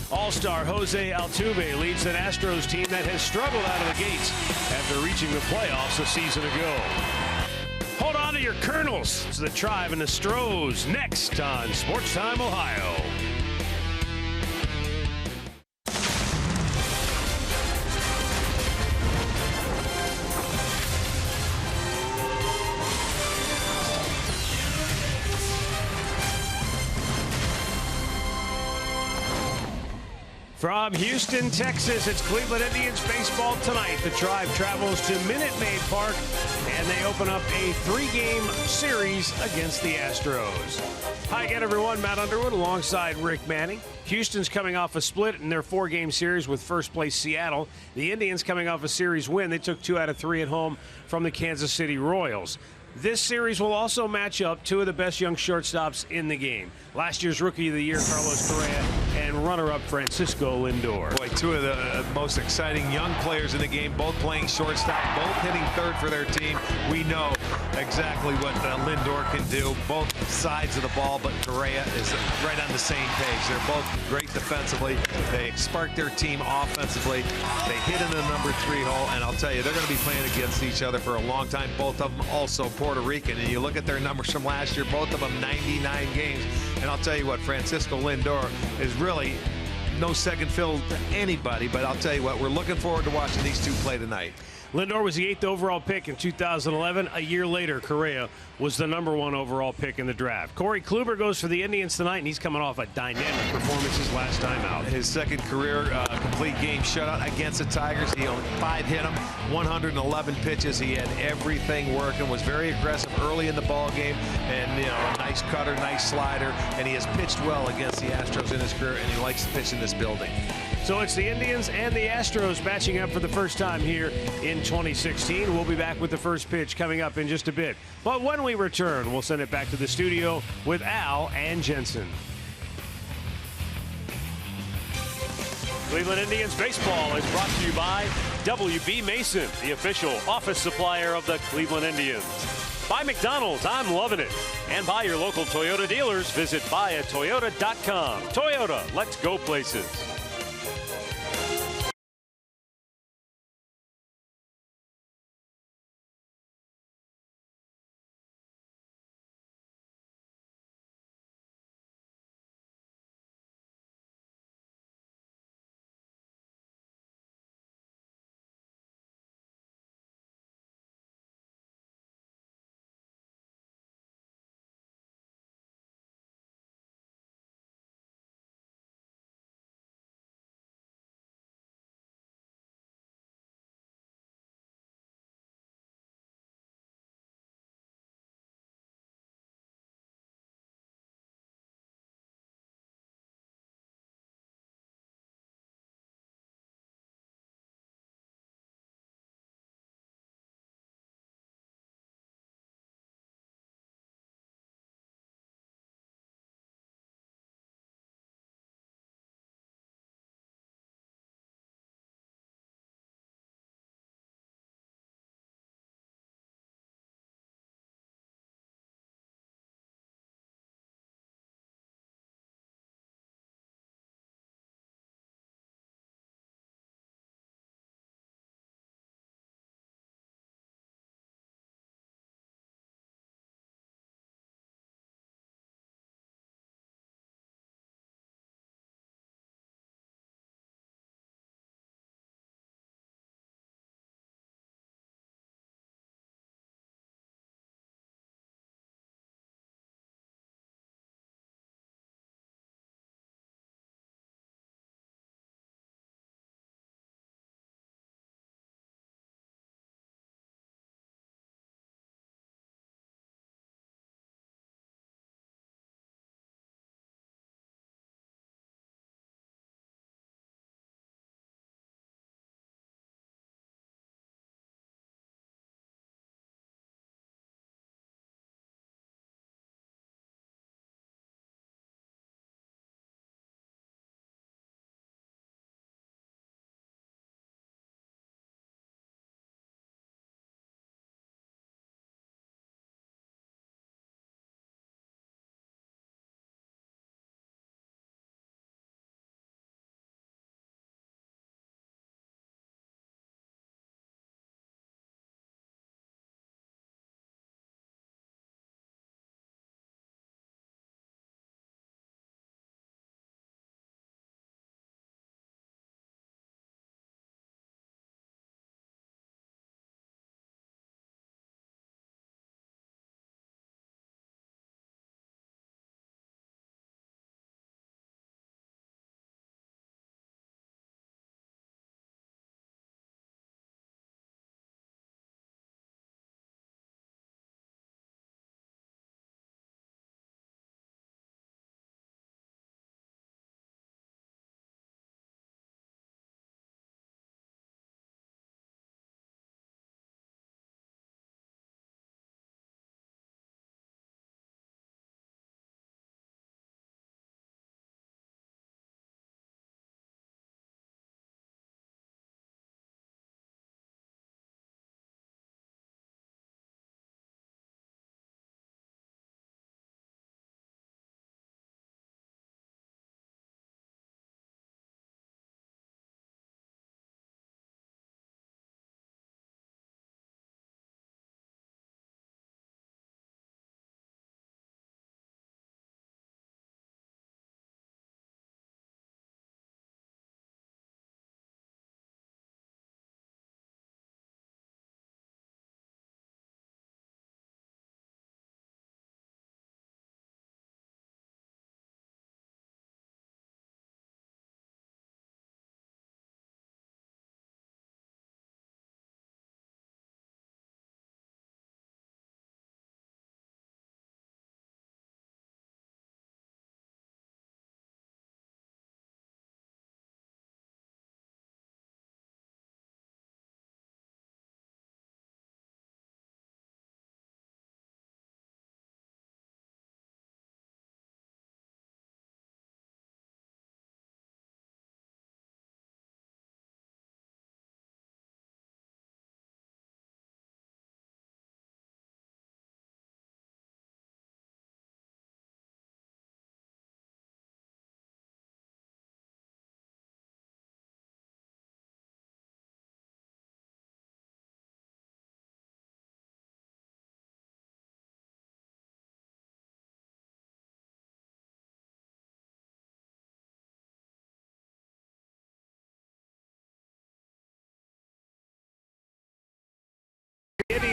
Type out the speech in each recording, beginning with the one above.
All-star Jose Altuve leads an Astros team that has struggled out of the gates after reaching the playoffs a season ago. Hold on to your kernels. It's the Tribe and the Astros next on Sports Time Ohio. From Houston, Texas, it's Cleveland Indians baseball tonight. The Tribe travels to Minute Maid Park, and they open up a 3-game series against the Astros. Hi again, everyone. Matt Underwood alongside Rick Manning. Houston's coming off a split in their 4-game series with first-place Seattle. The Indians coming off a series win. They took 2 out of 3 at home from the Kansas City Royals. This series will also match up 2 of the best young shortstops in the game. Last year's Rookie of the Year, Carlos Correa, and runner-up Francisco Lindor. Boy, 2 of the most exciting young players in the game, both playing shortstop, both hitting third for their team. We know exactly what Lindor can do, both sides of the ball, but Correa is right on the same page. They're both great defensively. They spark their team offensively. They hit in the number 3 hole, and I'll tell you, they're going to be playing against each other for a long time. Both of them also Puerto Rican, and you look at their numbers from last year, both of them 99 games. And I'll tell you what, Francisco Lindor is really no second fiddle to anybody, but I'll tell you what, we're looking forward to watching these 2 play tonight. Lindor was the 8th overall pick in 2011. A year later, Correa was the number 1 overall pick in the draft. Corey Kluber goes for the Indians tonight, and he's coming off a dynamic performance his last time out. His second career complete game shutout against the Tigers. He only 5 hit him, 111 pitches. He had everything working, was very aggressive early in the ball game, and a nice cutter, nice slider, and he has pitched well against the Astros in his career, and he likes to pitch in this building. So it's the Indians and the Astros matching up for the first time here in 2016. We'll be back with the first pitch coming up in just a bit. But when we return, we'll send it back to the studio with Al and Jensen. Cleveland Indians baseball is brought to you by WB Mason, the official office supplier of the Cleveland Indians. By McDonald's, I'm loving it. And by your local Toyota dealers, visit buyatoyota.com. Toyota, let's go places.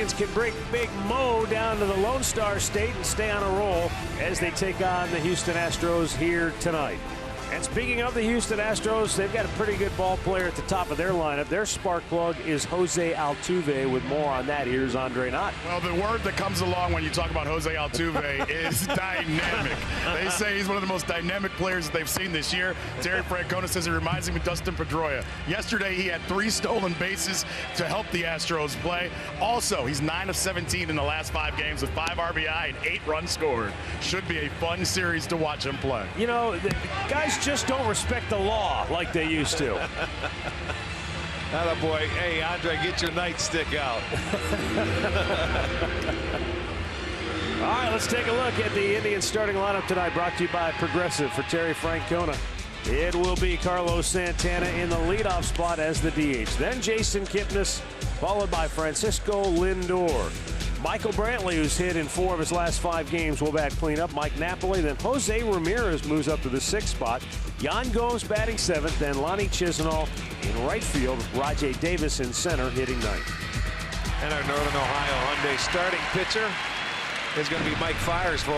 Indians can bring Big Mo down to the Lone Star State and stay on a roll as they take on the Houston Astros here tonight. And speaking of the Houston Astros, they've got a pretty good ball player at the top of their lineup. Their spark plug is Jose Altuve. With more on that, here's Andre Knott. Well, the word that comes along when you talk about Jose Altuve is dynamic. They say he's one of the most dynamic players that they've seen this year. Terry Francona says he reminds him of Dustin Pedroia. Yesterday, he had 3 stolen bases to help the Astros play. Also, he's 9 of 17 in the last 5 games with 5 RBI and 8 runs scored. Should be a fun series to watch him play. You know, the guys just don't respect the law like they used to. Attaboy. Hey, Andre, get your nightstick out. All right, let's take a look at the Indians starting lineup tonight, brought to you by Progressive. For Terry Francona, it will be Carlos Santana in the leadoff spot as the DH. Then Jason Kipnis, followed by Francisco Lindor. Michael Brantley, who's hit in 4 of his last 5 games, will bat cleanup. Mike Napoli, then Jose Ramirez moves up to the 6th spot. Yan Gomes batting 7th, then Lonnie Chisenhall in right field. Rajay Davis in center, hitting 9th. And our Northern Ohio Hyundai starting pitcher is going to be Mike Fiers for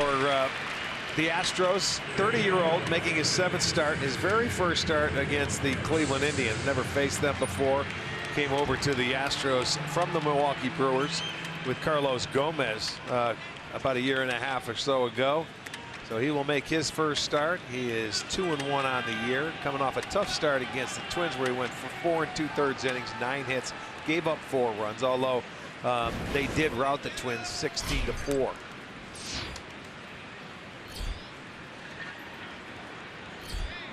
the Astros. 30-year-old making his 7th start, his very first start against the Cleveland Indians. Never faced them before. Came over to the Astros from the Milwaukee Brewers with Carlos Gomez about a year and a half or so ago. So he will make his first start. He is 2-1 on the year, coming off a tough start against the Twins where he went for 4 2/3 innings, 9 hits, gave up 4 runs, although they did rout the Twins 16-4.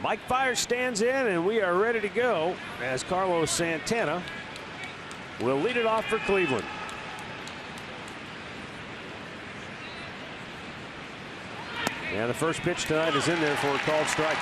Mike Fiers stands in, and we are ready to go as Carlos Santana will lead it off for Cleveland. And the first pitch tonight is in there for a called strike.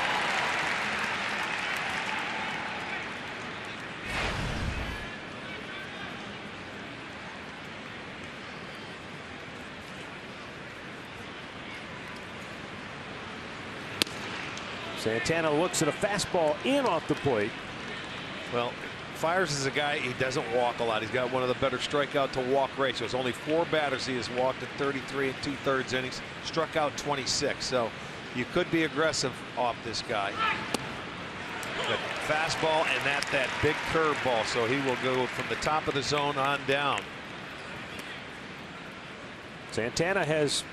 Santana looks at a fastball in off the plate. Well, Fiers is a guy, he doesn't walk a lot. He's got one of the better strikeout to walk ratios. Only 4 batters he has walked in 33 2/3 innings, struck out 26. So you could be aggressive off this guy. But fastball and that big curveball. So he will go from the top of the zone on down. Santana has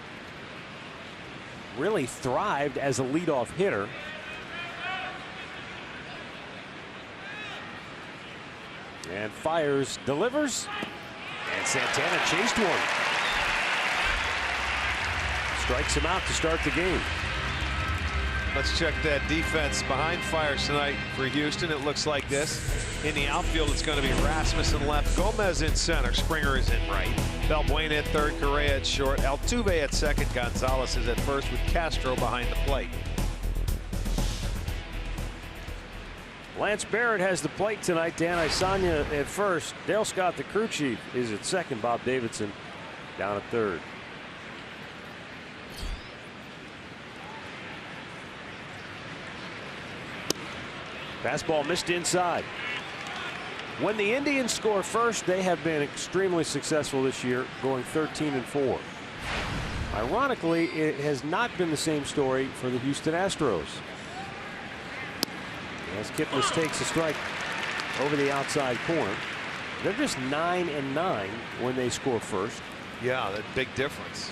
really thrived as a leadoff hitter. And Fiers delivers, and Santana chased one. Strikes him out to start the game. Let's check that defense behind Fiers tonight for Houston. It looks like this. In the outfield, it's going to be Rasmussen left, Gomez in center, Springer is in right, Balbuena at third, Correa at short, Altuve at second, Gonzalez is at first with Castro behind the plate. Lance Barrett has the plate tonight. Dan Isanya at first. Dale Scott, the crew chief, is at second. Bob Davidson down at third. Fastball missed inside. When the Indians score first, they have been extremely successful this year, going 13-4. Ironically, it has not been the same story for the Houston Astros. As Kipnis takes a strike over the outside corner. They're just 9-9 when they score first. Yeah, that big difference.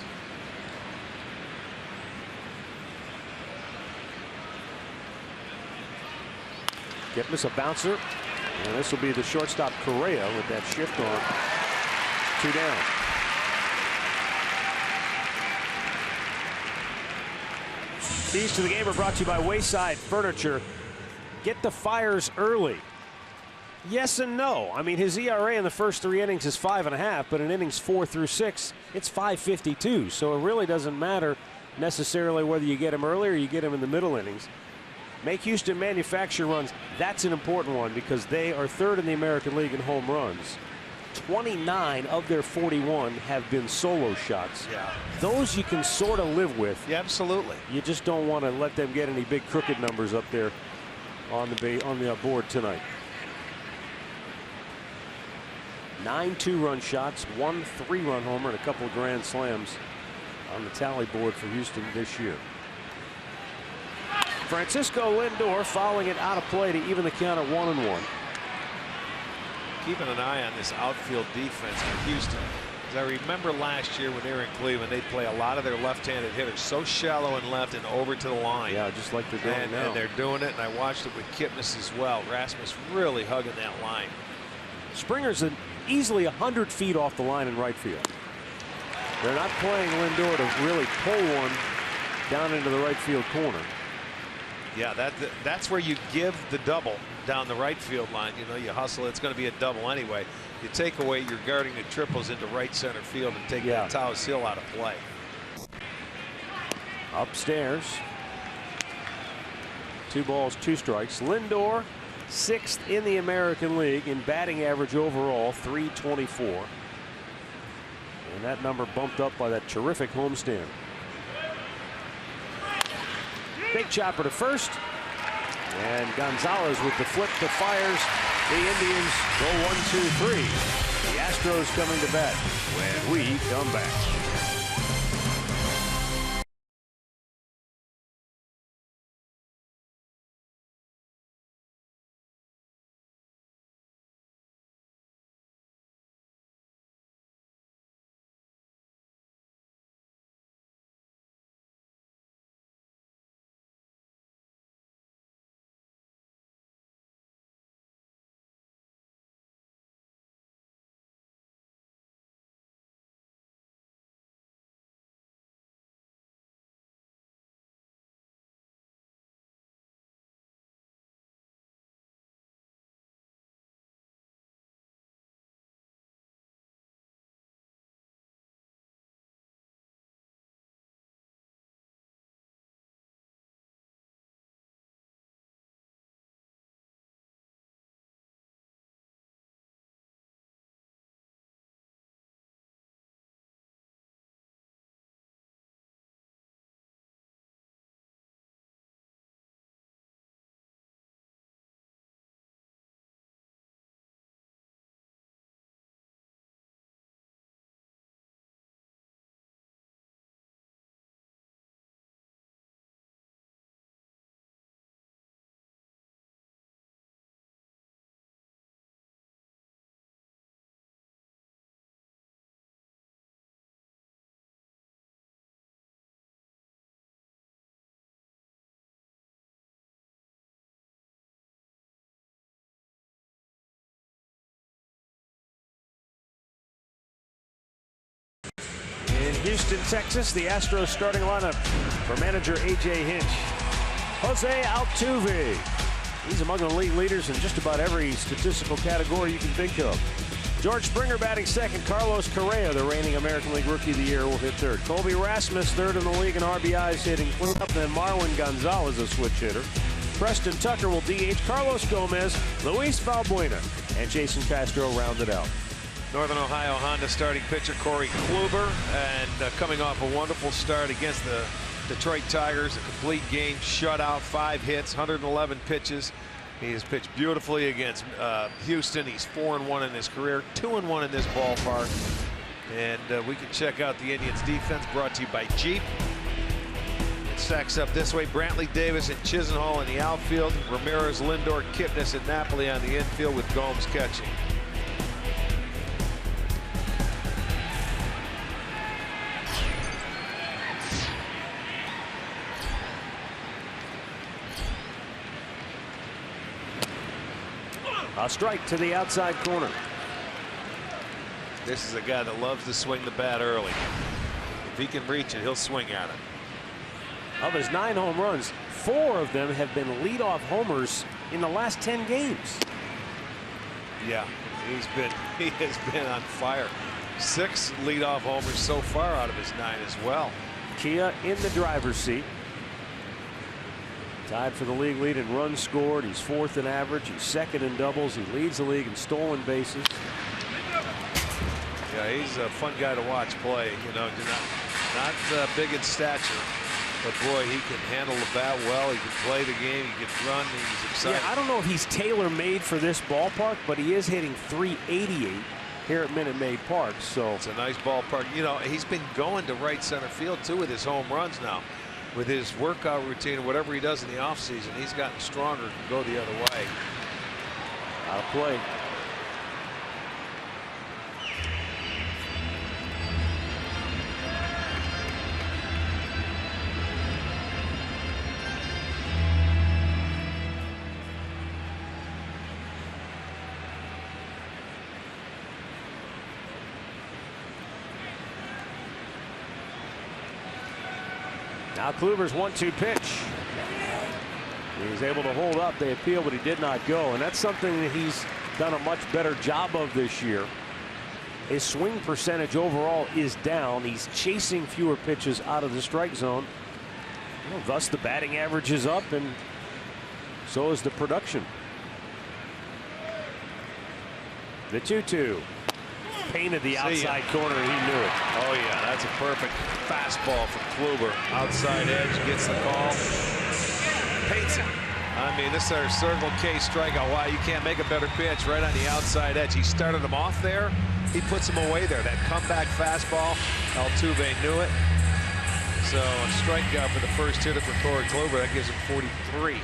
Kipnis a bouncer. And this will be the shortstop Correa with that shift on. 2 down. Keys to the game are brought to you by Wayside Furniture. Get the Fiers early. Yes and no. I mean, his ERA in the first 3 innings is 5.5, but in innings 4 through 6, it's 5.52. So it really doesn't matter necessarily whether you get him early or you get him in the middle innings. Make Houston manufacture runs. That's an important one because they are 3rd in the American League in home runs. 29 of their 41 have been solo shots. Yeah. Those you can sort of live with. Yeah, absolutely. You just don't want to let them get any big crooked numbers up there on the board tonight. 9 2-run shots, 1 3-run homer, and a couple of grand slams on the tally board for Houston this year. Francisco Lindor fouling it out of play to even the count at 1-1. Keeping an eye on this outfield defense for Houston. As I remember last year when they were in Cleveland, they'd play a lot of their left-handed hitters so shallow and left and over to the line. Yeah, just like they're doing now. And they're doing it, and I watched it with Kipnis as well. Rasmus really hugging that line. Springer's easily 100 feet off the line in right field. They're not playing Lindor to really pull one down into the right field corner. Yeah, that's where you give the double down the right field line. You know, you hustle. It's going to be a double anyway. You take away your guarding the triples into right center field and take that Taos Hill out of play. Upstairs. 2 balls, 2 strikes. Lindor, 6th in the American League in batting average overall, .324. And that number bumped up by that terrific homestand. Big chopper to first. And Gonzalez with the flip that fires. The Indians go 1-2-3. The Astros coming to bat when we come back. In Houston, Texas, the Astros starting lineup for manager A.J. Hinch. Jose Altuve. He's among the league leaders in just about every statistical category you can think of. George Springer batting second. Carlos Correa, the reigning American League Rookie of the Year, will hit third. Colby Rasmus, third in the league in RBIs, hitting cleanup. Then Marwin Gonzalez, a switch hitter. Preston Tucker will DH. Carlos Gomez, Luis Valbuena, and Jason Castro rounded out. Northern Ohio Honda starting pitcher Corey Kluber, and coming off a wonderful start against the Detroit Tigers, a complete game shutout, 5 hits, 111 pitches. He has pitched beautifully against Houston. He's 4-1 in his career, 2-1 in this ballpark. And we can check out the Indians defense, brought to you by Jeep. It stacks up this way: Brantley Davis and Chisenhall in the outfield, Ramirez, Lindor, Kipnis, and Napoli on the infield, with Gomes catching. A strike to the outside corner. This is a guy that loves to swing the bat early. If he can reach it, he'll swing at it. Of his 9 home runs, 4 of them have been leadoff homers in the last 10 games. Yeah, he has been on fire. 6 leadoff homers so far out of his 9 as well. Kia in the driver's seat. Tied for the league lead in runs scored. He's 4th in average. He's 2nd in doubles. He leads the league in stolen bases. Yeah, he's a fun guy to watch play. You know, not big in stature, but boy, he can handle the bat well. He can play the game. He can run. He's exciting. Yeah, I don't know if he's tailor-made for this ballpark, but he is hitting .388 here at Minute Maid Park. So it's a nice ballpark. You know, he's been going to right center field too with his home runs now. With his workout routine or whatever he does in the offseason, he's gotten stronger to go the other way. Out of play. Now Kluber's 1-2 pitch. He's able to hold up. They appeal, but he did not go. And that's something that he's done a much better job of this year. His swing percentage overall is down. He's chasing fewer pitches out of the strike zone. Well, thus the batting average is up, and so is the production. The 2-2. Painted the outside corner. He knew it. Oh yeah, that's a perfect fastball for Kluber. Outside edge, gets the call. Paints it. I mean, this is our Circle K strikeout. Wow, you can't make a better pitch right on the outside edge. He started him off there. He puts him away there. That comeback fastball. Altuve knew it. So a strikeout for the first hitter for Corey Kluber. That gives him 43.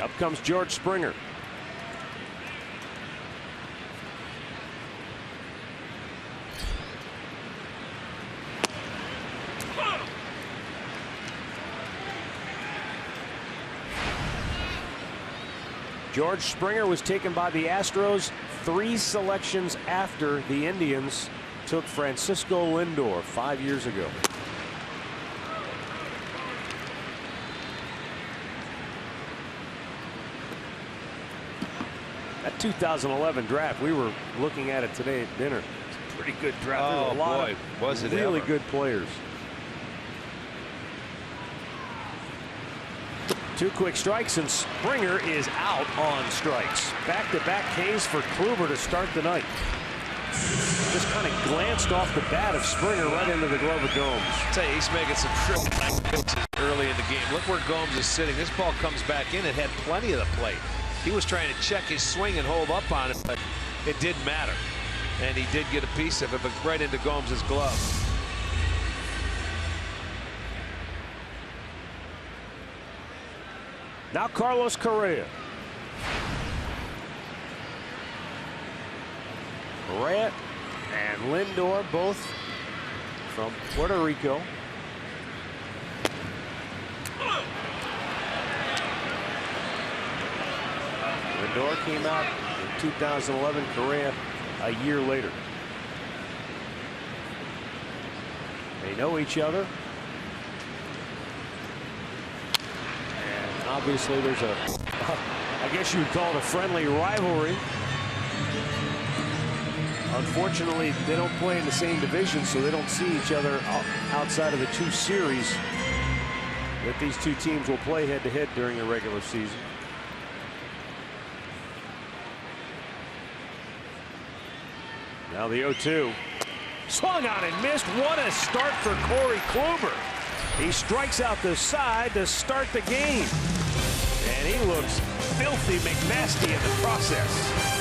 Up comes George Springer. George Springer was taken by the Astros 3 selections after the Indians took Francisco Lindor 5 years ago. That 2011 draft, we were looking at it today at dinner. It's a pretty good draft. Oh, There's a lot boy, of was it really ever. good players. 2 quick strikes, and Springer is out on strikes. Back-to-back Ks for Kluber to start the night. Just kind of glanced off the bat of Springer right into the glove of Gomes. I'll tell you, he's making some triple pitches early in the game. Look where Gomes is sitting. This ball comes back in. It had plenty of the plate. He was trying to check his swing and hold up on it, but it didn't matter. And he did get a piece of it, but right into Gomes' glove. Now Carlos Correa. Correa and Lindor, both from Puerto Rico. Lindor came out in 2011, Correa a year later. They know each other. And obviously there's a, I guess you would call it a friendly rivalry. Unfortunately, they don't play in the same division, so they don't see each other outside of the 2 series that these 2 teams will play head-to-head during the regular season. Now the 0-2. Swung on and missed. What a start for Corey Kluber. He strikes out the side to start the game. And he looks filthy McNasty in the process.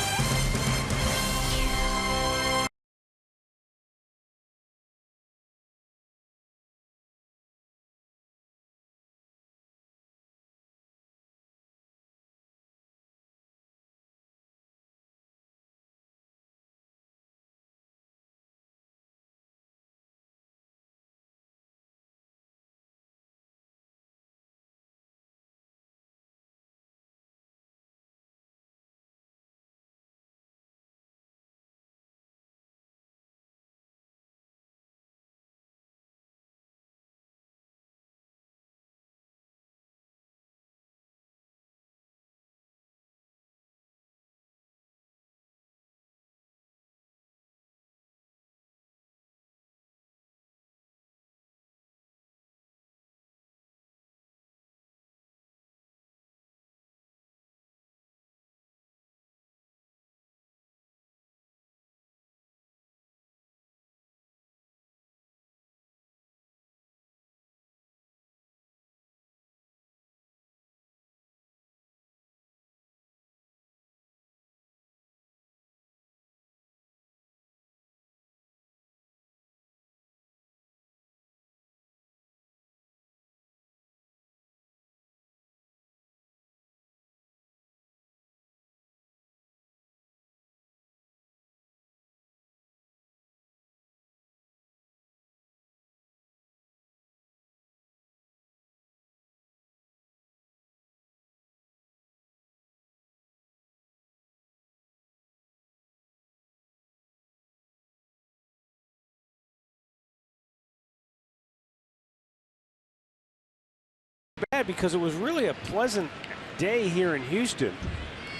sad because it was really a pleasant day here in Houston.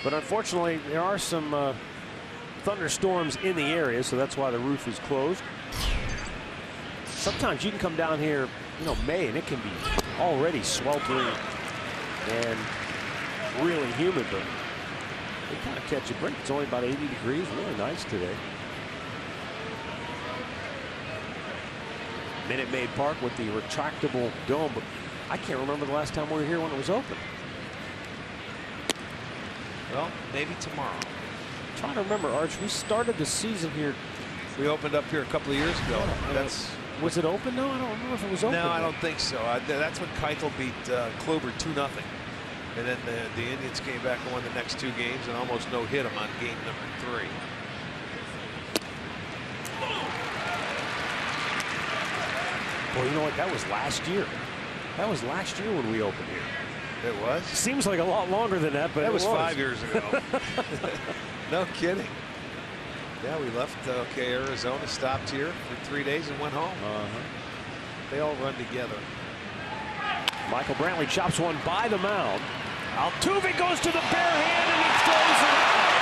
But unfortunately, there are some thunderstorms in the area, so that's why the roof is closed. Sometimes you can come down here, you know, May, and it can be already sweltering and really humid, but they kind of catch a break. It's only about 80 degrees, really nice today. Minute Maid Park with the retractable dome, but I can't remember the last time we were here when it was open. Well, maybe tomorrow. I'm trying to remember, Arch, we started the season here. We opened up here a couple of years ago. Was it open? No, I don't remember if it was open. No, I don't think so. That's when Keuchel beat Kluber 2-0. And then the Indians came back and won the next 2 games and almost no-hit them on game number 3. Boy, you know what? That was last year. That was last year when we opened here. It was? Seems like a lot longer than that, but that was 5 years ago. No kidding. Yeah, we left Arizona, stopped here for 3 days and went home. They all run together. Michael Brantley chops one by the mound. Altuve goes to the bare hand and he throws it out.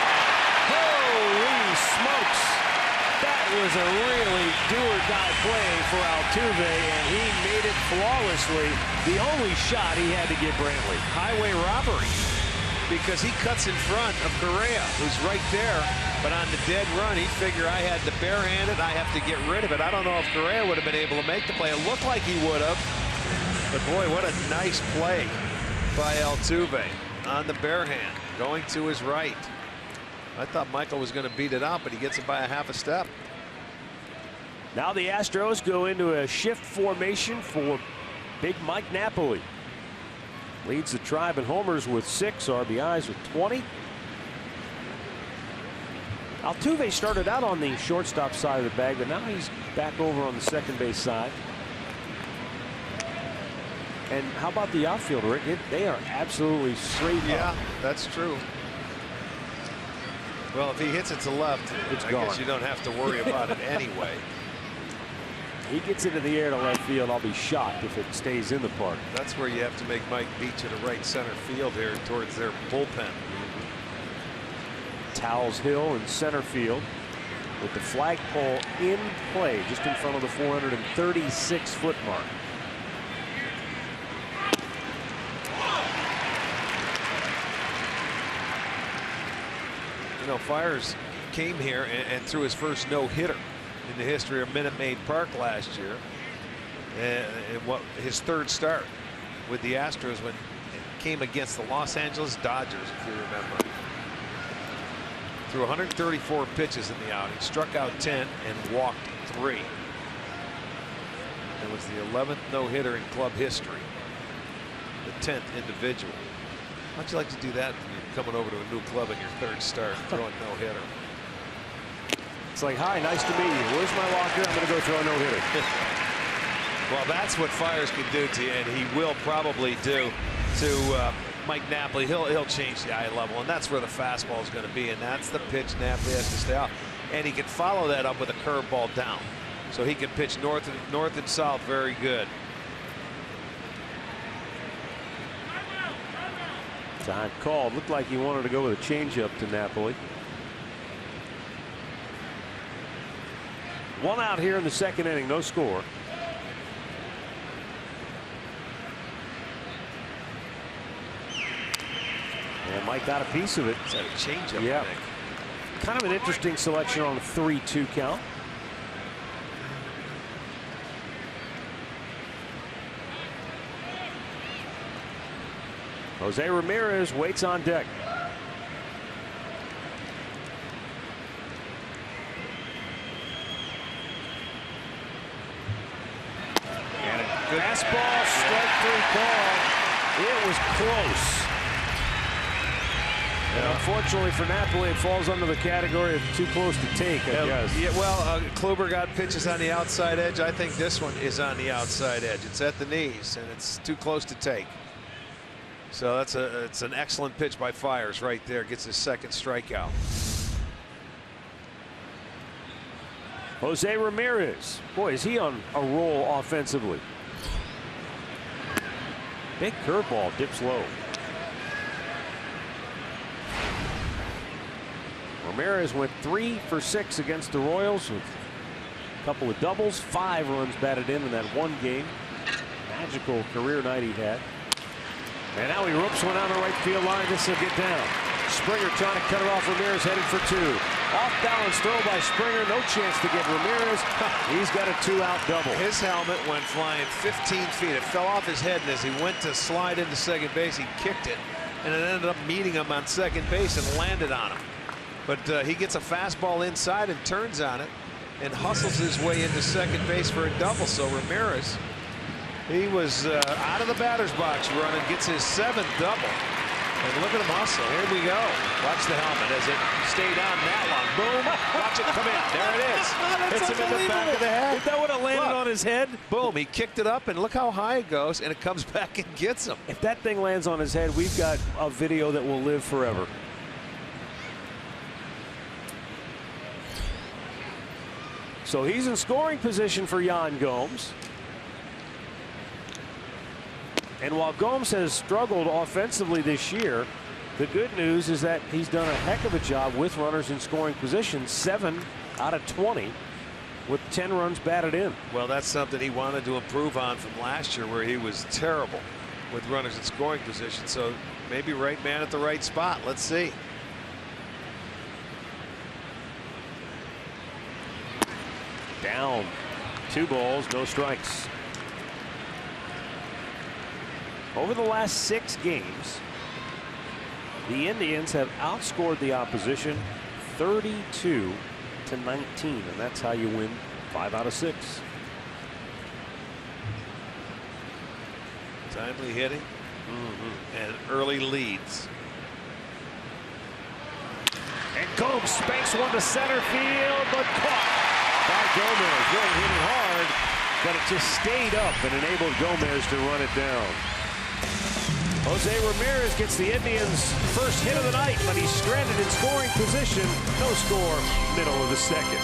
Holy smokes. That was a really do-or-die play for Altuve, and he made it flawlessly. The only shot he had to give Brantley. Highway robbery, because he cuts in front of Correa, who's right there. But on the dead run, he'd figure I had to barehand it. I have to get rid of it. I don't know if Correa would have been able to make the play. It looked like he would have. But boy, what a nice play by Altuve on the barehand, going to his right. I thought Michael was going to beat it out, but he gets it by a half a step. Now the Astros go into a shift formation for big Mike Napoli. Leads the Tribe in homers with 6, RBIs with 20. Altuve started out on the shortstop side of the bag, but now he's back over on the second base side. And how about the outfield, Rick? They are absolutely straight up. Yeah, that's true. Well, if he hits it to left, I guess you don't have to worry about it anyway. He gets into the air to left field. I'll be shocked if it stays in the park. That's where you have to make Mike Beach to the right center field here towards their bullpen. Towles Hill in center field with the flagpole in play just in front of the 436-foot mark. You know, Fiers came here and threw his first no-hitter in the history of Minute Maid Park last year. And what his 3rd start with the Astros when it came against the Los Angeles Dodgers, if you remember. Threw 134 pitches in the outing, struck out 10 and walked 3. It was the 11th no-hitter in club history, the 10th individual. How'd you like to do that when you're coming over to a new club in your 3rd start, throwing no-hitter? It's like, hi, nice to meet you. Where's my locker? I'm going to go throw a no-hitter. Well, that's what Fiers can do to you, and he will probably do to Mike Napoli. He'll change the eye level, and that's where the fastball is going to be, and that's the pitch Napoli has to stay off. And he can follow that up with a curveball down, so he can pitch north and south very good. Time called. Looked like he wanted to go with a changeup to Napoli. 1 out here in the 2nd inning, no score. And Mike got a piece of it. Is that a changeup? Yeah. Kind of an interesting selection on a 3-2 count. Jose Ramirez waits on deck. And a good fastball, strike 3 call. It was close. And unfortunately for Napoli, it falls under the category of too close to take, I guess. Yeah, well, Kluber got pitches on the outside edge. I think this one is on the outside edge. It's at the knees, and it's too close to take. So it's an excellent pitch by Fiers right there. Gets his 2nd strikeout. Jose Ramirez. Boy, is he on a roll offensively. Big curveball, dips low. Ramirez went 3 for 6 against the Royals with a couple of doubles, 5 runs batted in that one game. Magical career night he had. And now he ropes one on the right field line. This will get down. Springer trying to cut it off. Ramirez headed for 2. Off balance throw by Springer. No chance to get Ramirez. He's got a 2-out double. His helmet went flying 15 feet. It fell off his head, and as he went to slide into second base, he kicked it, and it ended up meeting him on second base and landed on him. But he gets a fastball inside and turns on it and hustles his way into second base for a double. So Ramirez, he was out of the batter's box running, gets his 7th double. And look at him hustle. Here we go. Watch the helmet as it stayed on that long. Boom. Watch it come in. There it is. Hits him in the back of the head. If that would have landed on his head. Boom. He kicked it up, and look how high it goes, and it comes back and gets him. If that thing lands on his head, we've got a video that will live forever. So he's in scoring position for Yan Gomes. And while Gomes has struggled offensively this year, the good news is that he's done a heck of a job with runners in scoring position, 7 out of 20 with 10 runs batted in. Well, that's something he wanted to improve on from last year, where he was terrible with runners in scoring position. So maybe right man at the right spot. Let's see. Down. 2 balls, no strikes. Over the last 6 games, the Indians have outscored the opposition 32-19, and that's how you win 5 out of 6. Timely hitting and early leads. And Gomes spanks one to center field, but caught by Gomez. Really hitting hard, but it just stayed up and enabled Gomez to run it down. Jose Ramirez gets the Indians' first hit of the night, but he's stranded in scoring position. No score, middle of the second.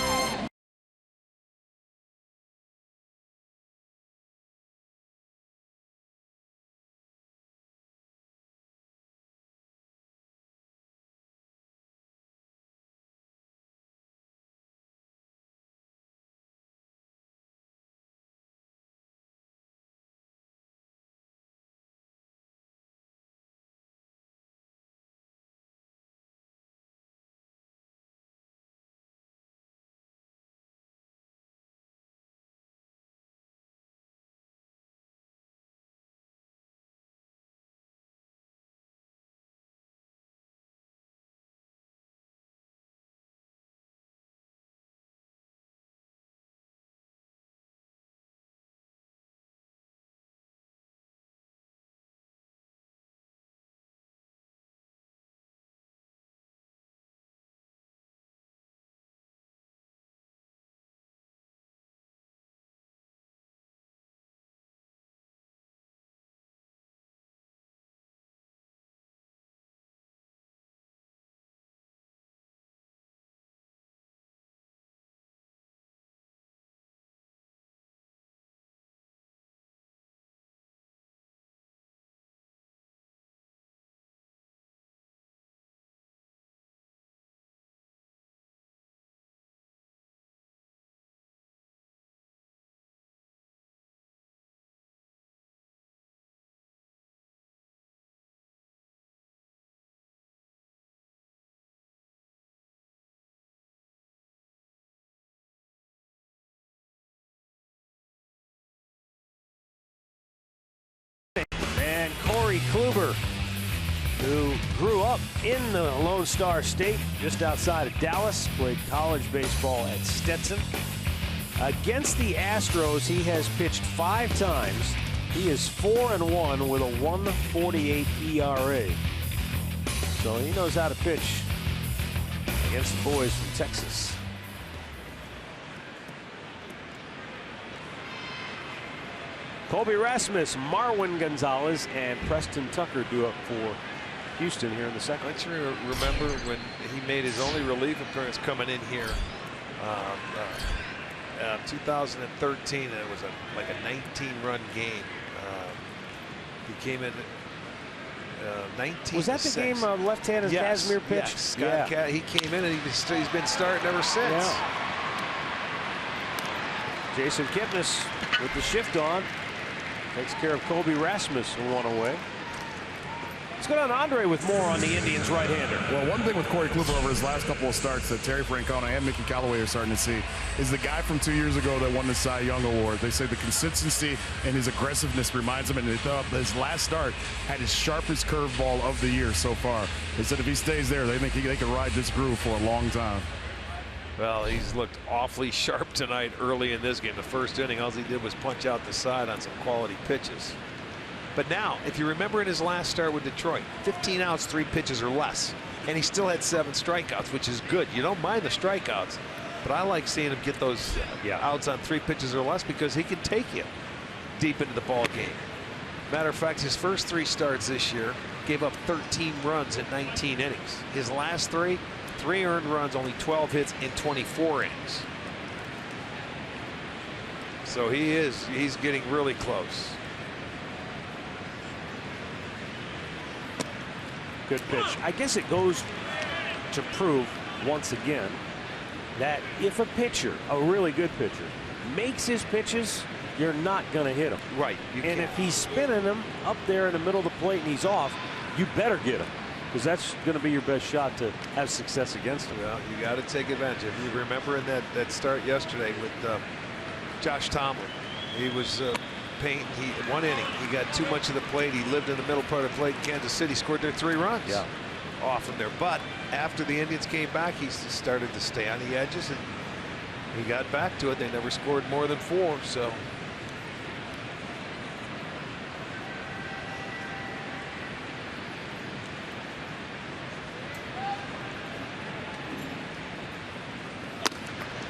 And Corey Kluber, who grew up in the Lone Star State just outside of Dallas, played college baseball at Stetson. Against the Astros, he has pitched 5 times. He is 4-1 with a 1.48 ERA. So he knows how to pitch against the boys from Texas. Colby Rasmus, Marwin Gonzalez, and Preston Tucker due up for Houston here in the second. Don't you remember when he made his only relief appearance coming in here? 2013, and it was like a 19-run game. He came in 19. Was that the game left-handed Casimir pitched? Scott he came in and he's been starting ever since. Yeah. Jason Kipnis with the shift on. Takes care of Colby Rasmus and one away. Let's go down to Andre with more on the Indians right-hander. Well, one thing with Corey Kluber over his last couple of starts that Terry Francona and Mickey Callaway are starting to see is the guy from 2 years ago that won the Cy Young Award. They say the consistency and his aggressiveness reminds him, and his last start had his sharpest curveball of the year so far. They said if he stays there, they think they can ride this groove for a long time. Well, he's looked awfully sharp tonight early in this game. The first inning, all he did was punch out the side on some quality pitches. But now, if you remember in his last start with Detroit, 15 outs, 3 pitches or less, and he still had 7 strikeouts, which is good. You don't mind the strikeouts, but I like seeing him get those outs on 3 pitches or less because he can take you deep into the ball game. Matter of fact, his first 3 starts this year gave up 13 runs in 19 innings. His last 3 earned runs, only 12 hits in 24 innings. So he's getting really close. Good pitch. I guess it goes to prove once again that if a pitcher, a really good pitcher, makes his pitches, you're not going to hit him. Right. And if he's spinning them up there in the middle of the plate and he's off, you better get him, because that's going to be your best shot to have success against him. Well, you got to take advantage. If you remember in that start yesterday with Josh Tomlin, he was painting. One inning, he got too much of the plate. He lived in the middle part of the plate. Kansas City scored their 3 runs off of there. But after the Indians came back, he started to stay on the edges, and he got back to it. They never scored more than 4. So.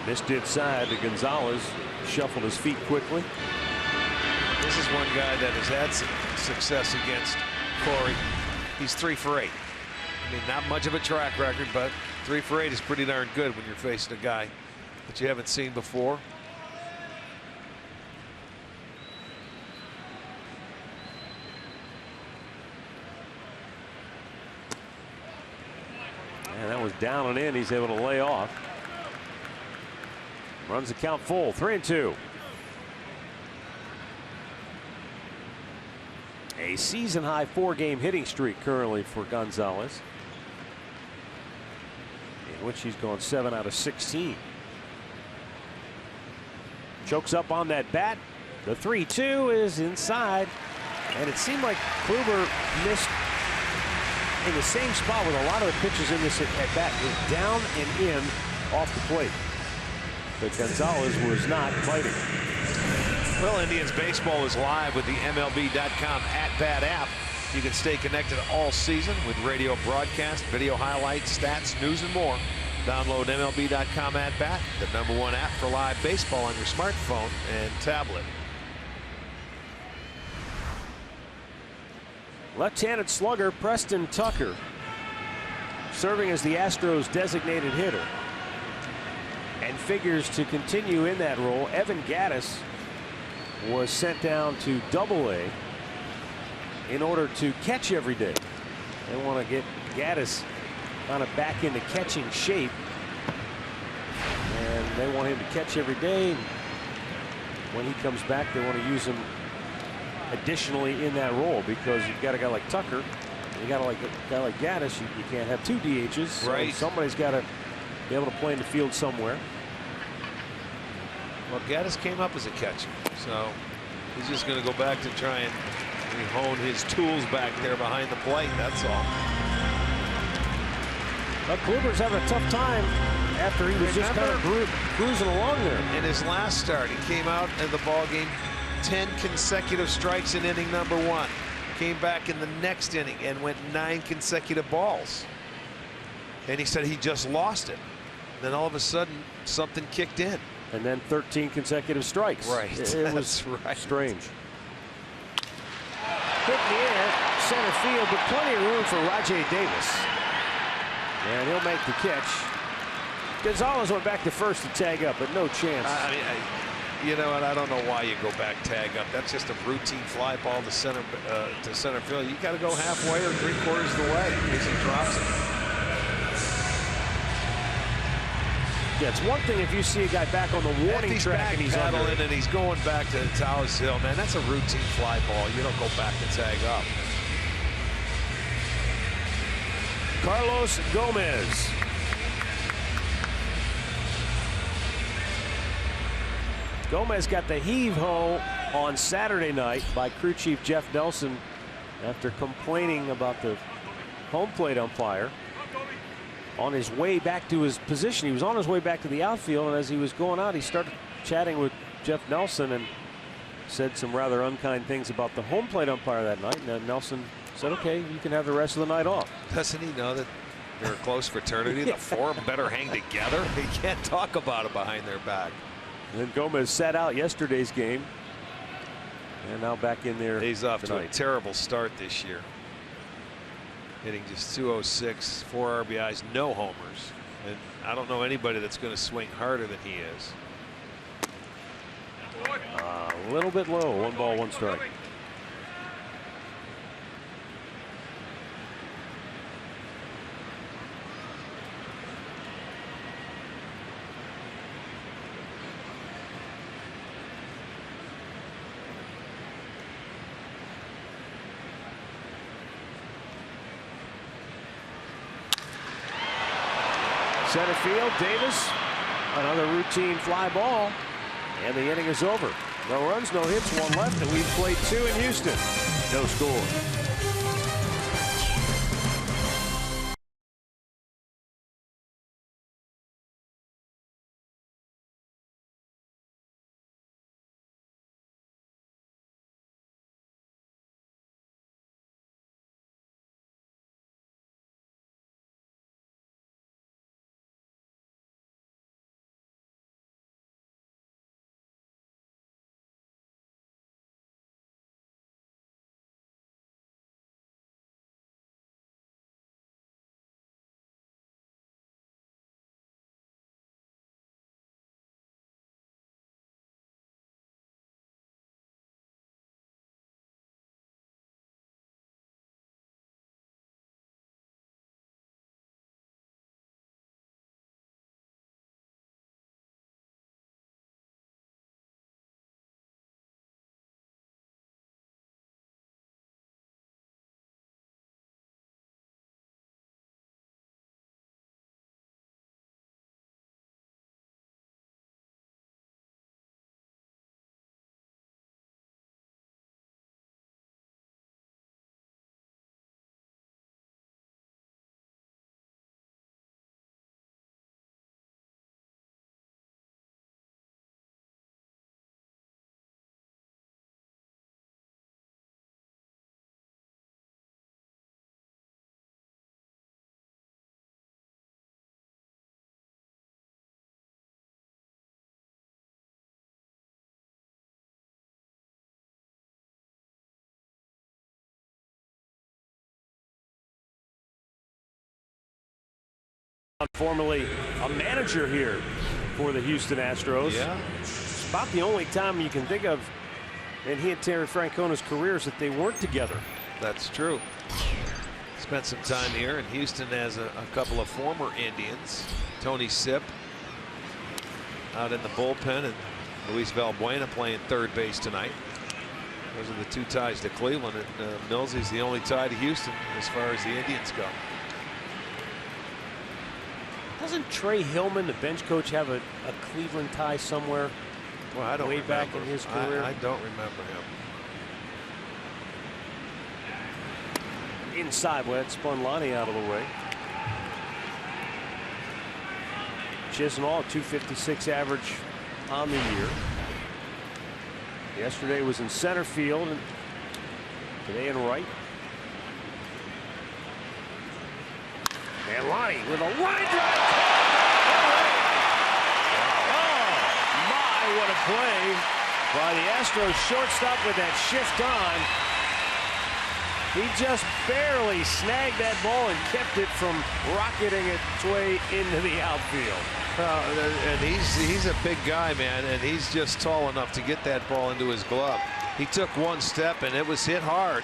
Missed inside to Gonzalez. Shuffled his feet quickly. This is one guy that has had some success against Corey. He's 3 for 8. I mean, not much of a track record, but 3 for 8 is pretty darn good when you're facing a guy that you haven't seen before. And that was down and in. He's able to lay off. Runs the count full. 3-2. A season high 4-game hitting streak currently for Gonzalez, in which he's gone 7 out of 16. Chokes up on that bat. The 3-2 is inside, and it seemed like Kluber missed in the same spot with a lot of the pitches in this at bat, was down and in off the plate. But Gonzalez was not fighting. Well, Indians baseball is live with the MLB.com at-bat app. You can stay connected all season with radio broadcast, video highlights, stats, news, and more. Download MLB.com at-bat, the #1 app for live baseball on your smartphone and tablet. Left-handed slugger Preston Tucker, serving as the Astros designated hitter, and figures to continue in that role. Evan Gattis was sent down to Double-A in order to catch every day. They want to get Gattis kind of back into catching shape, and they want him to catch every day. When he comes back, they want to use him additionally in that role, because you've got a guy like Tucker, you got a guy like Gattis. You can't have 2 DHs. So right. Somebody's got to be able to play in the field somewhere. Well, Gattis came up as a catcher, so he's just going to go back to try and hone his tools back there behind the plate. That's all. But Kluber's having a tough time after he was just kind of cruising along there. In his last start, he came out in the ball game, 10 consecutive strikes in inning #1. Came back in the next inning and went 9 consecutive balls. And he said he just lost it. Then all of a sudden, something kicked in. And then 13 consecutive strikes. Right. It was right. Strange. Hit in the air, center field, but plenty of room for Rajay Davis. And he'll make the catch. Gonzalez went back to first to tag up, but no chance. You know, and I don't know why you go back tag up. That's just a routine fly ball to center field. You got to go halfway or 3/4 of the way in case he drops it. Yeah, it's one thing if you see a guy back on the warning track and he's paddling and he's going back to Towers Hill. Man, that's a routine fly ball. You don't go back and tag up. Carlos Gomez. Gomez got the heave-ho on Saturday night by crew chief Jeff Nelson after complaining about the home plate umpire. On his way back to his position, he was on his way back to the outfield, and as he was going out, he started chatting with Jeff Nelson and said some rather unkind things about the home plate umpire that night. And Nelson said, okay, you can have the rest of the night off. Doesn't he know that they're a close fraternity? The four of them better hang together. He can't talk about it behind their back. And then Gomez sat out yesterday's game and now back in there. He's off tonight. to a terrible start this year. Hitting just 206, 4 RBIs, no homers. And I don't know anybody that's going to swing harder than he is. A little bit low. 1 ball, 1 strike. Center field, Davis, another routine fly ball, and the inning is over. No runs, no hits, 1 left, and we've played 2 in Houston. No score. Formerly a manager here for the Houston Astros. Yeah. It's about the only time you can think of in he and Terry Francona's careers that they weren't together. That's true. Spent some time here, and Houston has a couple of former Indians. Tony Sipp out in the bullpen, and Luis Valbuena playing third base tonight. Those are the 2 ties to Cleveland, and Millsy's the only tie to Houston as far as the Indians go. Doesn't Trey Hillman, the bench coach, have a Cleveland tie somewhere? Well, I don't way remember. back in his career. I don't remember him. Inside, well, that spun Lonnie out of the way. Chisenhall, 256 average on the year. Yesterday was in center field, and today in right. And Lonnie with a line drive. Oh, my, what a play by the Astros shortstop with that shift on. He just barely snagged that ball and kept it from rocketing its way into the outfield. And he's a big guy, man, and he's just tall enough to get that ball into his glove. He took one step and it was hit hard,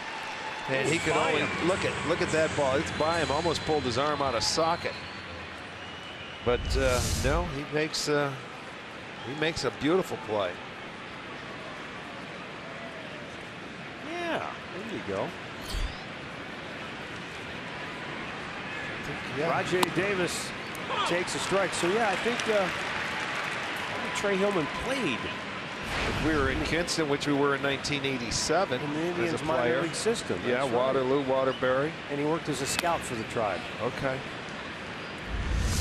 and he could only look at that ball. It's by him. Almost pulled his arm out of socket. But no, he makes a beautiful play. Yeah, there you go. Yeah. Rajay Davis takes a strike. So yeah, I think Trey Hillman played. If we were in Kinston, which we were in 1987, in the as Indians a minor player. league system. Yeah, That's Waterloo, Waterbury. And he worked as a scout for the Tribe. Okay.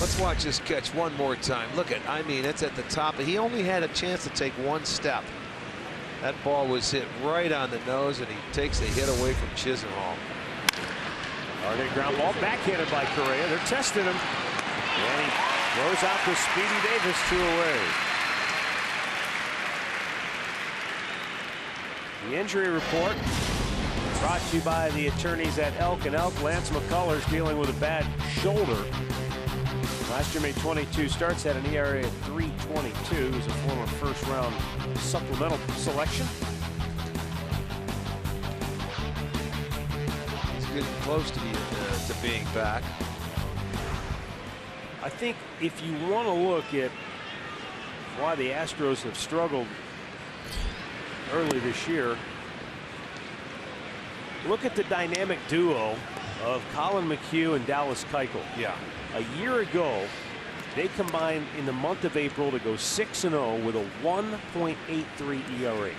Let's watch this catch one more time. Look at, I mean, it's at the top. He only had a chance to take one step. That ball was hit right on the nose, and he takes the hit away from Chisenhall. Hard ground ball, backhanded by Correa. They're testing him. And he throws out to Speedy Davis, 2 away. The injury report brought to you by the attorneys at Elk and Elk. Lance McCullers dealing with a bad shoulder. Last year made 22 starts, had an ERA of 3.22. He's a former first-round supplemental selection. He's getting close to being back. I think if you want to look at why the Astros have struggled early this year, look at the dynamic duo of Colin McHugh and Dallas Keuchel. Yeah. A year ago, they combined in the month of April to go 6-0 with a 1.83 ERA.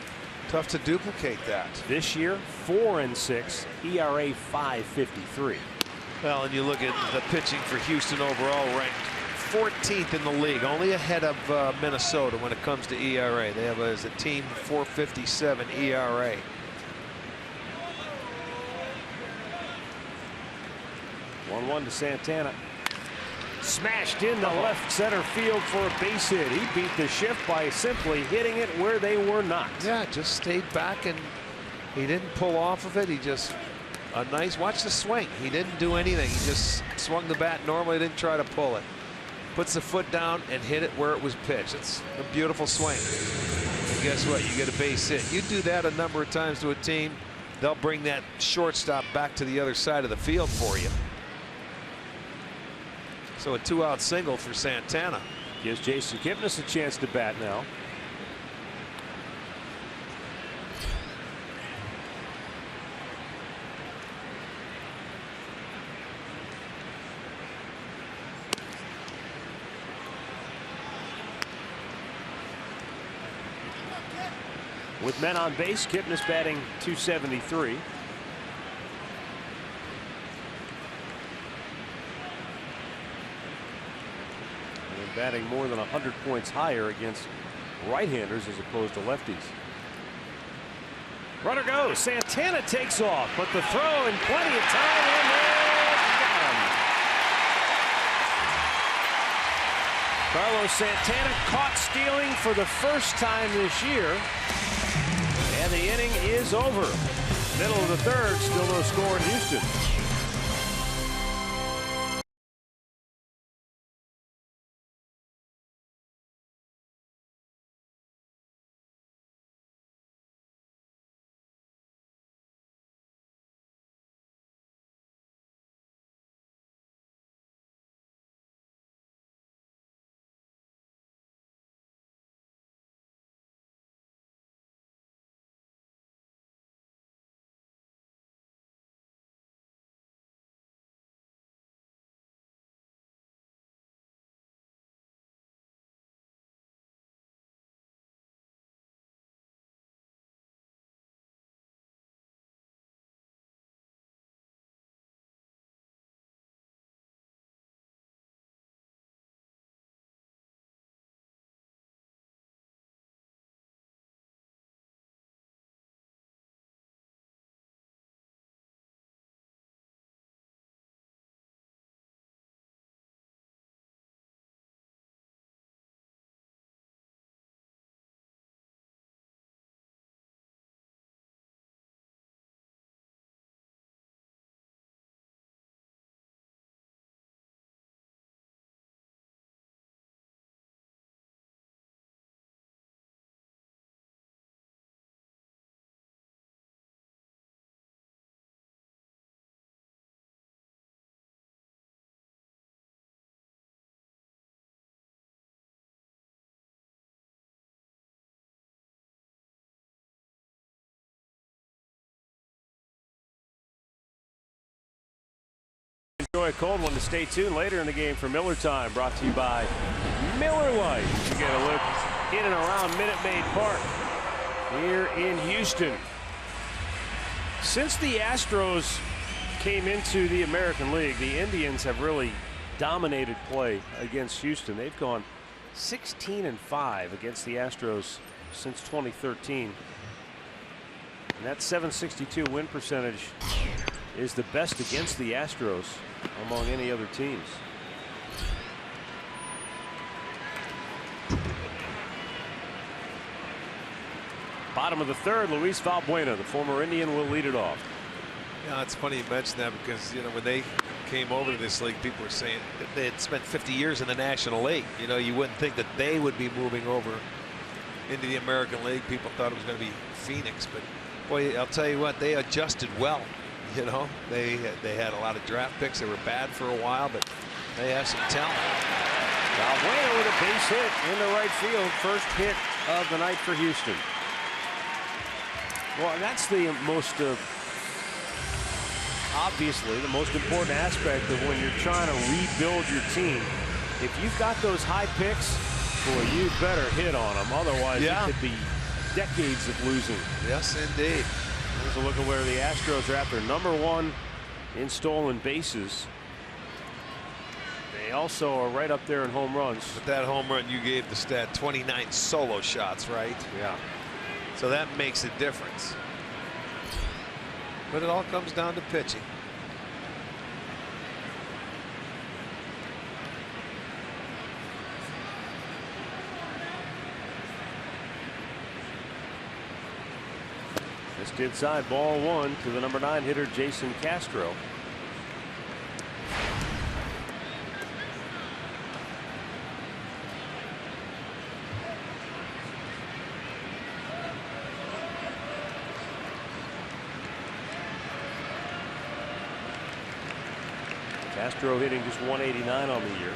Tough to duplicate that. This year, 4-6, ERA 5.53. Well, and you look at the pitching for Houston overall, ranked 14th in the league, only ahead of Minnesota when it comes to ERA. They have as a team 4.57 ERA. One to Santana. Smashed into left center field for a base hit. He beat the shift by simply hitting it where they were not. Yeah, just stayed back, and he didn't pull off of it. He just watch the swing. He didn't do anything. He just swung the bat normally, didn't try to pull it. Puts the foot down and hit it where it was pitched. It's a beautiful swing. And guess what? You get a base hit. You do that a number of times to a team, they'll bring that shortstop back to the other side of the field for you. So a 2-out single for Santana. Gives Jason Kipnis a chance to bat now. With men on base, Kipnis batting .273. And batting more than 100 points higher against right-handers as opposed to lefties. Runner goes. Santana takes off, but the throw in plenty of time, and there, got him. Carlos Santana caught stealing for the first time this year. And the inning is over. Middle of the third, still no score in Houston. Enjoy a cold one to stay tuned later in the game for Miller Time, brought to you by Miller Lite. You get a look in and around Minute Maid Park here in Houston. Since the Astros came into the American League, the Indians have really dominated play against Houston. They've gone 16-5 against the Astros since 2013. And that .762 win percentage is the best against the Astros among any other teams. Bottom of the third, Luis Valbuena, the former Indian, will lead it off. Yeah, it's funny you mention that because, you know, when they came over to this league, people were saying that they had spent 50 years in the National League. You know, you wouldn't think that they would be moving over into the American League. People thought it was going to be Phoenix, but boy, I'll tell you what, they adjusted well. You know, they had a lot of draft picks. They were bad for a while, but they have some talent. Valbuena with a base hit into right field. First hit of the night for Houston. Well, that's the most, obviously, the most important aspect of when you're trying to rebuild your team. If you've got those high picks, boy, you better hit on them. Otherwise, it could be decades of losing. Yes, indeed. Here's a look at where the Astros are at. They're #1 in stolen bases. They also are right up there in home runs. But that home run you gave the stat, 29 solo shots, right? Yeah. So that makes a difference. But it all comes down to pitching. Just inside, ball one to the #9 hitter, Jason Castro. Castro hitting just .189 on the year.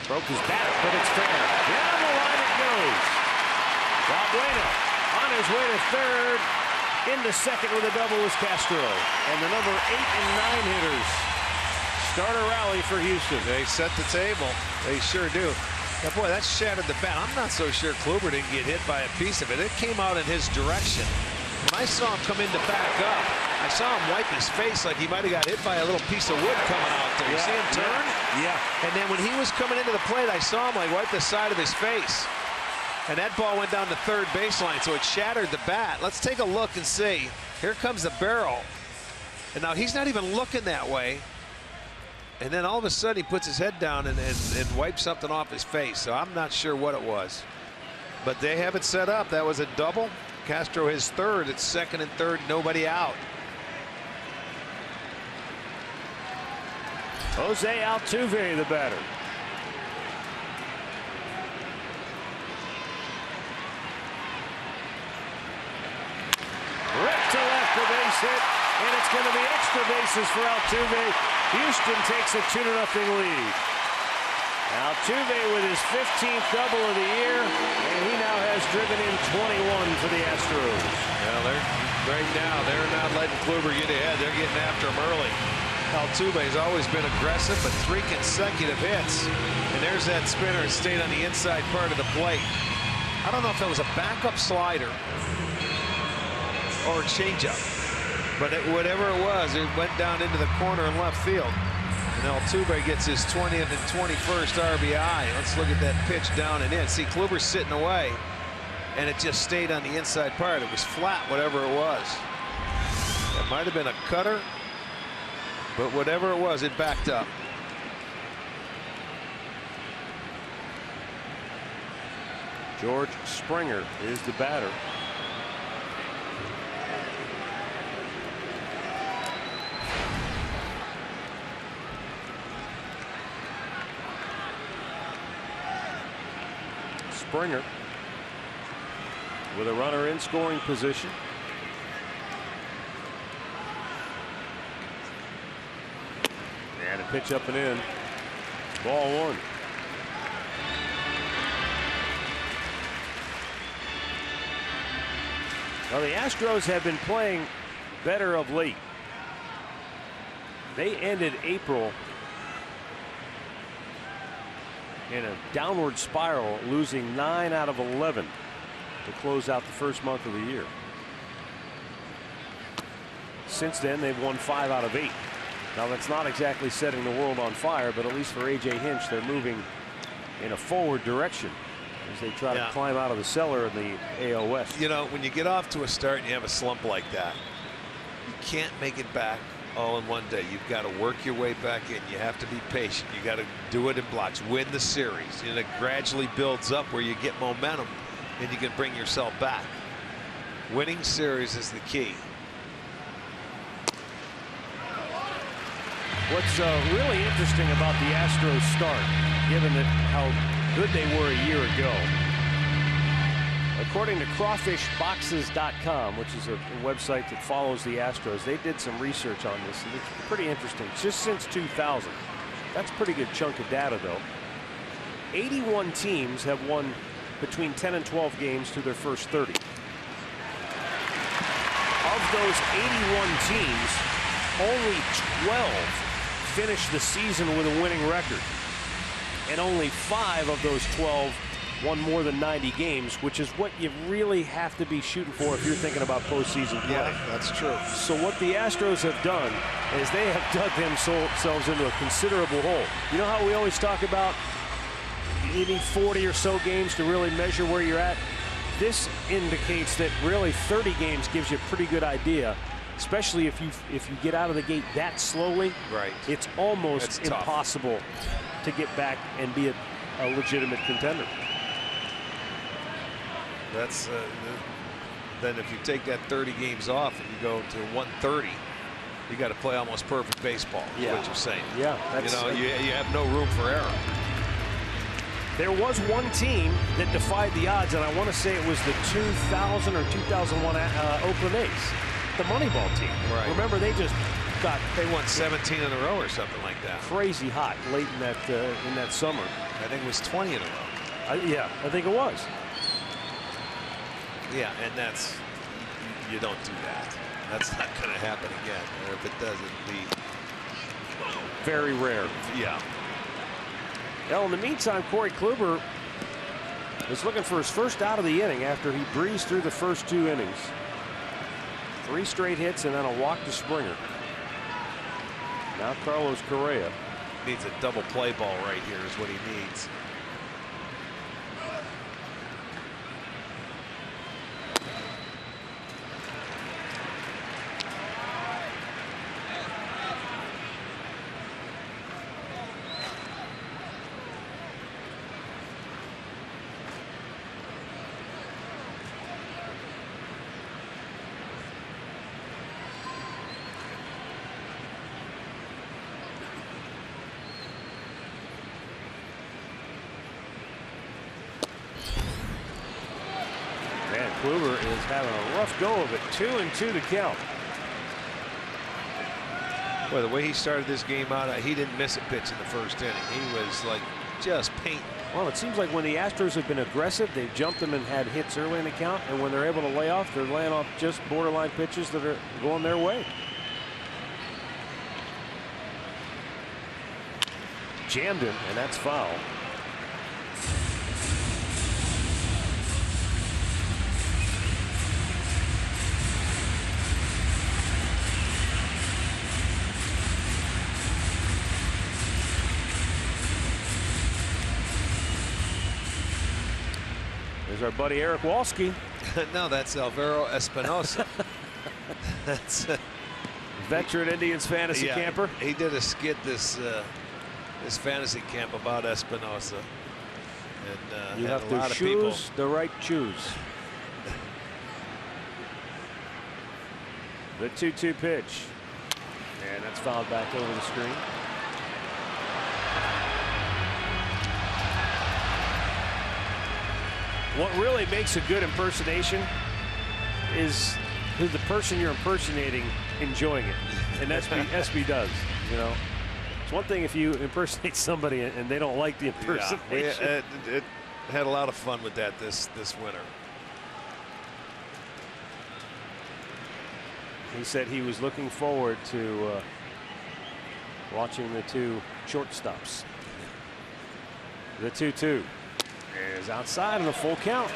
Broke his bat, but it's fair. Down the line it goes. Valbuena on his way to third. Into second with a double is Castro. And the number 8 and 9 hitters start a rally for Houston. They set the table. They sure do. Now, boy, that shattered the bat. I'm not so sure Kluber didn't get hit by a piece of it. It came out in his direction. When I saw him come in to back up, I saw him wipe his face like he might have got hit by a little piece of wood coming out there. You see him turn? Yeah. And then when he was coming into the plate, I saw him like wipe the side of his face. And that ball went down the third baseline, so it shattered the bat. Let's take a look and see. Here comes the barrel. And now he's not even looking that way. And then all of a sudden he puts his head down and wipes something off his face. So I'm not sure what it was. But they have it set up. That was a double. Castro his third. It's second and third. Nobody out. Jose Altuve, the batter. Ripped to left, the base hit, and it's going to be extra bases for Altuve. Houston takes a 2-0 lead. Altuve with his 15th double of the year, and he now has driven in 21 for the Astros. Well, right now they're not letting Kluber get ahead. They're getting after him early. Altuve's always been aggressive, but 3 consecutive hits. And there's that spinner. It stayed on the inside part of the plate. I don't know if it was a backup slider or a changeup, but whatever it was, it went down into the corner in left field. And Altuve gets his 20th and 21st RBI. Let's look at that pitch down and in. See, Kluber's sitting away, and it just stayed on the inside part. It was flat, whatever it was. It might have been a cutter, but whatever it was, it backed up. George Springer is the batter. Springer with a runner in scoring position. And a pitch up and in. Ball one. Well, the Astros have been playing better of late. They ended April in a downward spiral, losing 9 out of 11 to close out the first month of the year. Since then, they've won 5 out of 8. Now, that's not exactly setting the world on fire, but at least for A.J. Hinch, they're moving in a forward direction as they try to climb out of the cellar in the AL West. You know, when you get off to a start and you have a slump like that, you can't make it back all in one day. You've got to work your way back in. You have to be patient. You got to do it in blocks. Win the series. And it gradually builds up where you get momentum and you can bring yourself back. Winning series is the key. What's really interesting about the Astros start, given that how good they were a year ago, according to crawfishboxes.com, which is a website that follows the Astros, they did some research on this, and it's pretty interesting. Just since 2000, that's a pretty good chunk of data, though. 81 teams have won between 10 and 12 games through their first 30. Of those 81 teams, only 12 finished the season with a winning record, and only 5 of those 12 won more than 90 games, which is what you really have to be shooting for if you're thinking about postseason play. Yeah, that's true. So what the Astros have done is they have dug themselves into a considerable hole. You know how we always talk about you need 40 or so games to really measure where you're at? This indicates that really 30 games gives you a pretty good idea, especially if you get out of the gate that slowly. Right. It's almost impossible to get back and be a legitimate contender. That's then if you take that 30 games off and you go to 130, you got to play almost perfect baseball. Is what you're saying. Yeah. You know, you have no room for error. There was one team that defied the odds, and I want to say it was the 2000 or 2001 Oakland A's, the Moneyball team. Right. Remember, they just got they won 17 in a row or something like that. Crazy hot late in that summer. I think it was 20 in a row. Yeah, I think it was. Yeah, and that's you don't do that. That's not going to happen again. Or if it does, it'll be very rare. Yeah. Well, in the meantime, Corey Kluber is looking for his first out of the inning after he breezed through the first 2 innings. 3 straight hits and then a walk to Springer. Now Carlos Correa needs a double play ball right here is what he needs. Kluber is having a rough go of it. 2-2 to count. Well, the way he started this game out, he didn't miss a pitch in the first inning. He was like just painting. Well, it seems like when the Astros have been aggressive, they've jumped them and had hits early in the count, and when they're able to lay off, they're laying off just borderline pitches that are going their way. Jammed him, and that's foul. There's our buddy Eric Walsky. No, that's Alvaro Espinosa. That's veteran Indians fantasy camper. He did a skit this fantasy camp about Espinosa, and you have to choose the right choose. The 2-2 pitch, and that's fouled back over the screen. What really makes a good impersonation is the person you're impersonating enjoying it, and SB does. You know, it's one thing if you impersonate somebody and they don't like the impersonation. Yeah, it had a lot of fun with that this winter. He said he was looking forward to watching the two shortstops. The 2-2 is outside on a full count.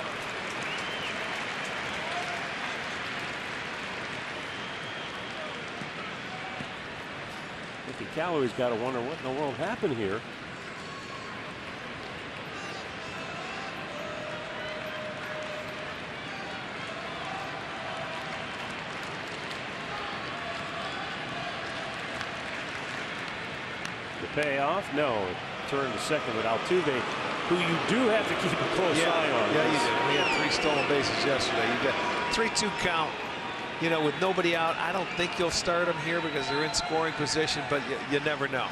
Mickey Callaway's got to wonder what in the world happened here. The payoff, no, it turned to second, but Altuve, who you do have to keep a close eye on. Yeah, you do. He had 3 stolen bases yesterday. You got 3-2 count. You know, with nobody out, I don't think you'll start them here because they're in scoring position, but you never know.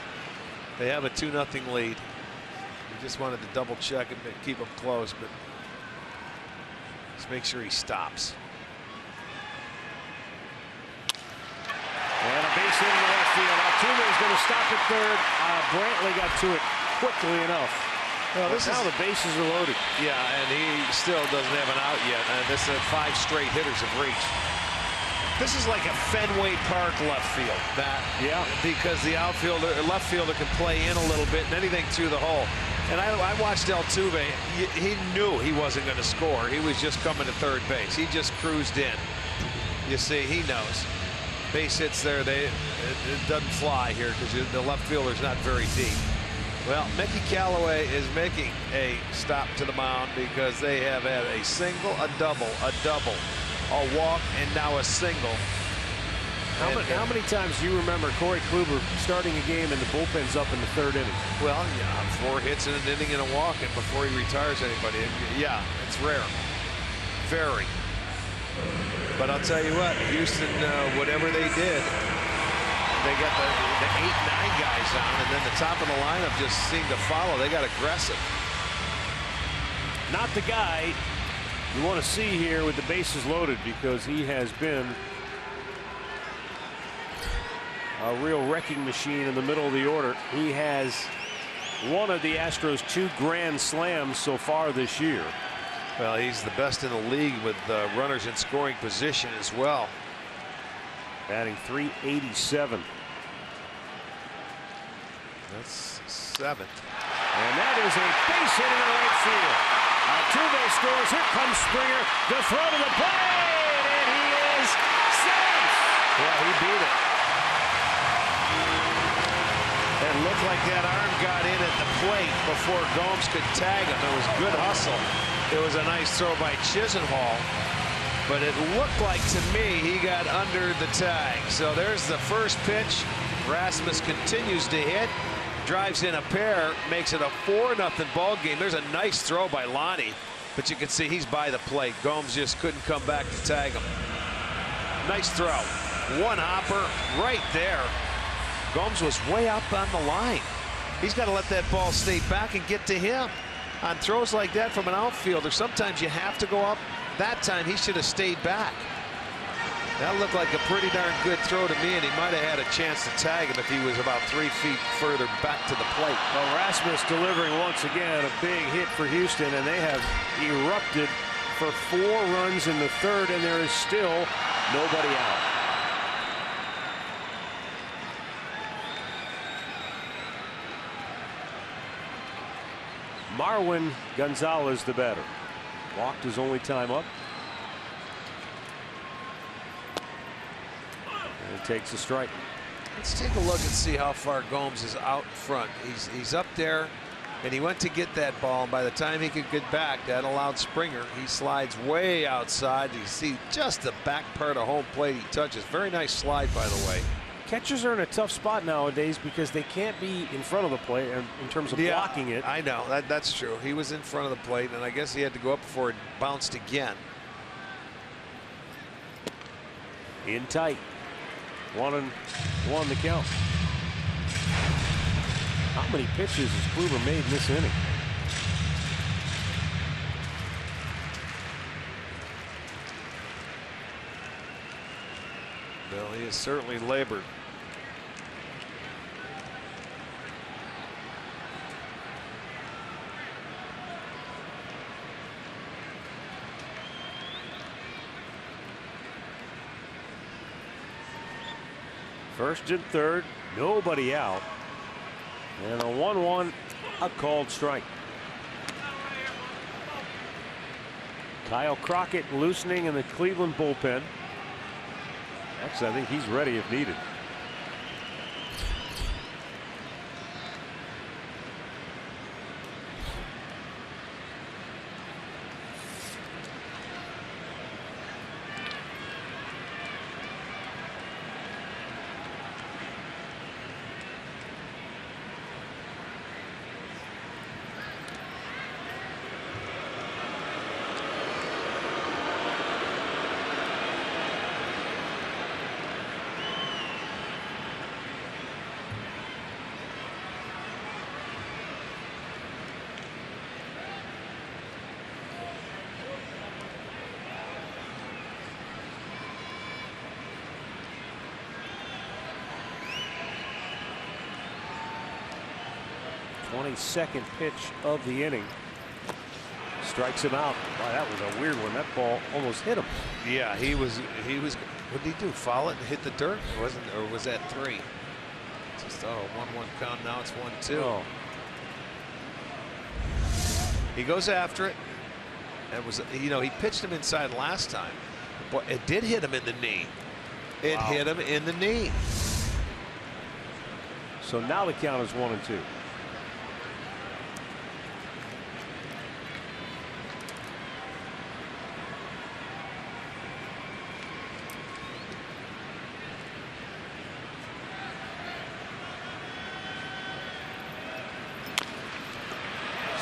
They have a 2-0 lead. You just wanted to double check and keep them close, but just make sure he stops. And a base hit in the left field. Altuve is going to stop at third. Brantley got to it quickly enough. Well, now the bases are loaded. Yeah, and he still doesn't have an out yet. This is 5 straight hitters have reached. This is like a Fenway Park left field. Yeah, because the outfielder, left fielder can play in a little bit and anything through the hole. And I watched Altuve. He knew he wasn't going to score. He was just coming to third base. He just cruised in. You see, he knows. Base hits there, it doesn't fly here because the left fielder's not very deep. Well, Mickey Callaway is making a stop to the mound because they have had a single, a double, a walk, and now a single. How many times do you remember Corey Kluber starting a game and the bullpen's up in the 3rd inning? Well, yeah, 4 hits in an inning and a walk, and before he retires anybody. Yeah, it's rare. Very. But I'll tell you what, Houston, whatever they did, they got the 8-9 guys on, and then the top of the lineup just seemed to follow. They got aggressive. Not the guy you want to see here with the bases loaded, because he has been a real wrecking machine in the middle of the order. He has one of the Astros' 2 grand slams so far this year. Well, he's the best in the league with runners in scoring position as well. Batting .387. That's 7th. And that is a base hit in the right field. Altuve scores. Here comes Springer. The throw to the plate, and he is safe. Yeah, he beat it. It looked like that arm got in at the plate before Gomes could tag him. It was good hustle. It was a nice throw by Chisenhall, but it looked like to me he got under the tag. So there's the first pitch. Rasmus continues to hit, drives in a pair, makes it a 4-0 ball game. There's a nice throw by Lonnie, but you can see he's by the plate. Gomes just couldn't come back to tag him. Nice throw. One hopper right there. Gomes was way up on the line. He's got to let that ball stay back and get to him. On throws like that from an outfielder, sometimes you have to go up. That time he should have stayed back. That looked like a pretty darn good throw to me, and he might have had a chance to tag him if he was about 3 feet further back to the plate. Well, Rasmus delivering once again a big hit for Houston, and they have erupted for 4 runs in the 3rd, and there is still nobody out. Marwin Gonzalez, the batter, walked his only time up. And takes a strike. Let's take a look and see how far Gomes is out front. He's up there, and he went to get that ball, and by the time he could get back, that allowed Springer. He slides way outside. You see just the back part of home plate he touches. Very nice slide, by the way. Catchers are in a tough spot nowadays because they can't be in front of the plate in terms of blocking it. I know, that's true. He was in front of the plate, and I guess he had to go up before it bounced again. In tight. 1-1 the count. How many pitches has Kluber made in this inning? Well, he has certainly labored. First and third, nobody out. And a 1-1, a called strike. Kyle Crockett loosening in the Cleveland bullpen. Actually, I think he's ready if needed. Second pitch of the inning. Strikes him out. Wow, that was a weird one. That ball almost hit him. Yeah, he was. What did he do? Foul it and hit the dirt? Wasn't, or was that 3? Just 1-1 count. Now it's 1-2. Oh. He goes after it. It was, you know, he pitched him inside last time, but it did hit him in the knee. It hit him in the knee. So now the count is 1-2.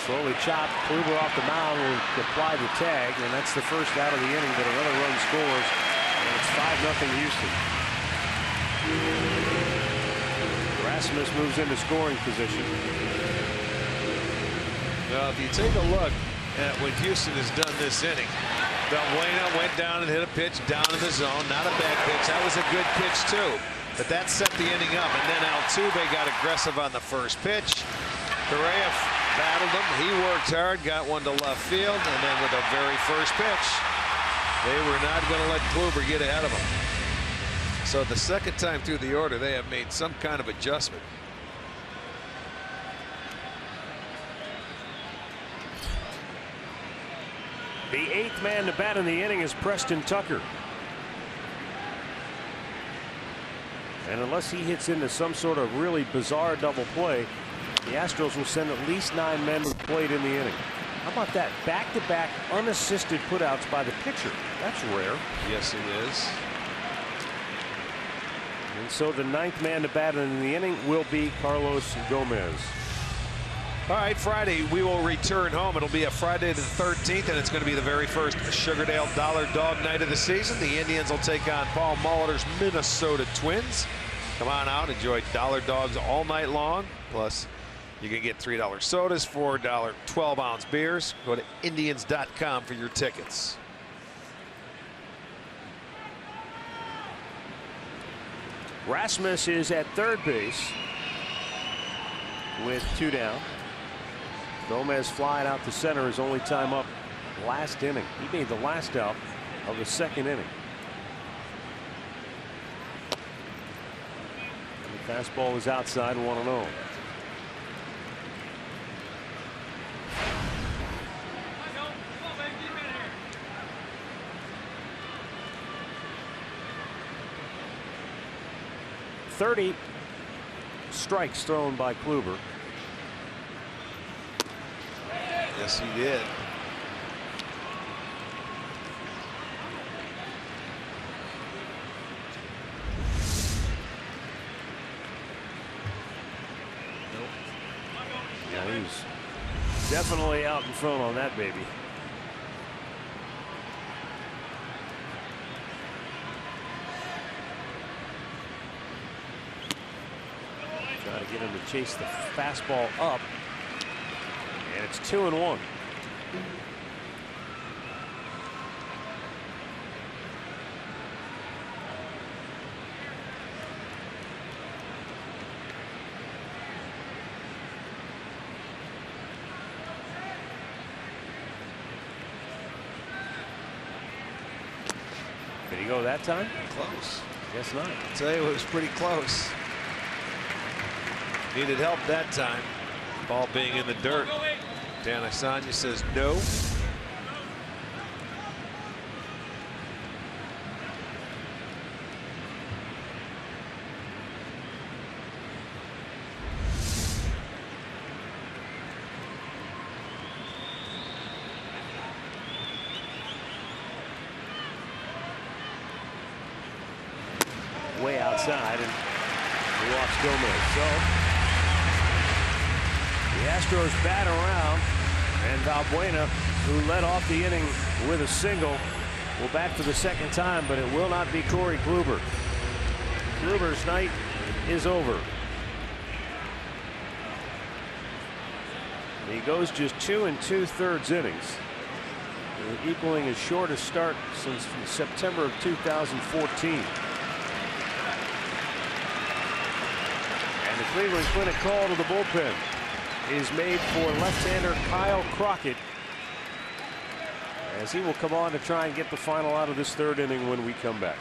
Slowly chopped. Kluber off the mound will apply the tag, and that's the first out of the inning, but another run scores, and it's 5-0 Houston. Rasmus moves into scoring position. Well, if you take a look at what Houston has done this inning, Valbuena went down and hit a pitch down in the zone. Not a bad pitch. That was a good pitch, too. But that set the inning up, and then Altuve got aggressive on the first pitch. Correa battled him. He worked hard, got one to left field, and then with the very first pitch, they were not going to let Kluber get ahead of him. So the second time through the order, they have made some kind of adjustment. The 8th man to bat in the inning is Preston Tucker. And unless he hits into some sort of really bizarre double play, the Astros will send at least 9 men to the plate in the inning. How about that? Back-to-back unassisted putouts by the pitcher. That's rare. Yes, it is. And so the 9th man to bat in the inning will be Carlos Gomez. All right, Friday we will return home. It'll be a Friday the 13th, and it's going to be the very first Sugardale Dollar Dog night of the season. The Indians will take on Paul Molitor's Minnesota Twins. Come on out, enjoy Dollar Dogs all night long. Plus, you can get $3 sodas, $4 12-ounce beers. Go to Indians.com for your tickets. Rasmus is at third base with 2 down. Gomez flying out to center, his only time up last inning. He made the last out of the second inning. The fastball is outside, 1-0. .30 strikes thrown by Kluber. Yes, he did. Nope. Yeah, he's definitely out in front on that baby. Try to get him to chase the fastball up. And it's 2-1. Did he go that time? Close. Guess not. I'll tell you, it was pretty close. Needed help that time. Ball being in the dirt. Dan Asanya says no. Way outside, and he walks Gomez. So the Astros bat around, and Valbuena, who led off the inning with a single, will bat for the second time, but it will not be Corey Kluber. Kluber's night is over. He goes just 2 2/3 innings, equaling his shortest start since September of 2014. The Cleveland Clinic call to the bullpen is made for left-hander Kyle Crockett, as he will come on to try and get the final out of this third inning when we come back.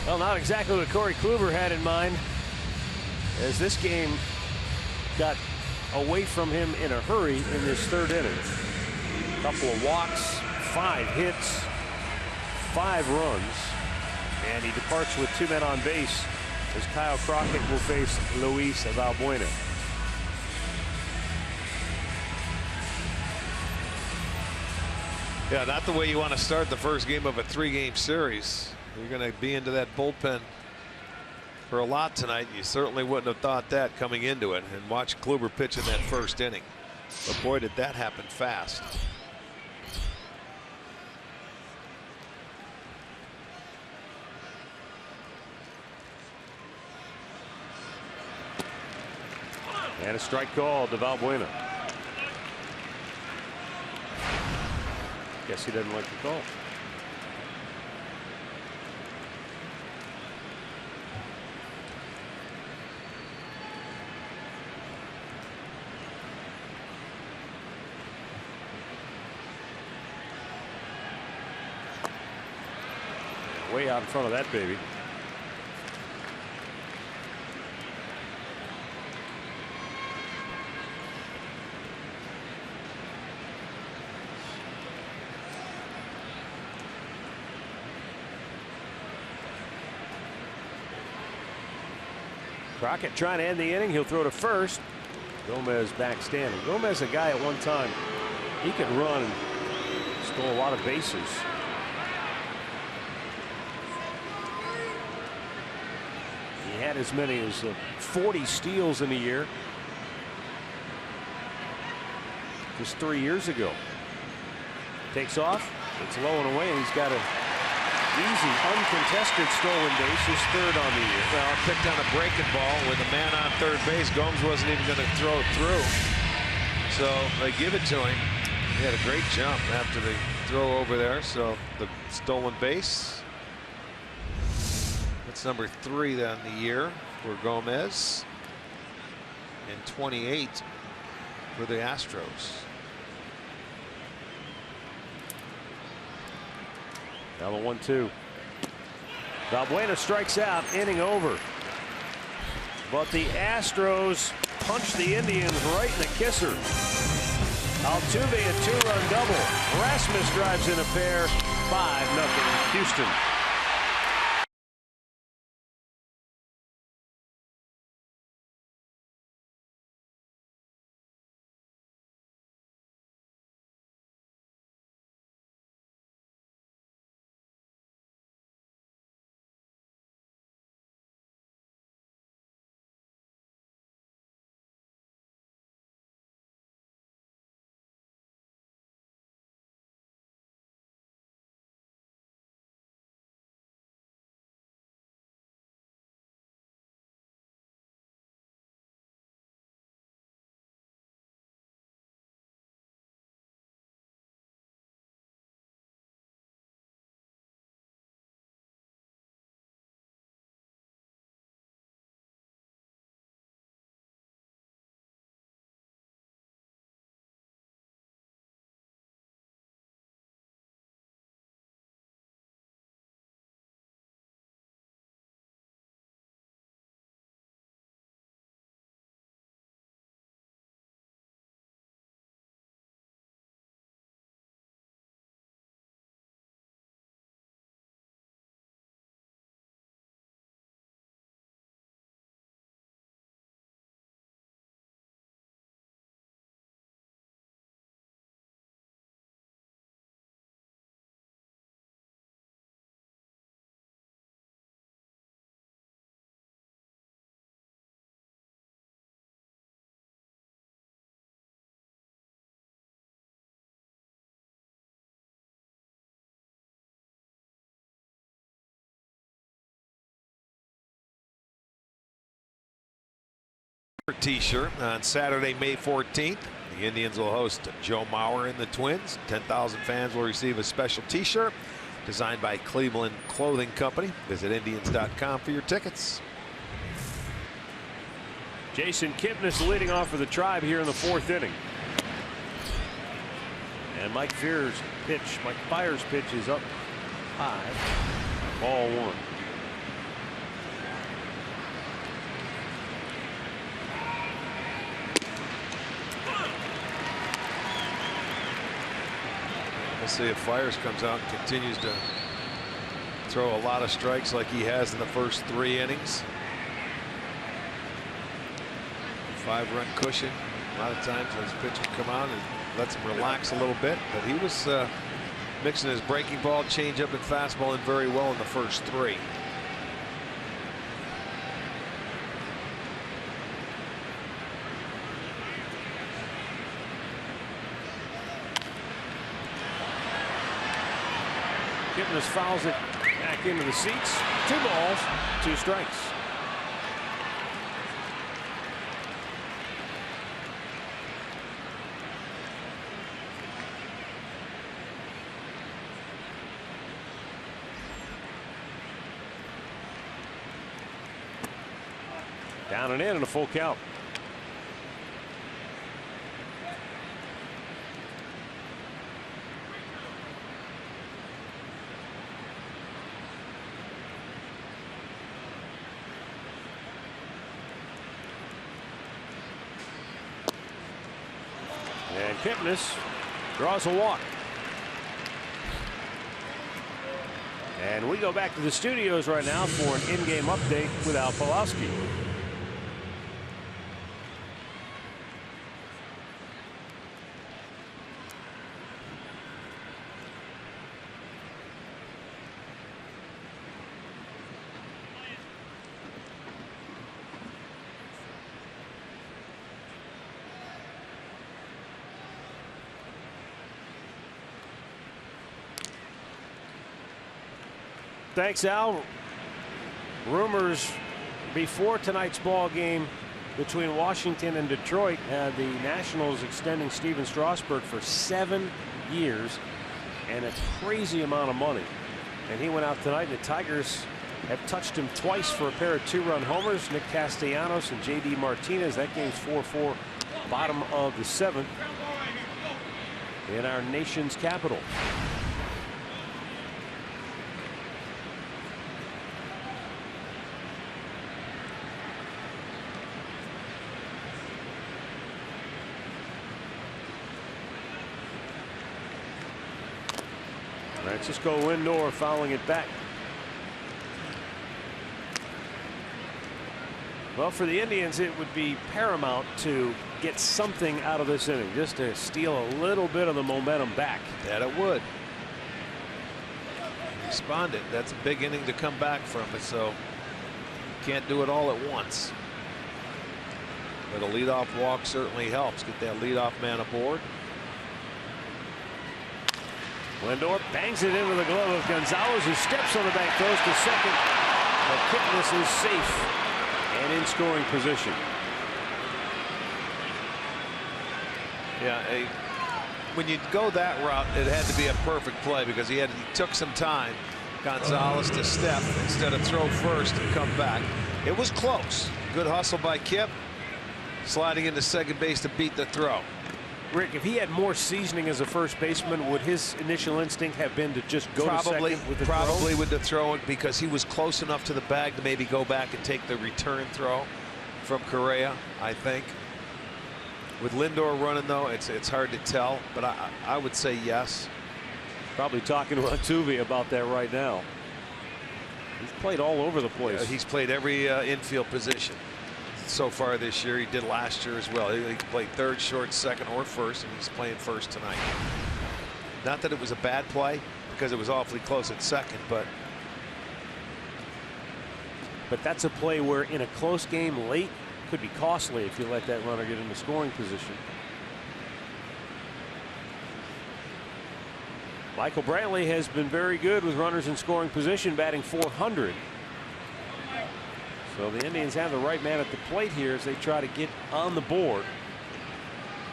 Well, not exactly what Corey Kluber had in mind, as this game got away from him in a hurry in this third inning. A couple of walks, 5 hits, 5 runs, and he departs with 2 men on base as Kyle Crockett will face Luis Valbuena. Yeah, not the way you want to start the first game of a 3-game series. You're going to be into that bullpen for a lot tonight. You certainly wouldn't have thought that coming into it. And watch Kluber pitch in that first inning. But boy, did that happen fast. And a strike call to Valbuena. Guess he doesn't like the call. Way out in front of that baby. Crockett trying to end the inning. He'll throw to first. Gomez back standing. Gomez, a guy at one time, he could run and stole a lot of bases. He had as many as 40 steals in a year just 3 years ago. Takes off. It's low and away, and he's got a easy, uncontested stolen base, his third on the year. Well, picked on a breaking ball with a man on third base. Gomes wasn't even going to throw it through. So they give it to him. He had a great jump after the throw over there. So the stolen base. That's number 3 on the year for Gomez. And 28 for the Astros. Now the 1-2. Valbuena strikes out, inning over. But the Astros punch the Indians right in the kisser. Altuve a 2-run double. Rasmus drives in a pair. 5-0 Houston. T-shirt on Saturday, May 14th. The Indians will host Joe Mauer and the Twins. 10,000 fans will receive a special T-shirt designed by Cleveland Clothing Company. Visit Indians.com for your tickets. Jason Kipnis leading off for the Tribe here in the 4th inning. And Mike Fiers' pitch is up high. Ball 1. We'll see if Fiers comes out and continues to throw a lot of strikes like he has in the first 3 innings. 5-run cushion. A lot of times when his pitcher come out and lets him relax a little bit, but he was mixing his breaking ball, changeup, and fastball in very well in the first 3. Kipnis fouls it back into the seats. 2 balls, 2 strikes. Down and in and a full count. And Kipnis draws a walk. And we go back to the studios right now for an in-game update with Al Pawlowski. Thanks, Al. Rumors before tonight's ball game between Washington and Detroit had the Nationals extending Steven Strasburg for 7 years and a crazy amount of money. And he went out tonight, and the Tigers have touched him twice for a pair of 2-run homers. Nick Castellanos and J.D. Martinez. That game's 4-4, bottom of the 7th in our nation's capital. Francisco Lindor fouling it back. Well, for the Indians, it would be paramount to get something out of this inning, just to steal a little bit of the momentum back. That it would. Responded. That's a big inning to come back from it, so you can't do it all at once. But a leadoff walk certainly helps. Get that leadoff man aboard. Lindor bangs it into the glove of Gonzalez, who steps on the back, throws to second. But Kipnis is safe and in scoring position. Yeah, when you go that route, it had to be a perfect play because he took some time, Gonzalez, to step instead of throw first and come back. It was close. Good hustle by Kip, sliding into second base to beat the throw. Rick, if he had more seasoning as a first baseman, would his initial instinct have been to just go to second with the probably throw? with the throw, because he was close enough to the bag to maybe go back and take the return throw from Correa, I think. With Lindor running, though, it's hard to tell, but I would say yes. Probably talking to Altuve about that right now. He's played all over the place. He's played every infield position so far this year. He did last year as well. He played third, short, second, or first, and he's playing first tonight. Not that it was a bad play, because it was awfully close at second, but that's a play where in a close game late could be costly if you let that runner get into scoring position. Michael Brantley has been very good with runners in scoring position, batting .400. So the Indians have the right man at the plate here as they try to get on the board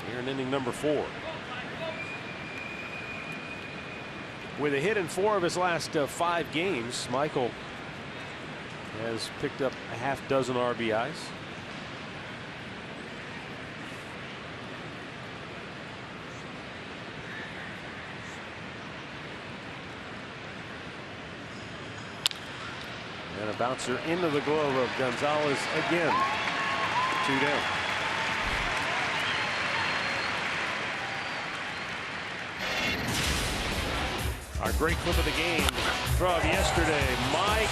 here in inning number 4. With a hit in 4 of his last 5 games, Michael has picked up a half dozen RBIs. And a bouncer into the glove of Gonzalez again. 2 down. Our great clip of the game from yesterday, Mike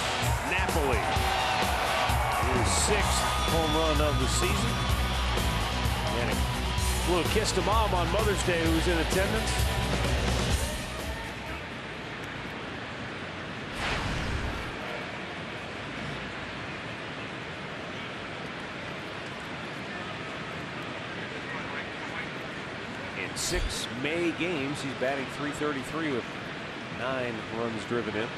Napoli. His 6th home run of the season. And a little kiss to Mom on Mother's Day, who's in attendance. In 6 May games, he's batting .333 with 9 runs driven in.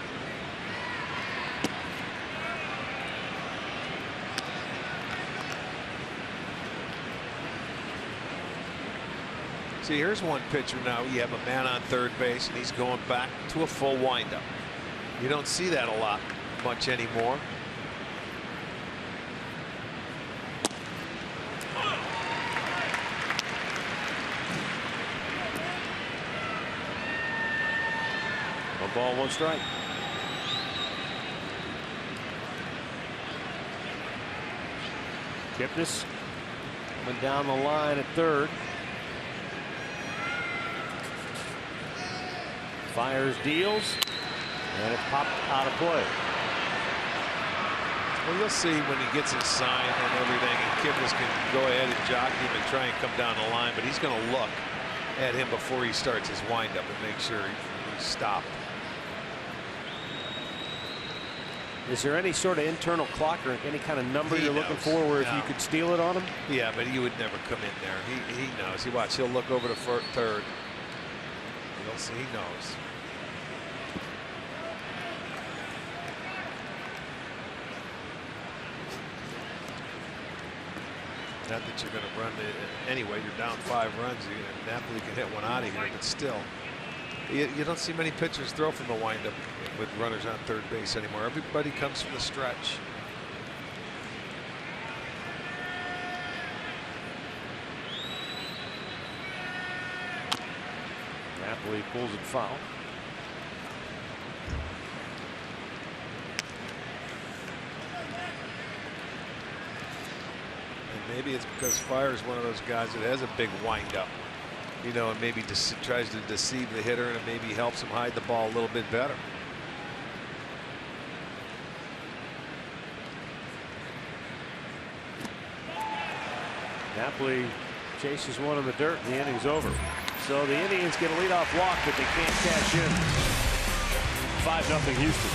see, here's one pitcher now. You have a man on third base, and he's going back to a full windup. You don't see that a lot much anymore. One ball, one strike. Kipnis coming down the line at third. Fires, deals, and it popped out of play. Well, you'll see when he gets his sign and everything, and Kipnis can go ahead and jockey him and try and come down the line, but he's going to look at him before he starts his windup and make sure he's stopped. Is there any sort of internal clock or any kind of number you're looking for where if you could steal it on him? Yeah, but he would never come in there. He knows. He watch. He'll look over to third. You'll see. He knows. Not that you're going to run it anyway. You're down 5 runs. Napoli can hit one out of here, but still, you don't see many pitchers throw from the windup with runners on third base anymore. Everybody comes from the stretch. Napoli pulls it foul. Maybe it's because Fire is one of those guys that has a big windup, you know, and maybe tries to deceive the hitter, and it maybe helps him hide the ball a little bit better. Napoli chases one in the dirt, and the inning's over. So the Indians get a leadoff walk, but they can't cash in. 5-0 Houston.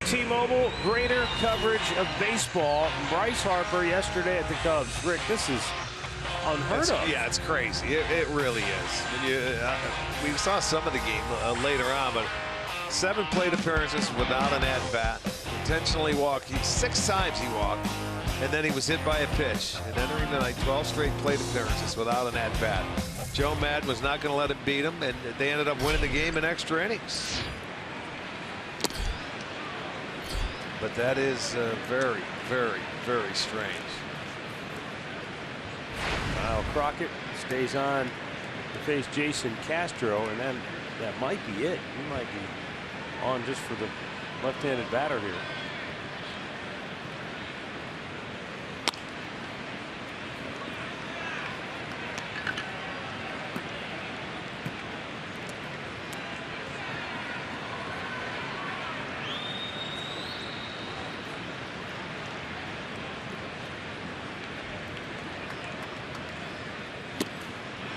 T-Mobile, greater coverage of baseball. Bryce Harper yesterday at the Cubs. Rick, this is unheard of. Yeah, it's crazy. It really is. We saw some of the game later on, but 7 plate appearances without an at-bat. Intentionally walked. 6 times he walked, and then he was hit by a pitch. And entering the night, 12 straight plate appearances without an at-bat. Joe Madden was not going to let him beat him, and they ended up winning the game in extra innings. But that is very, very, very strange. Kyle Crockett stays on to face Jason Castro, and then that might be it. He might be on just for the left-handed batter here.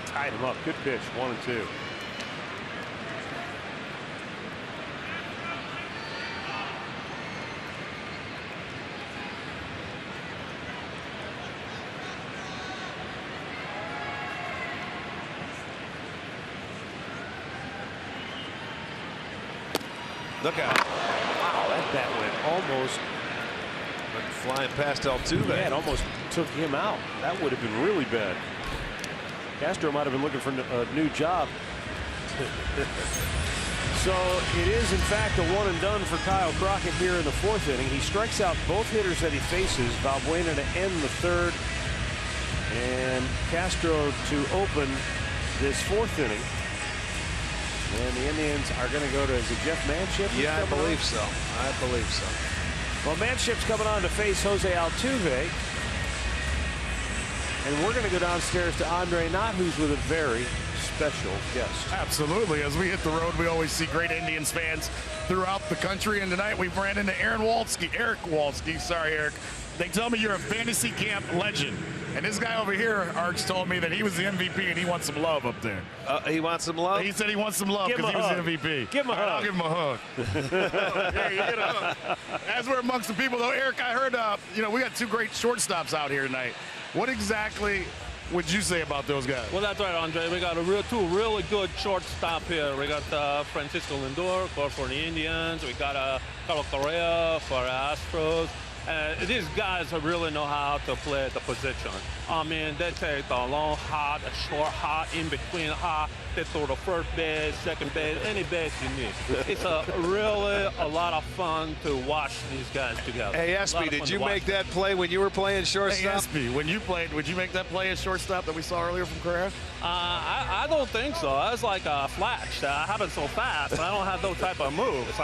Tied him up. Good pitch. 1-2. Look out. Wow, that bat went almost. Went flying past Altuve. Yeah, it almost took him out. That would have been really bad. Castro might have been looking for a new job. So it is, in fact, a one and done for Kyle Crockett here in the 4th inning. He strikes out both hitters that he faces. Valbuena to end the 3rd, and Castro to open this 4th inning. And the Indians are going to go to, is it Jeff Manship? Yeah, I believe so. I believe so. Well, Manship's coming on to face Jose Altuve. And we're going to go downstairs to Andre Knott, who's with a very special guest. Absolutely. As we hit the road, we always see great Indians fans throughout the country. And tonight we ran into Eric Walsky. Sorry, Eric. They tell me you're a fantasy camp legend. And this guy over here, Arch, told me that he was the MVP and he wants some love up there. He wants some love? He said he wants some love because he was the MVP. Give him a hug. I'll give him a hug. Hey, you get a hug. As we're amongst the people, though, Eric, I heard, we got two great shortstops out here tonight. What exactly would you say about those guys? Well, that's right, Andre. We got two really good shortstop here. We got Francisco Lindor for the Indians. We got Carlos Correa for Astros. These guys really know how to play the position. I mean, they take the long hot, short hot, in between hot. They throw the first base, second base, any base you need. It's really a lot of fun to watch these guys together. Hey, Espy, did you make that play when you were playing shortstop? Hey, Espy, when you played, would you make that play as shortstop that we saw earlier from Correa? I don't think so. I was like a flash. I haven't so fast. I don't have those type of moves.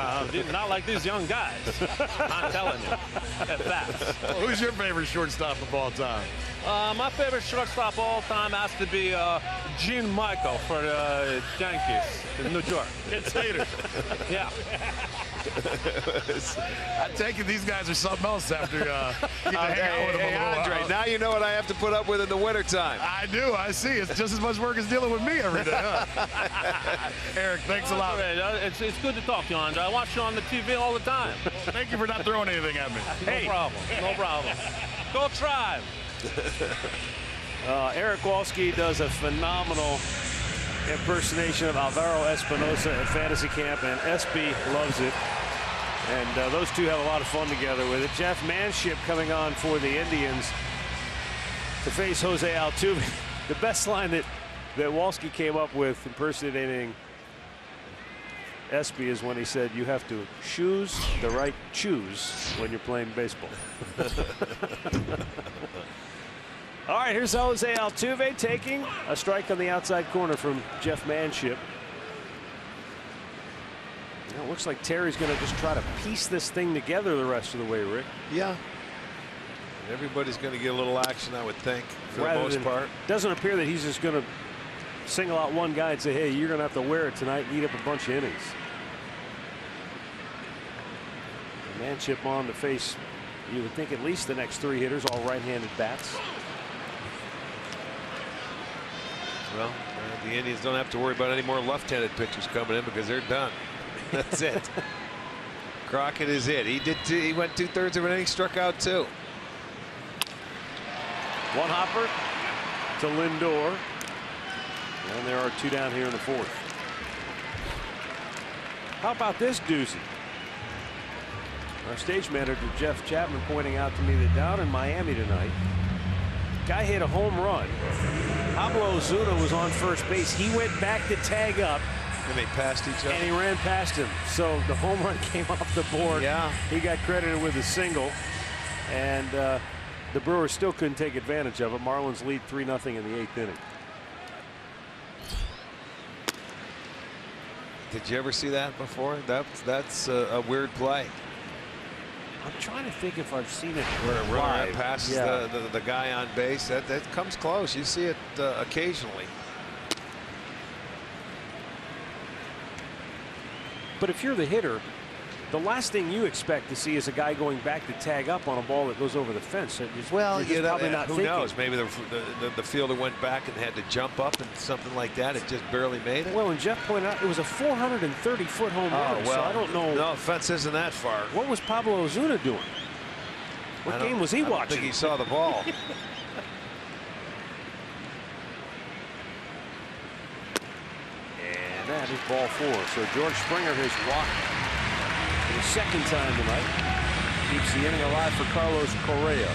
Not like these young guys. I'm telling you, they're fast. Well, who's your favorite shortstop of all time? My favorite shortstop of all time has to be Gene Michael for the Yankees in New York. It's Hater. Yeah. I take it these guys are something else after you get to hang out with them a little Andre, while. now you know what I have to put up with in the wintertime. I do. I see. It's just as much work as dealing with me every day. Huh? Eric, thanks a lot. It's good to talk to you, Andre. I watch you on the TV all the time. Thank you for not throwing anything at me. No problem. No problem. Go Tribe. Eric Walsky does a phenomenal impersonation of Alvaro Espinosa at fantasy camp, and Espy loves it. And those two have a lot of fun together with it. Jeff Manship coming on for the Indians to face Jose Altuve. The best line that Walsky came up with impersonating Espy is when he said, "You have to choose the right choose when you're playing baseball." All right, here's Jose Altuve taking a strike on the outside corner from Jeff Manship. It looks like Terry's going to just try to piece this thing together the rest of the way, Rick. Yeah. Everybody's going to get a little action, I would think, for the most part. Doesn't appear that he's just going to single out one guy and say, hey, you're going to have to wear it tonight and eat up a bunch of innings. Manship on to face, you would think, at least the next three hitters, all right-handed bats. Well, the Indians don't have to worry about any more left-handed pitchers coming in because they're done. That's it. Crockett is it. He went 2/3 of an inning, struck out 2. One hopper to Lindor. And there are 2 down here in the 4th. How about this doozy? Our stage manager, Jeff Chapman, pointing out to me that down in Miami tonight, guy hit a home run. Pablo Ozuna was on first base. He went back to tag up. And they passed each other. And he ran past him. So the home run came off the board. Yeah. He got credited with a single. And the Brewers still couldn't take advantage of it. Marlins lead 3-0 in the 8th inning. Did you ever see that before? That's a weird play. I'm trying to think if I've seen it Where a runner live. passes the guy on base. That comes close. You see it occasionally. But if you're the hitter, the last thing you expect to see is a guy going back to tag up on a ball that goes over the fence. Well, you're probably not who thinking. knows? Maybe the fielder went back and had to jump up and something like that. It just barely made it. Well, and Jeff pointed out it was a 430-foot home run. Well, so I don't know. No, fence isn't that far. What was Pablo Ozuna doing? What game was he watching? I don't think he saw the ball. And that is ball 4. So George Springer has walked for the 2nd time tonight. Keeps the inning alive for Carlos Correa.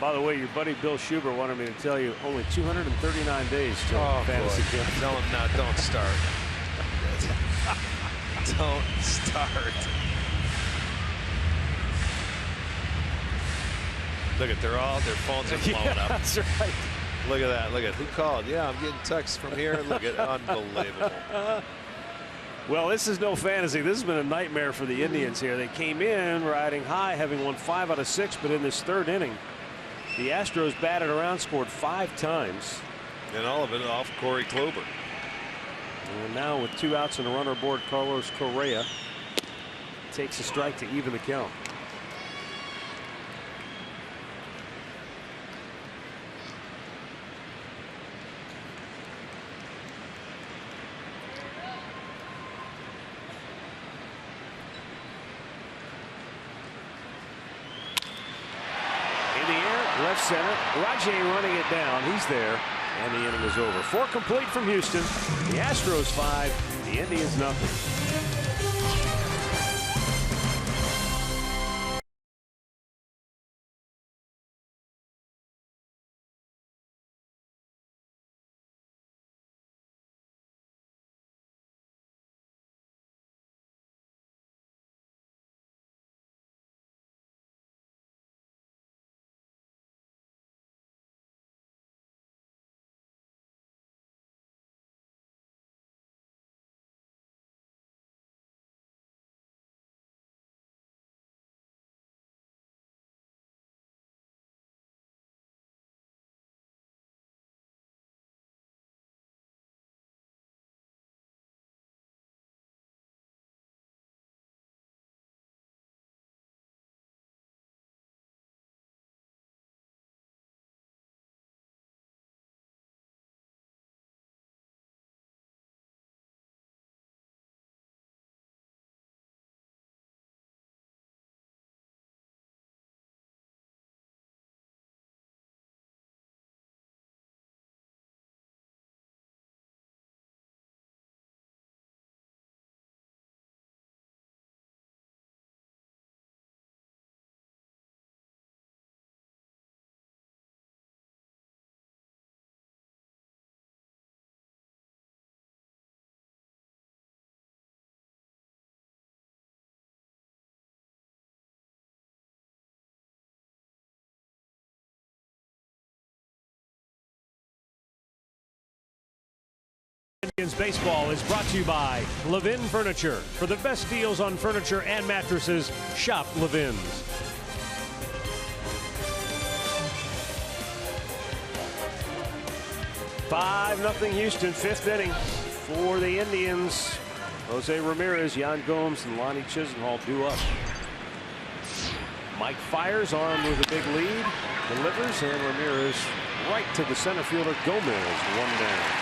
By the way, your buddy Bill Schubert wanted me to tell you only 239 days till fantasy camp. Tell him now, don't start. Don't start. Look at their phones are blowing up. That's right. Look at that. Look at who called. Yeah, I'm getting texts from here. Look at unbelievable. Well, this is no fantasy. This has been a nightmare for the Indians here. They came in riding high, having won 5 out of 6, but in this third inning, the Astros batted around, scored 5 times. And all of it off Corey Kluber. And now with 2 outs and a runner aboard, Carlos Correa takes a strike to even the count. Left center, Rajay running it down. He's there, and the inning is over. 4 complete from Houston. The Astros 5, the Indians nothing. Indians baseball is brought to you by Levin Furniture. For the best deals on furniture and mattresses, shop Levin's. Five nothing Houston, 5th inning for the Indians. Jose Ramirez, Yan Gomes, and Lonnie Chisenhall due up. Mike fires, armed with a big lead, delivers, and Ramirez right to the center fielder Gomez, 1 down.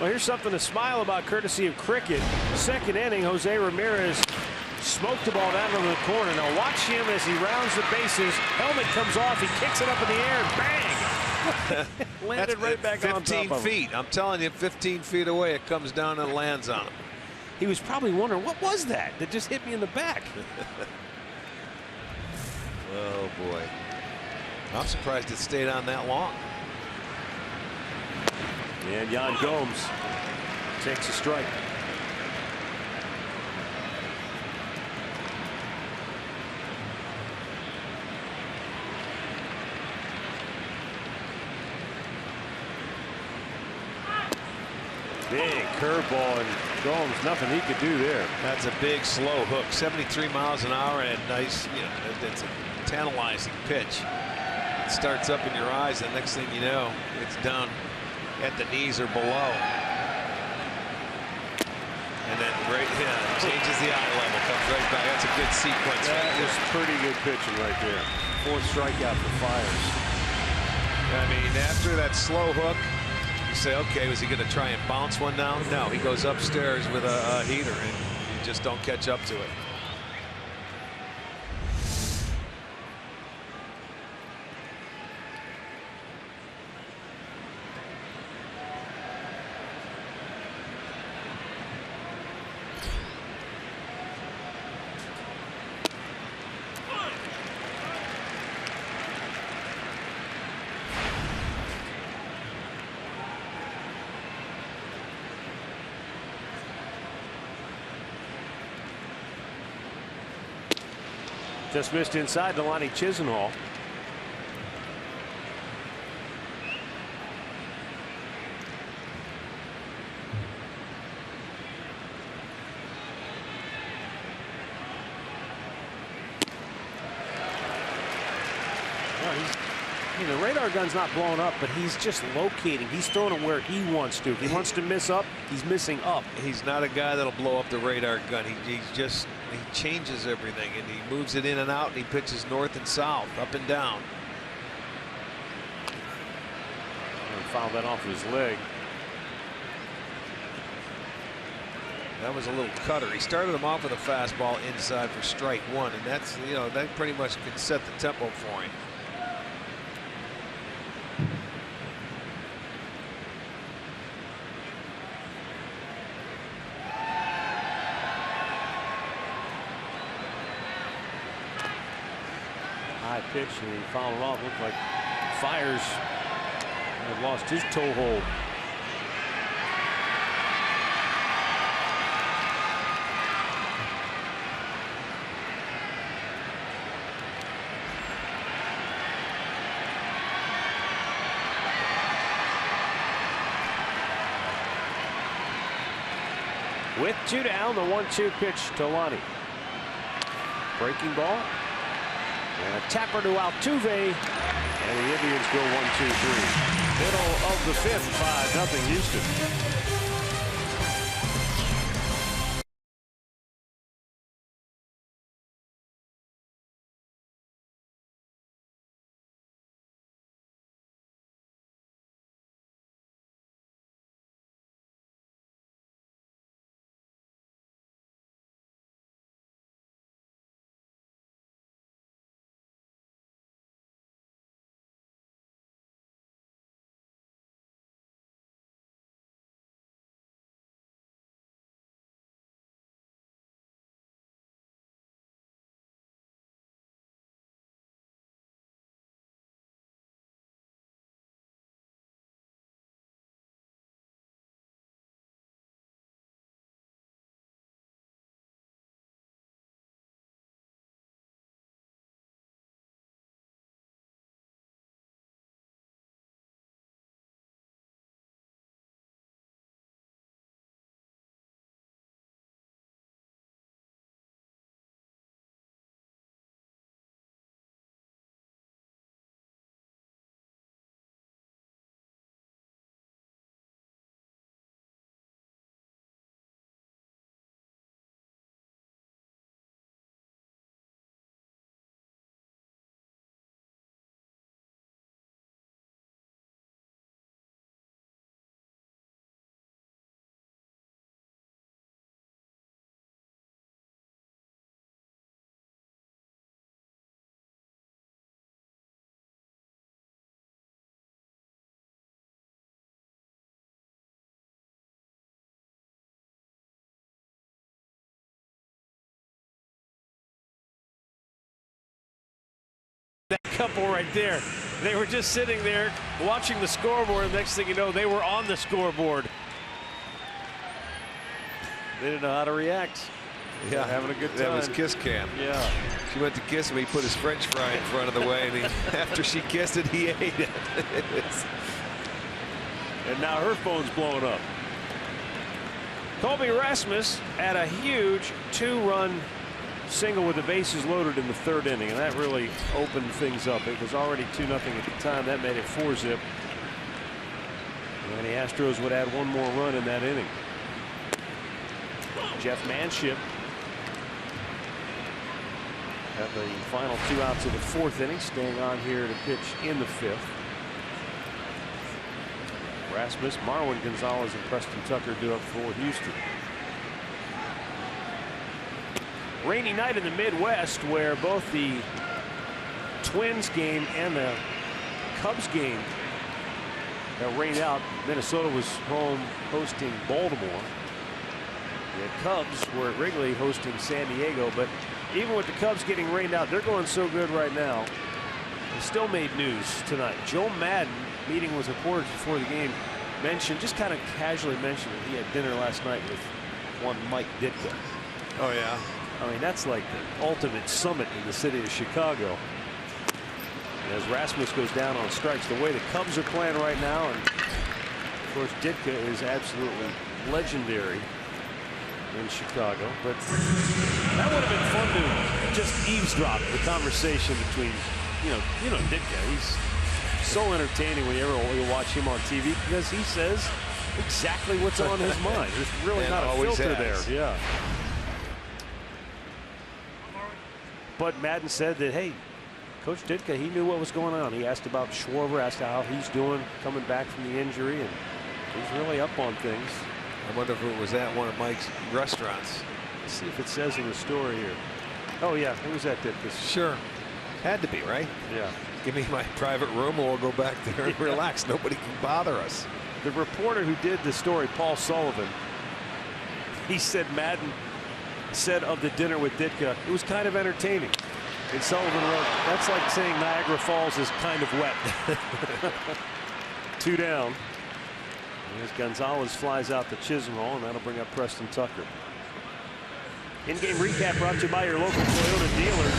Well, here's something to smile about, courtesy of cricket. 2nd inning, Jose Ramirez smoked the ball down to the corner. Now watch him as he rounds the bases. Helmet comes off. He kicks it up in the air and bang! Landed right back on top of him. 15 feet. I'm telling you, 15 feet away, it comes down and lands on him. He was probably wondering, what was that just hit me in the back? Oh, boy. I'm surprised it stayed on that long. And Yan Gomes takes a strike. Big curveball, and Gomes, nothing he could do there. That's a big slow hook, 73 miles an hour, and nice, you know, it's a tantalizing pitch. It starts up in your eyes, and next thing you know, it's down at the knees or below. And then changes the eye level, comes right back. That's a good sequence. That was pretty good pitching right there. 4th strikeout for Fiers. I mean, after that slow hook, you say, okay, was he going to try and bounce one down? No, he goes upstairs with a heater, and you just don't catch up to it. Just missed inside to Lonnie Chisenhall. The radar gun's not blowing up, but he's just locating. He's throwing it where he wants to. If he wants to miss up, he's missing up. He's not a guy that'll blow up the radar gun. He changes everything, and he moves it in and out, and he pitches north and south, up and down. And fouled that off his leg. That was a little cutter. He started him off with a fastball inside for strike one, and that's, that pretty much can set the tempo for him. High pitch, and he fouled it off. Looked like Fiers had lost his toe hold. With 2 down, the 1-2 pitch to Lonnie. Breaking ball. And a tapper to Altuve, and the Indians go 1-2-3. Middle of the 5th, 5-0 Houston. That couple right there, they were just sitting there watching the scoreboard. Next thing you know, they were on the scoreboard. They didn't know how to react. Yeah, having a good time. That was kiss cam. Yeah. She went to kiss him. He put his French fry in front of the way, and after she kissed it, he ate it. And now her phone's blowing up. Colby Rasmus had a huge 2-run single with the bases loaded in the 3rd inning, and that really opened things up. It was already 2-0 at the time. That made it 4-zip. And the Astros would add one more run in that inning. Jeff Manship had the final 2 outs of the 4th inning, staying on here to pitch in the 5th. Rasmus, Marwin Gonzalez, and Preston Tucker do up for Houston. Rainy night in the Midwest, where both the Twins game and the Cubs game got rained out. Minnesota was home hosting Baltimore. The Cubs were at Wrigley hosting San Diego, but even with the Cubs getting rained out, they're going so good right now. They still made news tonight. Joe Madden, meeting with reporters before the game, just kind of casually mentioned that he had dinner last night with one Mike Ditka. Oh, yeah. I mean, that's like the ultimate summit in the city of Chicago. And as Rasmus goes down on strikes, the way the Cubs are playing right now, and of course Ditka is absolutely legendary in Chicago. But that would have been fun to just eavesdrop the conversation between, you know Ditka. He's so entertaining when you ever watch him on TV because he says exactly what's on his mind. There's really not a filter there. Yeah. But Madden said that, hey, Coach Ditka, he knew what was going on. He asked about Schwarber, asked how he's doing coming back from the injury, and he's really up on things. I wonder if it was at one of Mike's restaurants. Let's see if it says in the story here. Oh, yeah, it was at Ditka's. Sure. Had to be, right? Yeah. Give me my private room or we'll go back there and relax. Nobody can bother us. The reporter who did the story, Paul Sullivan, he said Madden said of the dinner with Ditka, it was kind of entertaining. And Sullivan wrote, that's like saying Niagara Falls is kind of wet. 2 down. As Gonzalez flies out the Chisholm, and that'll bring up Preston Tucker. In-game recap brought to you by your local Toyota dealers.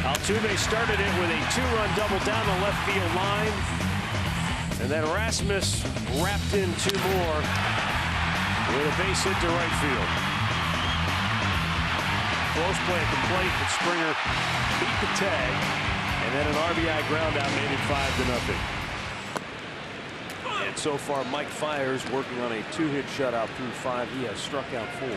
Altuve started it with a 2-run double down the left field line. And then Rasmus wrapped in 2 more with a base hit to right field. Close play at the plate, but Springer beat the tag. And then an RBI ground out made it 5-0. And so far, Mike Fiers working on a 2-hit shutout through 5. He has struck out 4.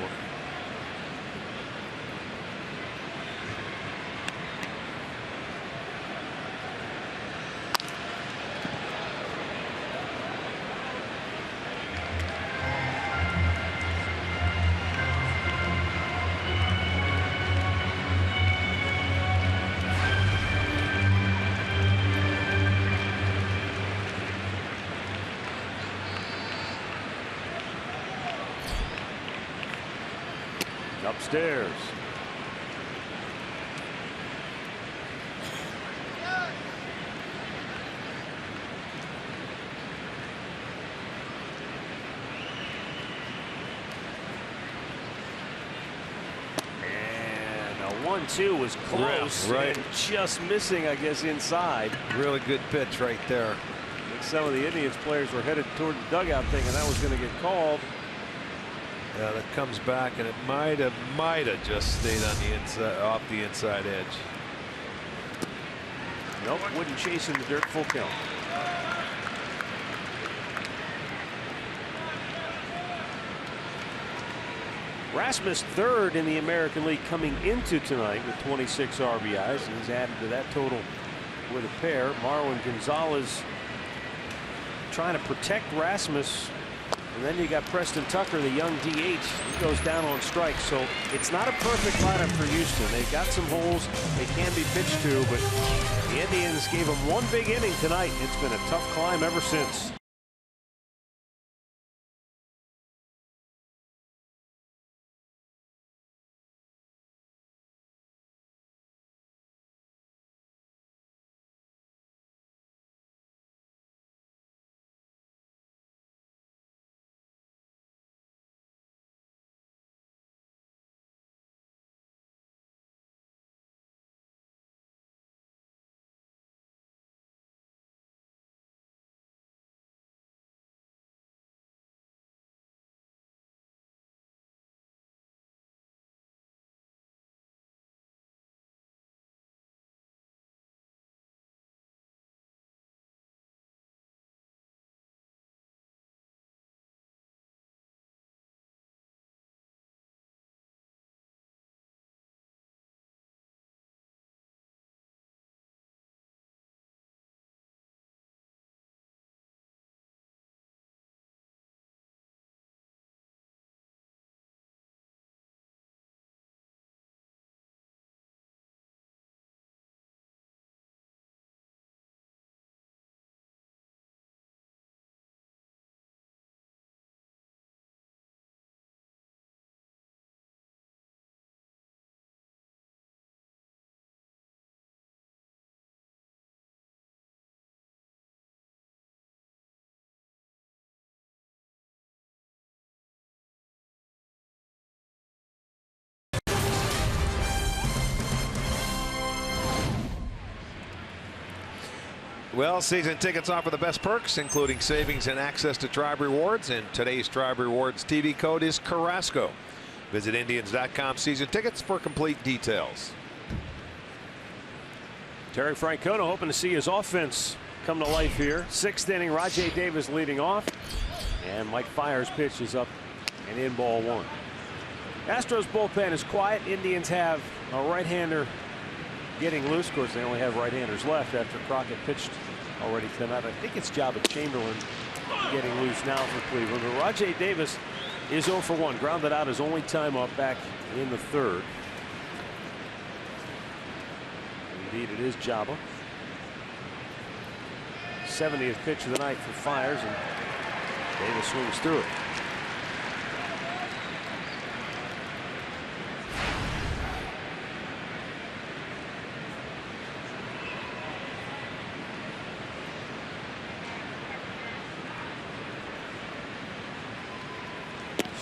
Upstairs. And a 1-2 was close. Right. And just missing, I guess, inside. Really good pitch right there. I think some of the Indians players were headed toward the dugout thinking that was going to get called. Yeah, that comes back, and it might have just stayed on the inside, off the inside edge. Nope, wouldn't chase in the dirt. Full count. Rasmus third in the American League coming into tonight with 26 RBIs, and he's added to that total with a pair. Marwin Gonzalez trying to protect Rasmus. And then you got Preston Tucker, the young DH. He goes down on strikes. So it's not a perfect lineup for Houston. They've got some holes they can be pitched to, but the Indians gave them 1 big inning tonight. It's been a tough climb ever since. Well, season tickets offer the best perks, including savings and access to Tribe Rewards. And today's Tribe Rewards TV code is Carrasco. Visit Indians.com season tickets for complete details. Terry Francona hoping to see his offense come to life here. 6th inning, Rajai Davis leading off. And Mike Fiers pitches up and in ball 1. Astros bullpen is quiet. Indians have a right-hander getting loose. Of course, they only have right-handers left after Crockett pitched already tonight. I think it's Jabba Chamberlain getting loose now for Cleveland. But Rajai Davis is 0 for 1. Grounded out his only time up back in the 3rd. Indeed, it is Jabba. 70th pitch of the night for Fiers, and Davis swings through it.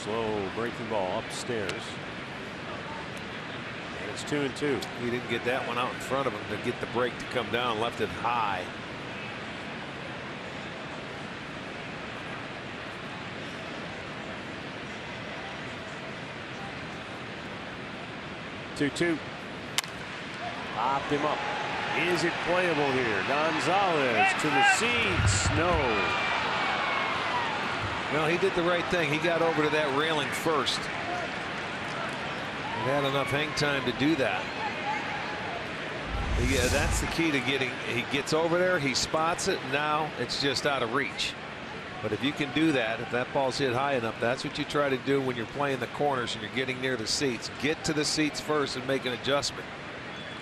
Slow breaking ball upstairs. And it's 2-2. He didn't get that one out in front of him to get the break to come down. Left it high. Popped him up. Is it playable here? Gonzalez to the seats. No. No, he did the right thing. He got over to that railing first. He had enough hang time to do that. Yeah, that's the key to getting. He gets over there, he spots it. Now it's just out of reach. But if you can do that, if that ball's hit high enough, that's what you try to do when you're playing the corners and you're getting near the seats. Get to the seats first and make an adjustment.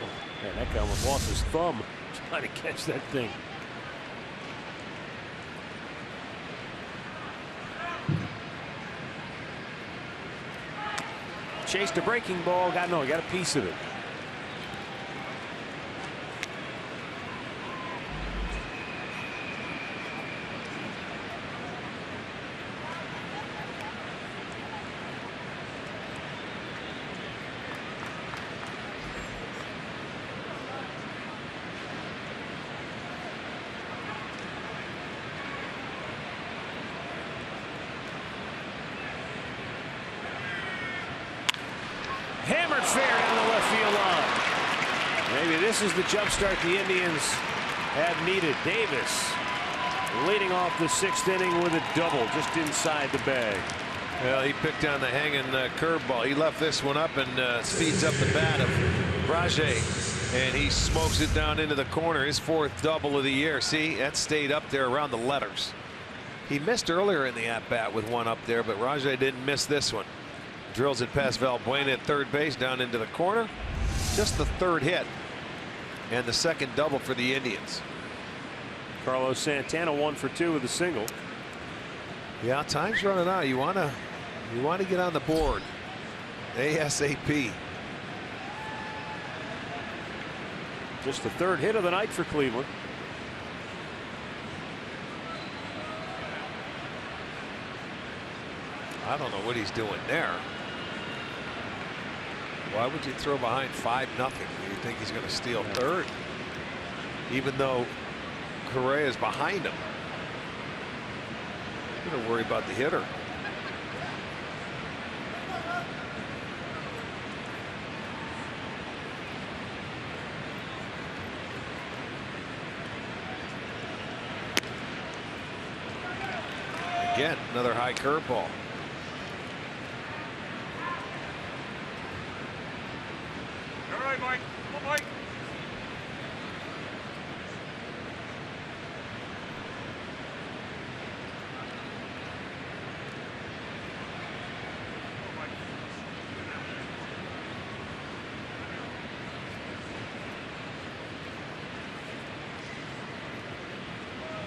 Oh, man, that guy almost lost his thumb trying to catch that thing. Chased a breaking ball. Got a piece of it. Hammered fair down the left field line. Maybe this is the jump start the Indians have needed. Davis leading off the 6th inning with a double just inside the bag. Well, he picked on the hanging curveball. He left this one up and speeds up the bat of Rajai, and he smokes it down into the corner. His 4th double of the year. See, that stayed up there around the letters. He missed earlier in the at-bat with one up there, but Rajai didn't miss this one. Drills it past Valbuena at 3rd base down into the corner. Just the 3rd hit and the 2nd double for the Indians. Carlos Santana 1 for 2 with a single. Yeah, time's running out. You want to get on the board ASAP. Just the 3rd hit of the night for Cleveland. I don't know what he's doing there. Why would you throw behind 5-0? You think he's going to steal 3rd? Even though Correa is behind him. I'm going to worry about the hitter. Again, another high curveball. Mike. Come on, Mike.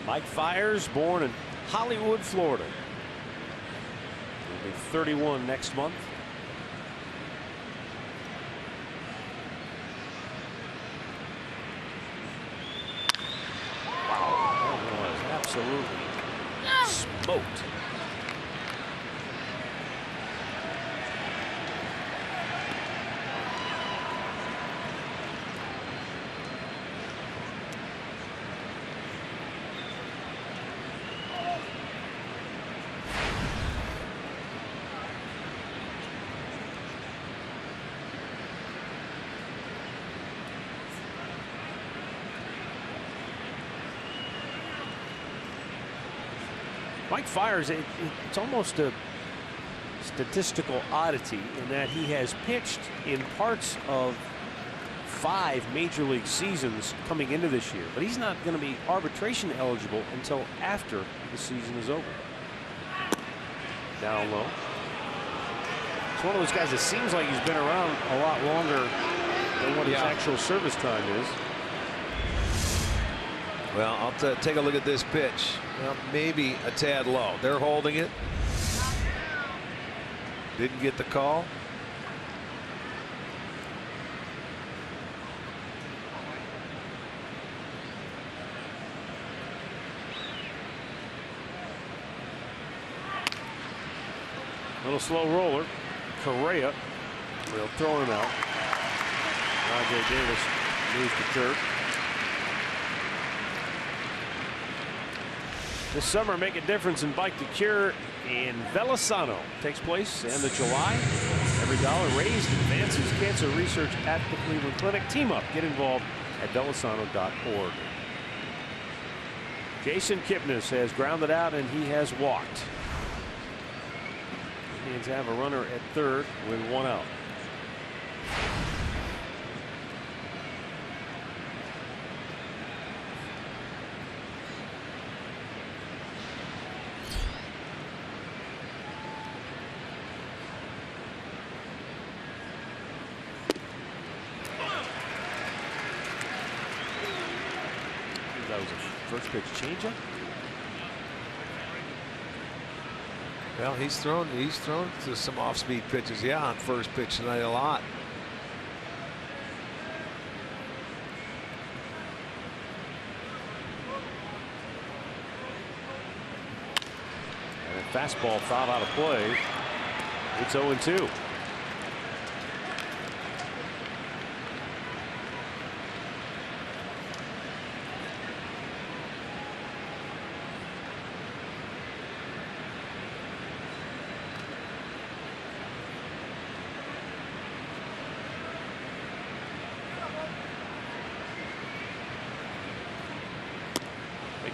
Mike Fiers, born in Hollywood, Florida. He'll be 31 next month. Absolutely smoked. Mike Fiers, it's almost a statistical oddity in that he has pitched in parts of 5 major league seasons coming into this year, but he's not going to be arbitration eligible until after the season is over. Down low. It's one of those guys that seems like he's been around a lot longer than what his actual service time is. Well, I'll take a look at this pitch. Well, maybe a tad low. They're holding it. Didn't get the call. Little slow roller. Correa will throw him out. Rajay Davis moves to third. This summer, Make a Difference in Bike to Cure in Velasano takes place end of July. Every dollar raised advances cancer research at the Cleveland Clinic. Team up. Get involved at velasano.org. Jason Kipnis has grounded out and he has walked. Indians have a runner at third with 1 out. That was a first pitch changeup. Well, he's thrown to some off-speed pitches, yeah, on first pitch tonight a lot. And a fastball fouled out of play. It's 0-2.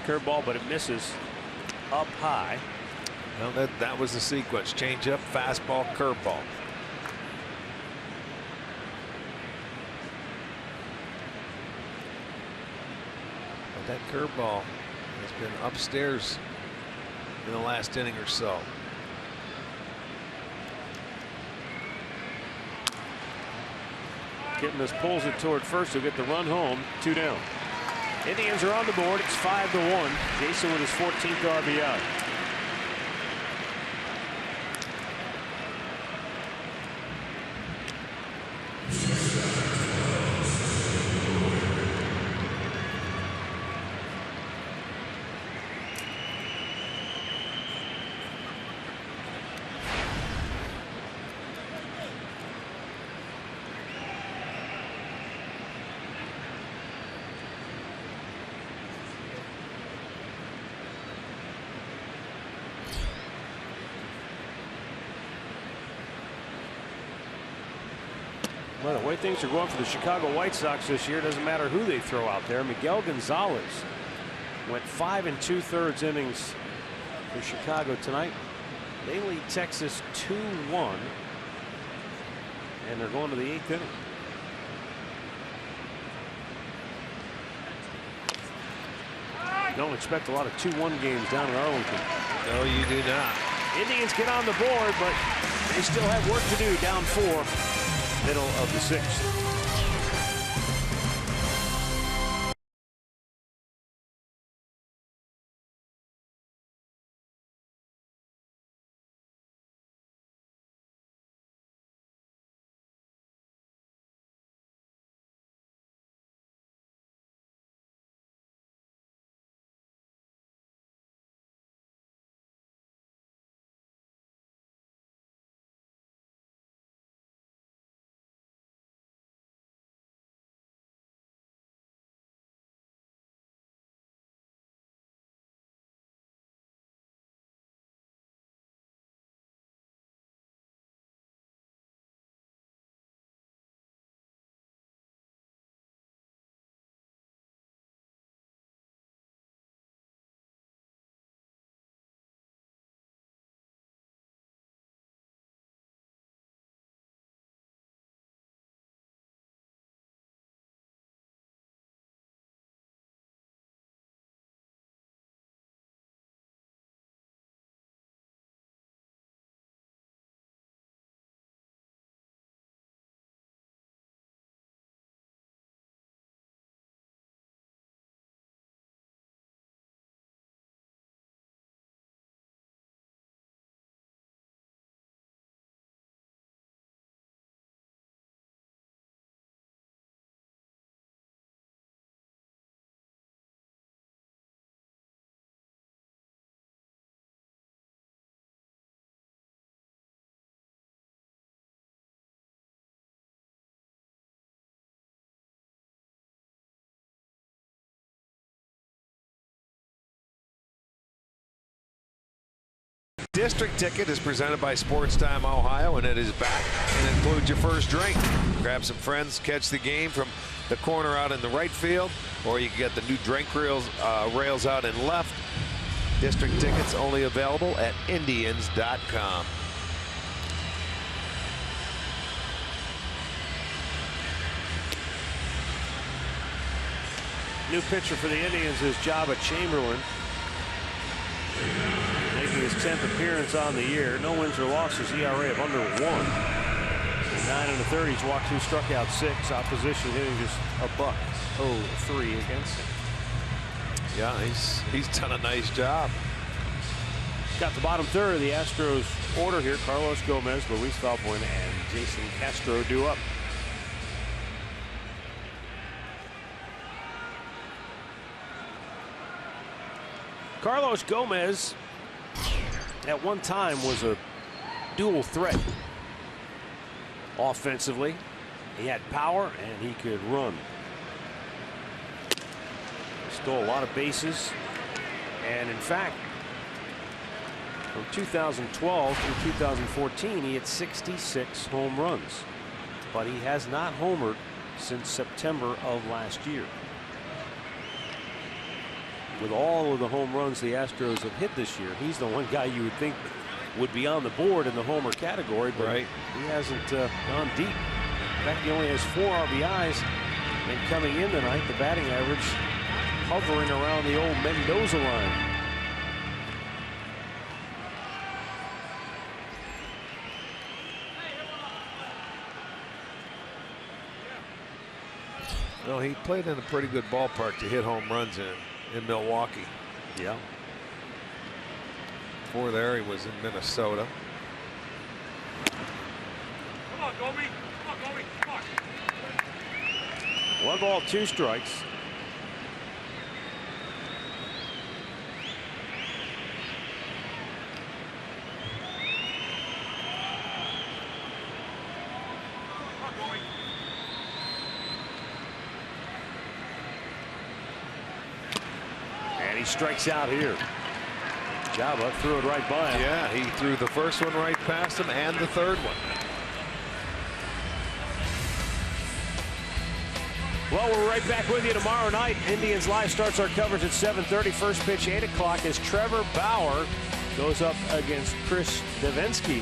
Curveball, but it misses up high. Well, that was the sequence. Changeup, fastball, curveball. But that curveball has been upstairs in the last inning or so. Kipnis pulls it toward first. He'll get the run home. 2 down. Indians are on the board. It's 5-1. Jason with his 14th RBI. Well, the way things are going for the Chicago White Sox this year, doesn't matter who they throw out there. Miguel Gonzalez went 5 2/3 innings for Chicago tonight. They lead Texas 2-1, and they're going to the 8th inning. Don't expect a lot of 2-1 games down in Arlington. No, you do not. Indians get on the board, but they still have work to do. Down 4. Middle of the 6th. District Ticket is presented by Sports Time Ohio, and it is back and includes your first drink. Grab some friends, catch the game from the corner out in the right field, or you can get the new drink rails out in left. District Tickets only available at Indians.com. New pitcher for the Indians is Jabba Chamberlain, making his 10th appearance on the year. No wins or losses, ERA of under 1. 9 1/3, he's walked 2, struck out 6. Opposition hitting just $1.03 against him. Yeah, he's done a nice job. Got the bottom third of the Astros order here. Carlos Gomez, Luis Valbuena, and Jason Castro due up. Carlos Gomez at one time was a dual threat offensively. He had power and he could run. Stole a lot of bases, and in fact from 2012 through 2014 he had 66 home runs, but he has not homered since September of last year. With all of the home runs the Astros have hit this year, he's the one guy you would think would be on the board in the homer category, but he hasn't gone deep. In fact, he only has 4 RBIs, and coming in tonight, the batting average hovering around the old Mendoza line. Well, he played in a pretty good ballpark to hit home runs in Milwaukee. Yeah. Before there, he was in Minnesota. Come on, Gobi. Come on, Gobi. Come on. 1 ball, 2 strikes. And he strikes out here. Jabba threw it right by him. Yeah, he threw the first one right past him and the third one. Well, we're right back with you tomorrow night. Indians Live starts our coverage at 7:30. First pitch 8 o'clock as Trevor Bauer goes up against Chris Davinsky.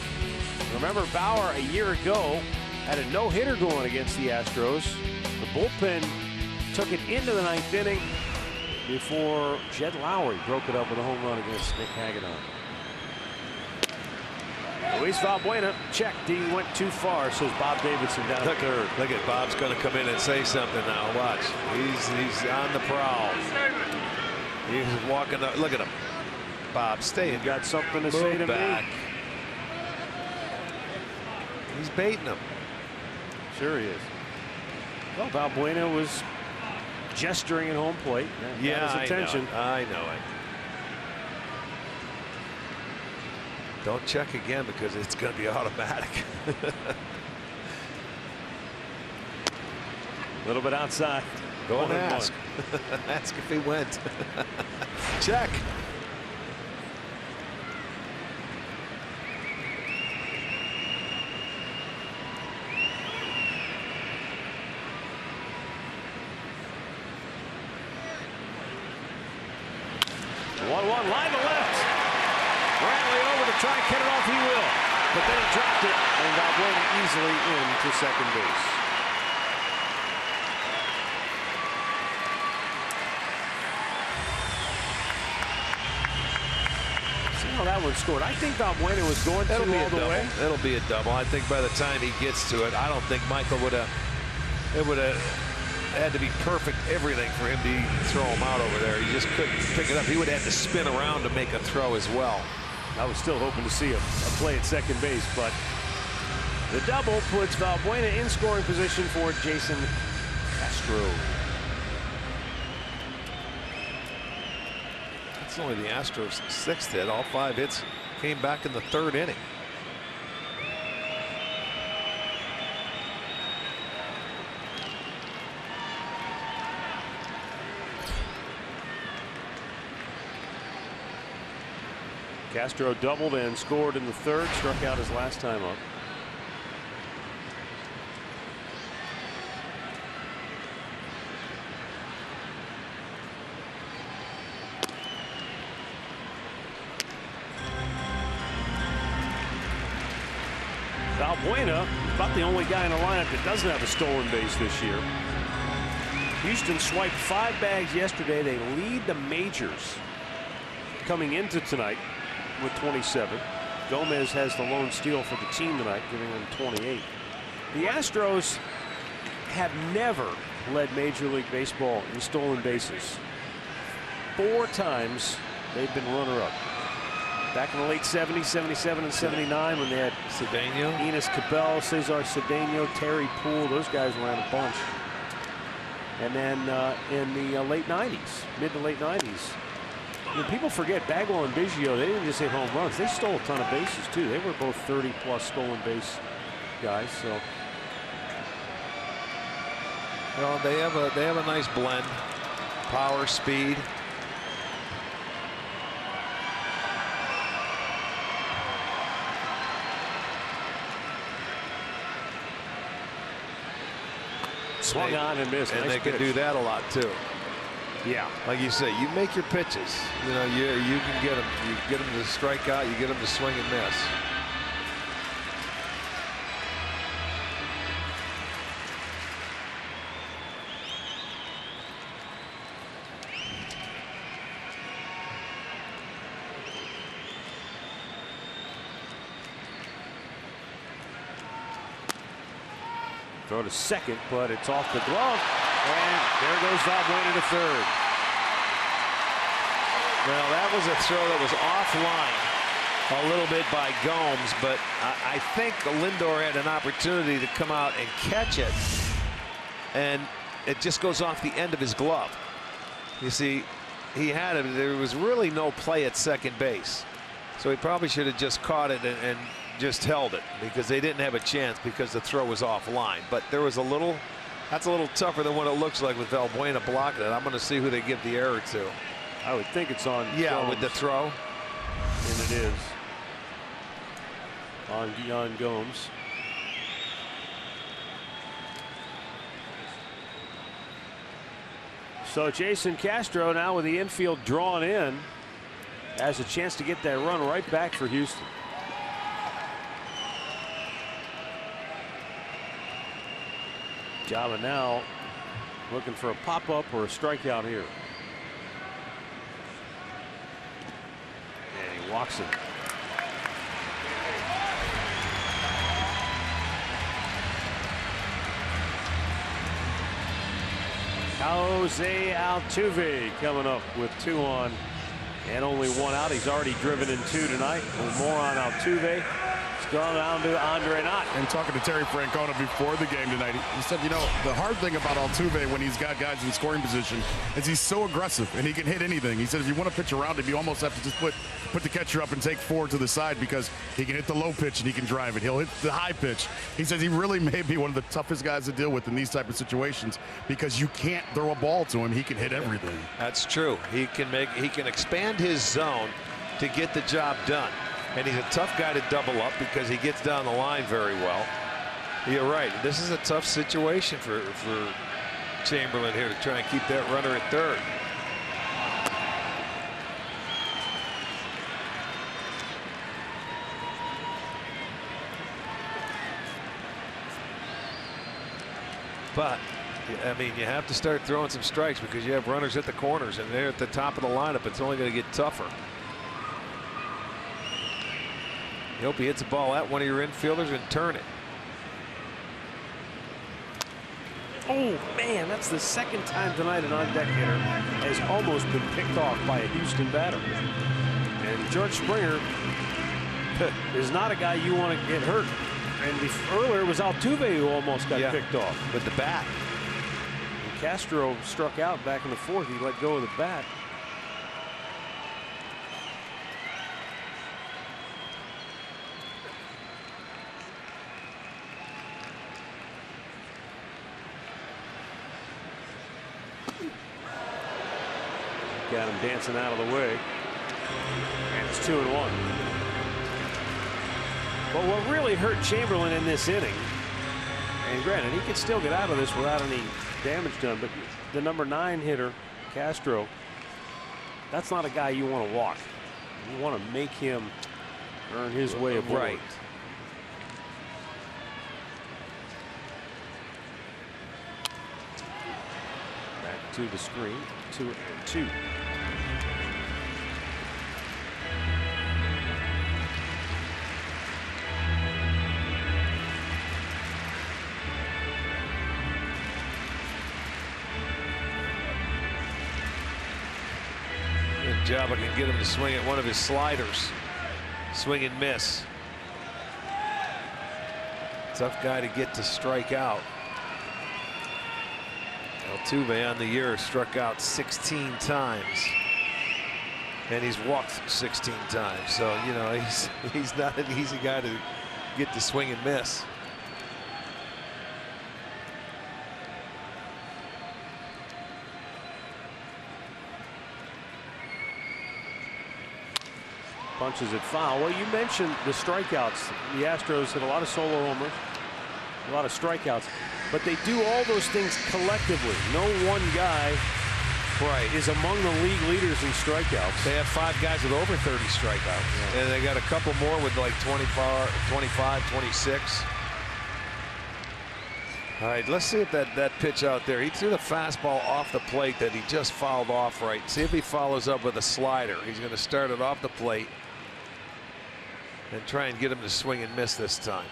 Remember, Bauer a year ago had a no-hitter going against the Astros. The bullpen took it into the 9th inning before Jed Lowry broke it up with a home run against Nick Hagedorn. Luis Valbuena checked. He went too far, says Bob Davidson down at third. Look at Bob's going to come in and say something now. Watch. He's on the prowl. He's walking up. Look at him. Bob, stay in. Got something to say to back. me. He's baiting him. Sure he is. Well, Valbuena was gesturing at home plate. That got his attention. I know it. Don't check again because it's going to be automatic. A little bit outside. Go and ask. Ask if he went. Check. One line to left. Bradley over to try and cut it off. He will, but then he dropped it, and Valbuena easily into second base. See how that one scored. I think Valbuena was going to all the way. It'll be a double. I think by the time he gets to it, I don't think Michael would have. It would have had to be perfect everything for him to throw him out over there. He just couldn't pick it up. He would have to spin around to make a throw as well. I was still hoping to see a play at second base, but the double puts Valbuena in scoring position for Jason Castro. That's only the Astros' 6th hit. All 5 hits came back in the 3rd inning. Castro doubled and scored in the third, struck out his last time up. Valbuena is about the only guy in the lineup that doesn't have a stolen base this year. Houston swiped 5 bags yesterday. They lead the majors coming into tonight with 27. Gomez has the lone steal for the team tonight, giving them 28. The Astros have never led Major League Baseball in stolen bases. 4 times they've been runner-up. Back in the late 70s, 77 and 79, when they had Cedeno, Enos Cabell, Cesar Cedeno, Terry Poole, those guys ran a bunch. And then in the late 90s, mid to late 90s, you know, people forget Bagwell and Biggio, they didn't just hit home runs, they stole a ton of bases too. They were both 30+ stolen base guys. So well, they have a nice blend, power, speed. swung on and missed. And nice they pitch. can do that a lot too. Yeah, like you say, you make your pitches. You know, you can get them. You get them to strike out. You get them to swing and miss. throw to second, but it's off the glove, and there goes Valbuena to third. Well, that was a throw that was offline a little bit by Gomes, but I think Lindor had an opportunity to come out and catch it, and it just goes off the end of his glove. You see, he had it. There was really no play at second base, so he probably should have just caught it and just held it, because they didn't have a chance because the throw was offline. But there was a little, that's a little tougher than what it looks like with Valbuena blocking it. I'm going to see who they give the error to. I would think it's on Gomes. With the throw. And it is on Gomes. So Jason Castro, now with the infield drawn in, has a chance to get that run right back for Houston. Java now looking for a pop-up or a strikeout here. And he walks it. Jose Altuve coming up with 2 on and only 1 out. He's already driven in 2 tonight. More on Altuve. It's gone down to Andre Knott. And talking to Terry Francona before the game tonight, he said, you know, the hard thing about Altuve when he's got guys in scoring position is he's so aggressive and he can hit anything. He said if you want to pitch around him, you almost have to just put the catcher up and take 4 to the side, because he can hit the low pitch and he can drive it. He'll hit the high pitch. He says he really may be one of the toughest guys to deal with in these type of situations, because you can't throw a ball to him. He can hit everything. That's true. He can expand his zone to get the job done. And he's a tough guy to double up because he gets down the line very well. You're right. This is a tough situation for Chamberlain here to try and keep that runner at third. But I mean, you have to start throwing some strikes because you have runners at the corners, and they're at the top of the lineup. It's only going to get tougher. You hope he hits the ball at one of your infielders and turn it. Oh, man, that's the second time tonight an on-deck hitter has almost been picked off by a Houston batter. And George Springer is not a guy you want to get hurt. And earlier it was Altuve who almost got picked off. With the bat. And Castro struck out back in the 4th. He let go of the bat. Got him dancing out of the way. And it's 2-1. But what really hurt Chamberlain in this inning, and granted, he could still get out of this without any damage done, but the number 9 hitter, Castro, that's not a guy you want to walk. You want to make him earn his way aboard. Right. Back to the screen, 2-2. Job I can get him to swing at one of his sliders. Swing and miss. Tough guy to get to strike out. Altuve on the year struck out 16 times. And he's walked 16 times. So, you know, he's not an easy guy to get to swing and miss. Punches it foul. Well, you mentioned the strikeouts. The Astros hit a lot of solo homers, a lot of strikeouts, but they do all those things collectively. No one guy is among the league leaders in strikeouts. They have 5 guys with over 30 strikeouts, and they got a couple more with like 25, 26. All right, let's see if that pitch out there. He threw the fastball off the plate that he just fouled off right. See if he follows up with a slider. He's going to start it off the plate and try and get him to swing and miss this time.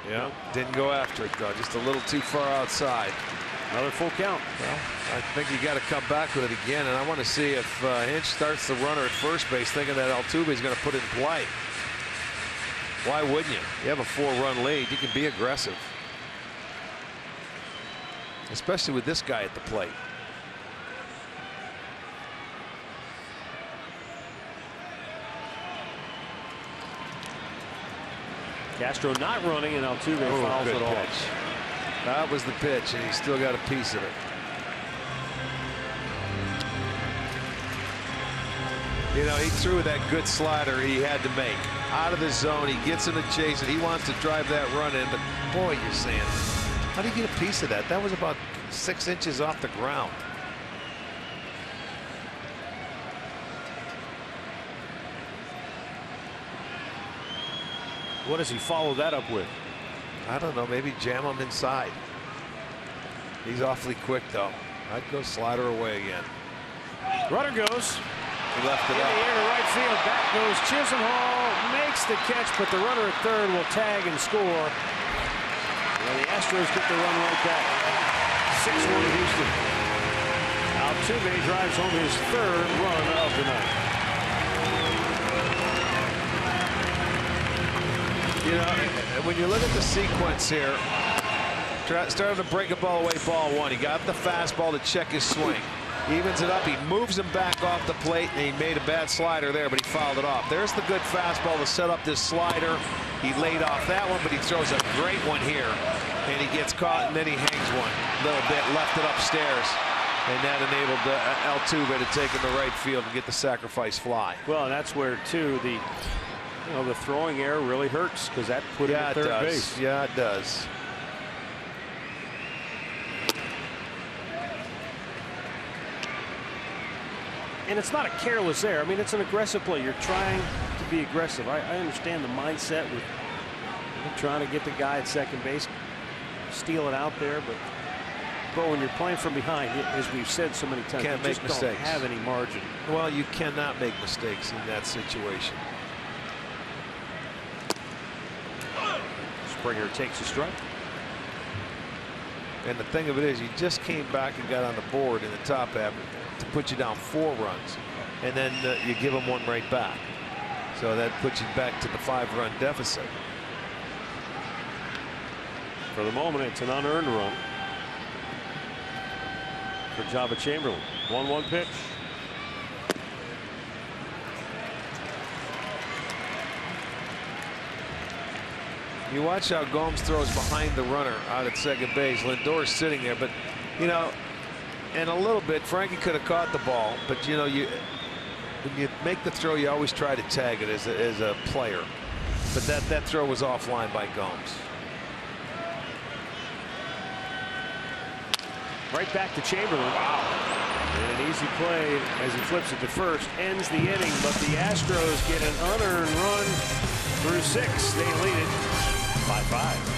Yeah, didn't go after it though. Just a little too far outside. Another full count. Well, I think you got to come back with it again, and I want to see if Hinch starts the runner at first base, thinking that Altuve is going to put it in play. Why wouldn't you? You have a 4-run lead. You can be aggressive, especially with this guy at the plate. Castro not running, and Altuve fouls it off. That was the pitch, and he still got a piece of it. You know, he threw that good slider he had to make. Out of the zone, he gets him to chase it. He wants to drive that run in, but boy, you're saying, how do you get a piece of that? That was about 6 inches off the ground. What does he follow that up with? I don't know, maybe jam him inside. He's awfully quick though. I'd go slider away again. Runner goes. He left it in up. the air to right field. Back goes Chisenhall. Makes the catch, but the runner at third will tag and score. And the Astros get the run right back. 6-1 Houston. Altuve drives home his 3rd run of the night. You know, when you look at the sequence here, started to break a ball away, ball 1. He got the fastball to check his swing. Evens it up. He moves him back off the plate, and he made a bad slider there, but he fouled it off. There's the good fastball to set up this slider. He laid off that one, but he throws a great one here, and he gets caught, and then he hangs one a little bit, left it upstairs, and that enabled Altuve to take him to right field and get the sacrifice fly. Well, and that's where, too, the throwing error really hurts, because that put him at third base. Yeah, it does. And it's not a careless error. I mean, it's an aggressive play. You're trying to be aggressive. I understand the mindset with trying to get the guy at second base, steal it out there, but when you're playing from behind, as we've said so many times, you just mistakes. Don't have any margin. Well, you cannot make mistakes in that situation. Springer takes a strike. And the thing of it is, you just came back and got on the board in the top half to put you down 4 runs, and then you give them one right back. So that puts you back to the 5-run deficit. For the moment, it's an unearned run for Jabba Chamberlain. 1-1 pitch. You watch how Gomes throws behind the runner out at second base. Lindor's sitting there, but you know, and a little bit Frankie could have caught the ball, but you know, when you make the throw, you always try to tag it as a player. But that throw was offline by Gomes. Right back to Chamberlain. Wow. And an easy play as he flips it to first, ends the inning, but the Astros get an unearned run through 6. They lead it by 5.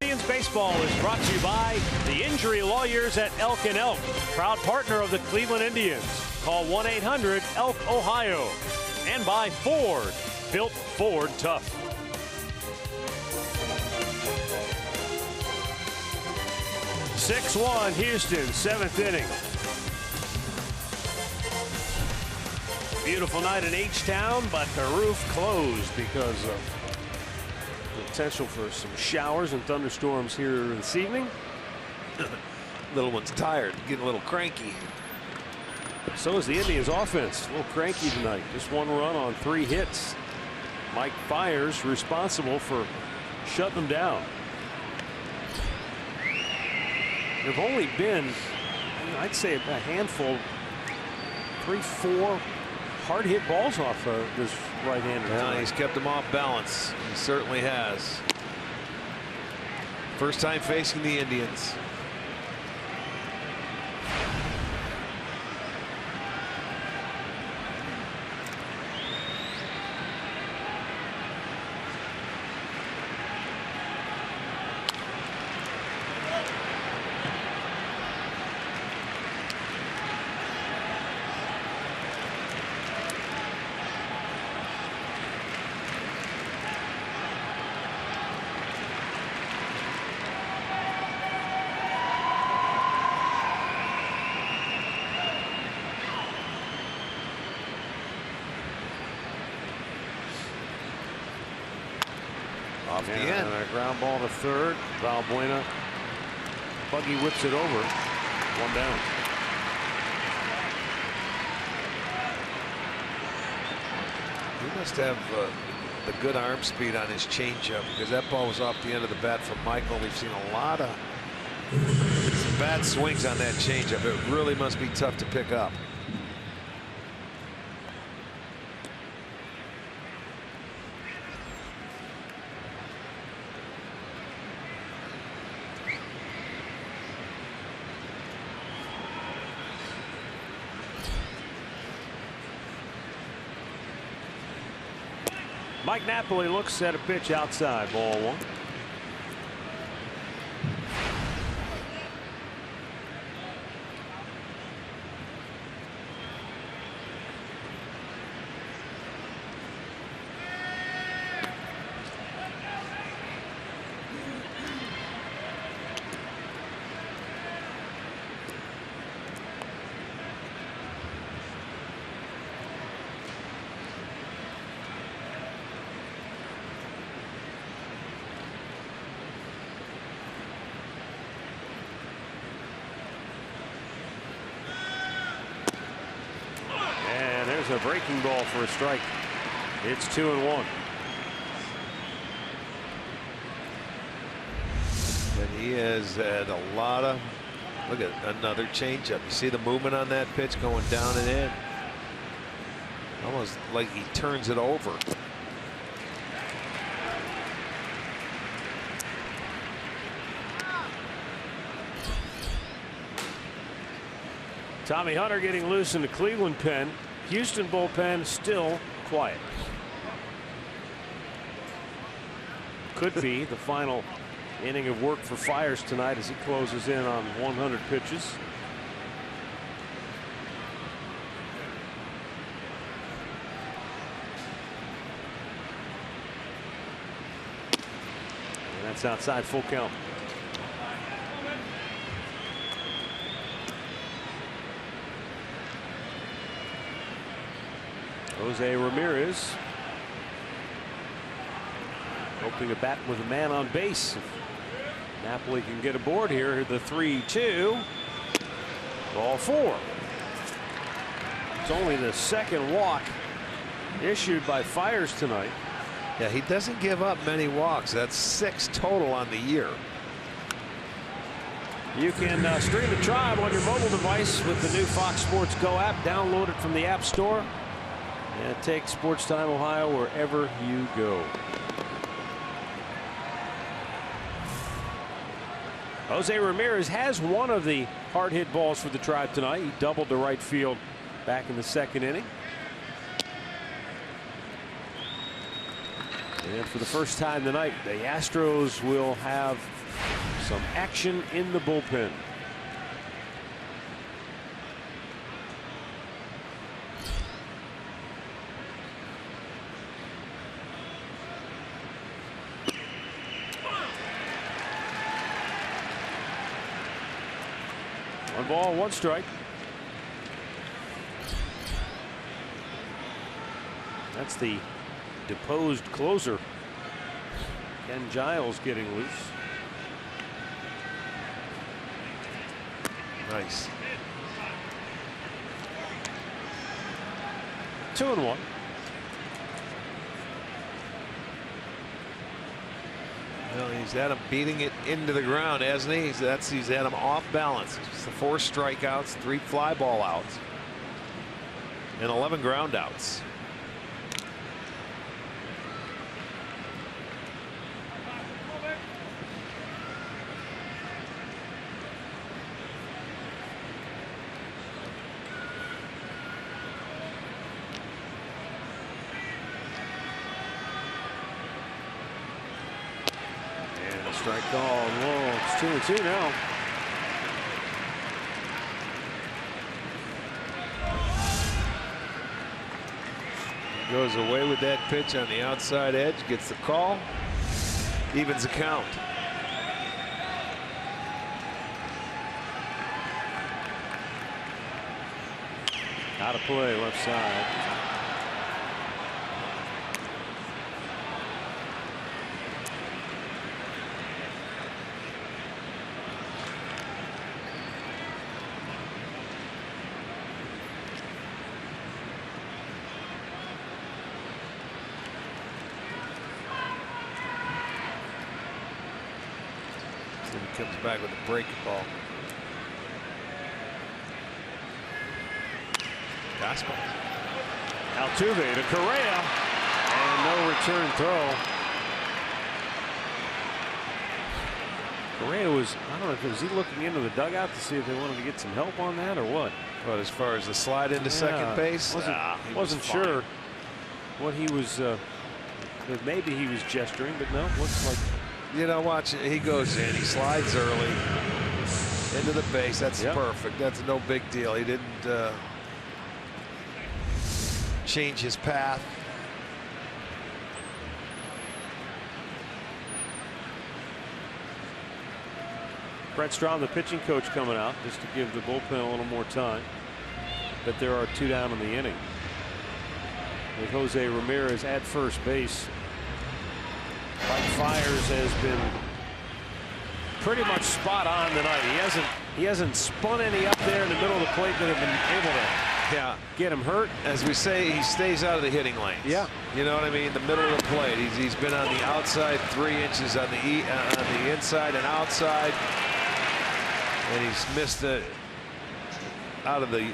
Indians baseball is brought to you by the injury lawyers at Elk & Elk, proud partner of the Cleveland Indians. Call 1-800-ELK, Ohio. And by Ford, built Ford tough. (6-1) Houston, 7th inning. Beautiful night in H-Town, but the roof closed because of potential for some showers and thunderstorms here this evening. Little one's tired, getting a little cranky. So is the Indians offense. A little cranky tonight. Just 1 run on 3 hits. Mike Fiers responsible for shutting them down. There've only been, I'd say, a handful, 3-4 hard hit balls off this right-hander. Yeah, he's kept them off balance. He certainly has. First time facing the Indians. Off the end. A ground ball to third. Valbuena. Buggy whips it over. 1 down. He must have the good arm speed on his changeup, because that ball was off the end of the bat from Michael. We've seen a lot of bad swings on that changeup. It really must be tough to pick up. Mike Napoli looks at a pitch outside. Ball 1. There's a breaking ball for a strike. It's 2-1. And he has had a lot of. Look at another changeup. You see the movement on that pitch going down and in. Almost like he turns it over. Tommy Hunter getting loose in the Cleveland pen. Houston bullpen still quiet. Could be the final inning of work for Fiers tonight as he closes in on 100 pitches. And that's outside, full count. Jose Ramirez hoping to bat with a man on base. If Napoli can get aboard here. The 3-2. Ball 4. It's only the second walk issued by Fiers tonight. Yeah, he doesn't give up many walks. That's 6 total on the year. You can stream the Tribe on your mobile device with the new Fox Sports Go app. Download it from the App Store and take Sports Time Ohio wherever you go. Jose Ramirez has one of the hard hit balls for the Tribe tonight. He doubled to right field back in the second inning. And for the first time tonight, the Astros will have some action in the bullpen. One ball, one strike. That's the deposed closer, Ken Giles, getting loose. Nice. 2-1. Well, he's had him beating it into the ground, hasn't he? He's had him off balance. It's the 4 strikeouts, 3 fly ball outs, and 11 ground outs. Strike call. Whoa, it's 2-2 now. He goes away with that pitch on the outside edge, gets the call, evens the count. Out of play, left side. Comes back with a breaking ball. Fastball. Altuve to Correa, and no return throw. Correa was, I don't know, was he looking into the dugout to see if they wanted to get some help on that or what? But as far as the slide into second base, wasn't sure what he was. Maybe he was gesturing, but no, looks like. You know, watch it. He goes in. He slides early into the base. That's perfect. That's no big deal. He didn't change his path. Brett Strom, the pitching coach, coming out just to give the bullpen a little more time. But there are 2 down in the inning with Jose Ramirez at first base. Mike Fiers has been pretty much spot on tonight. He hasn't spun any up there in the middle of the plate that have been able to Yeah. get him hurt. As we say, he stays out of the hitting lanes. Yeah. You know what I mean? The middle of the plate. He's been on the outside 3 inches on the inside and outside. And he's missed out of the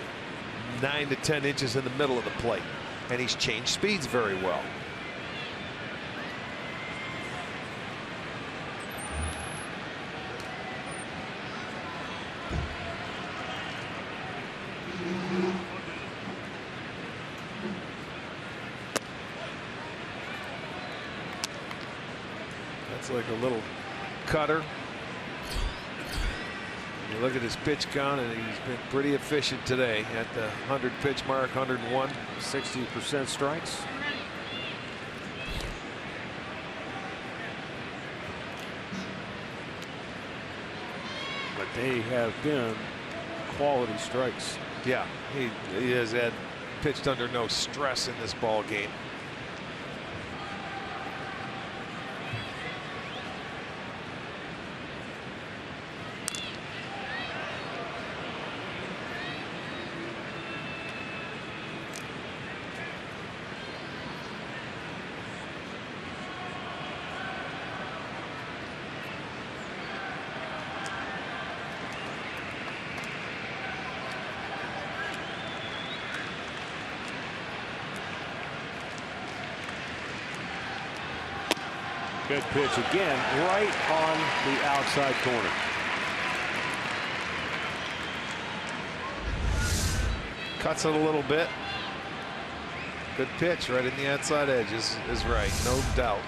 9 to 10 inches in the middle of the plate. And he's changed speeds very well. That's like a little cutter. You look at his pitch count, and he's been pretty efficient today at the 100 pitch mark, 101. 60% strikes. But they have been quality strikes. Yeah, he has pitched under no stress in this ball game. Good pitch again, right on the outside corner. Cuts it a little bit. Good pitch right in the outside edge is right, no doubt.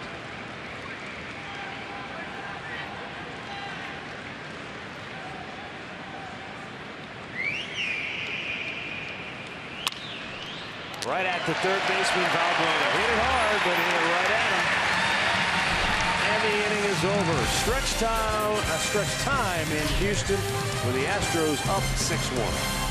Right at the third baseman, Valbuena. Hit it hard, but hit it right at him. And the inning is over. Stretch time in Houston with the Astros up 6-1.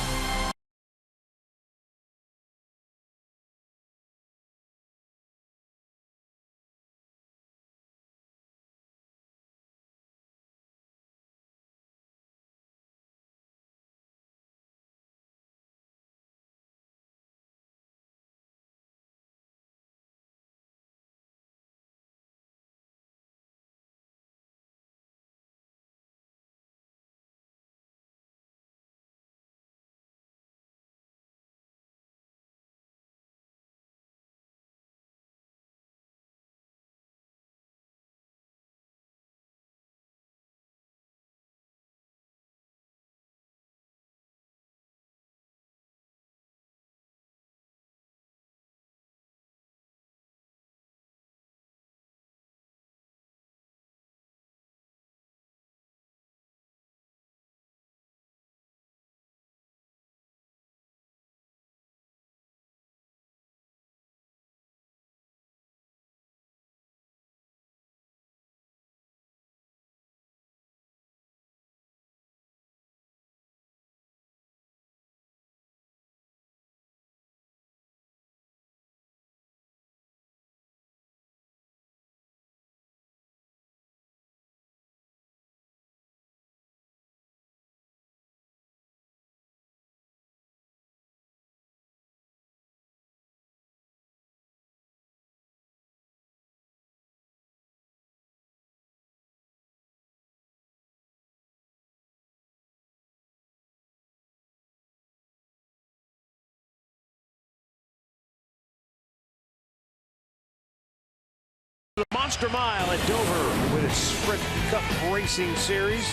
The Monster Mile at Dover with its Sprint Cup Racing Series.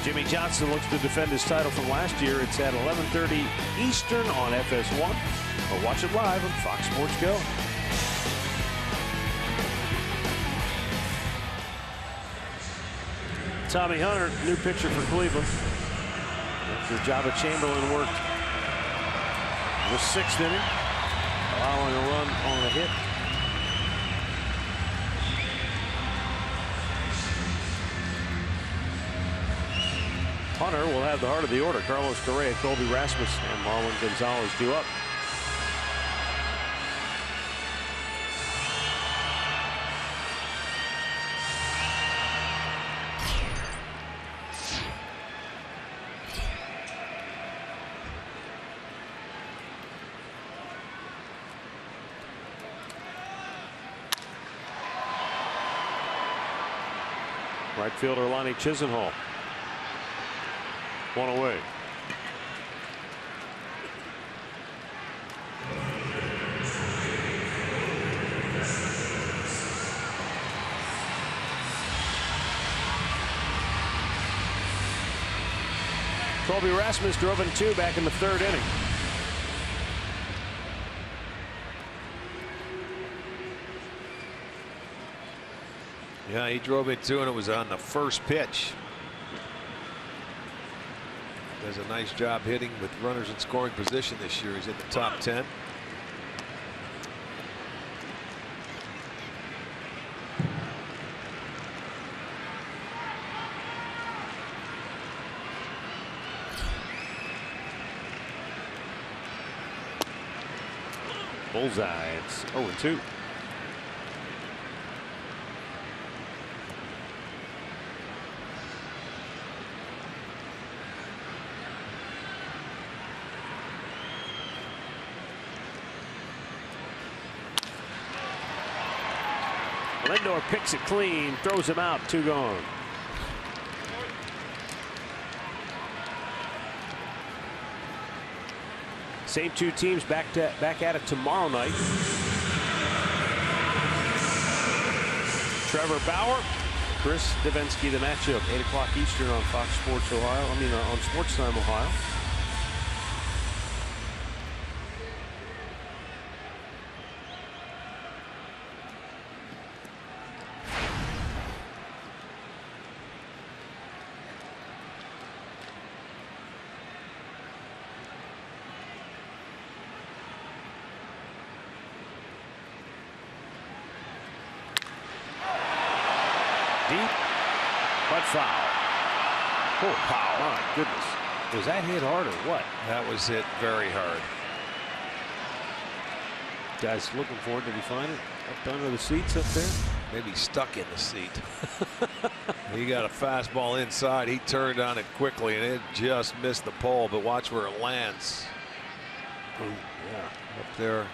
Jimmy Johnson looks to defend his title from last year. It's at 11:30 Eastern on FS1. Or watch it live on Fox Sports Go. Tommy Hunter, new pitcher for Cleveland. After Jabba Chamberlain worked the 6th inning, allowing a run on a hit. Hunter will have the heart of the order. Carlos Correa, Colby Rasmus, and Marlon Gonzalez due up. Right fielder Lonnie Chisenhall. One away. Colby Rasmus drove in 2 back in the 3rd inning. Yeah, he drove it 2, and it was on the first pitch. Does a nice job hitting with runners in scoring position this year. He's in the top 10. Bullseye. It's 0-2. Lindor picks it clean, throws him out, 2 gone. Same 2 teams back at it tomorrow night. Trevor Bauer, Chris Davinsky, the matchup, 8 o'clock Eastern on Fox Sports Ohio. I mean on Sports Time Ohio. Deep, but foul. Oh, foul. My goodness. Was that hit hard or what? That was hit very hard. Guys looking for it. Did he find it? Up under the seats up there? Maybe stuck in the seat. He got a fastball inside. He turned on it quickly, and it just missed the pole. But watch where it lands. Oh, yeah. Up there,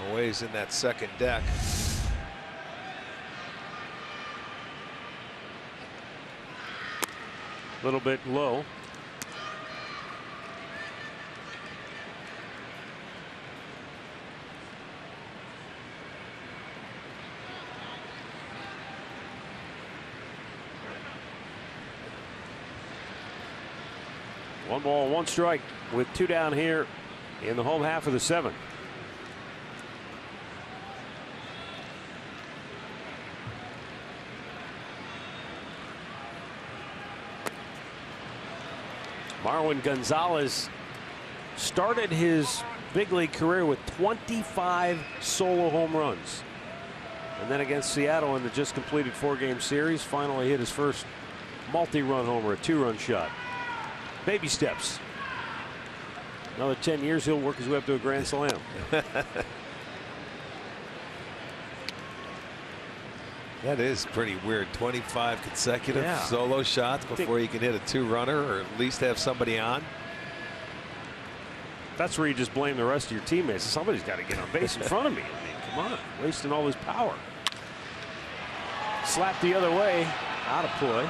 a ways in that second deck. A little bit low. One ball, 1 strike with 2 down here in the home half of the 7th. Marwin Gonzalez started his big league career with 25 solo home runs. And then against Seattle in the just completed 4-game series, finally hit his first multi-run homer, a 2-run shot. Baby steps. Another 10 years, he'll work his way up to a grand slam. That is pretty weird. 25 consecutive solo shots before you can hit a 2-runner or at least have somebody on. That's where you just blame the rest of your teammates. Somebody's got to get on base in front of me. I mean, come on, wasting all his power. Slap the other way, out of play.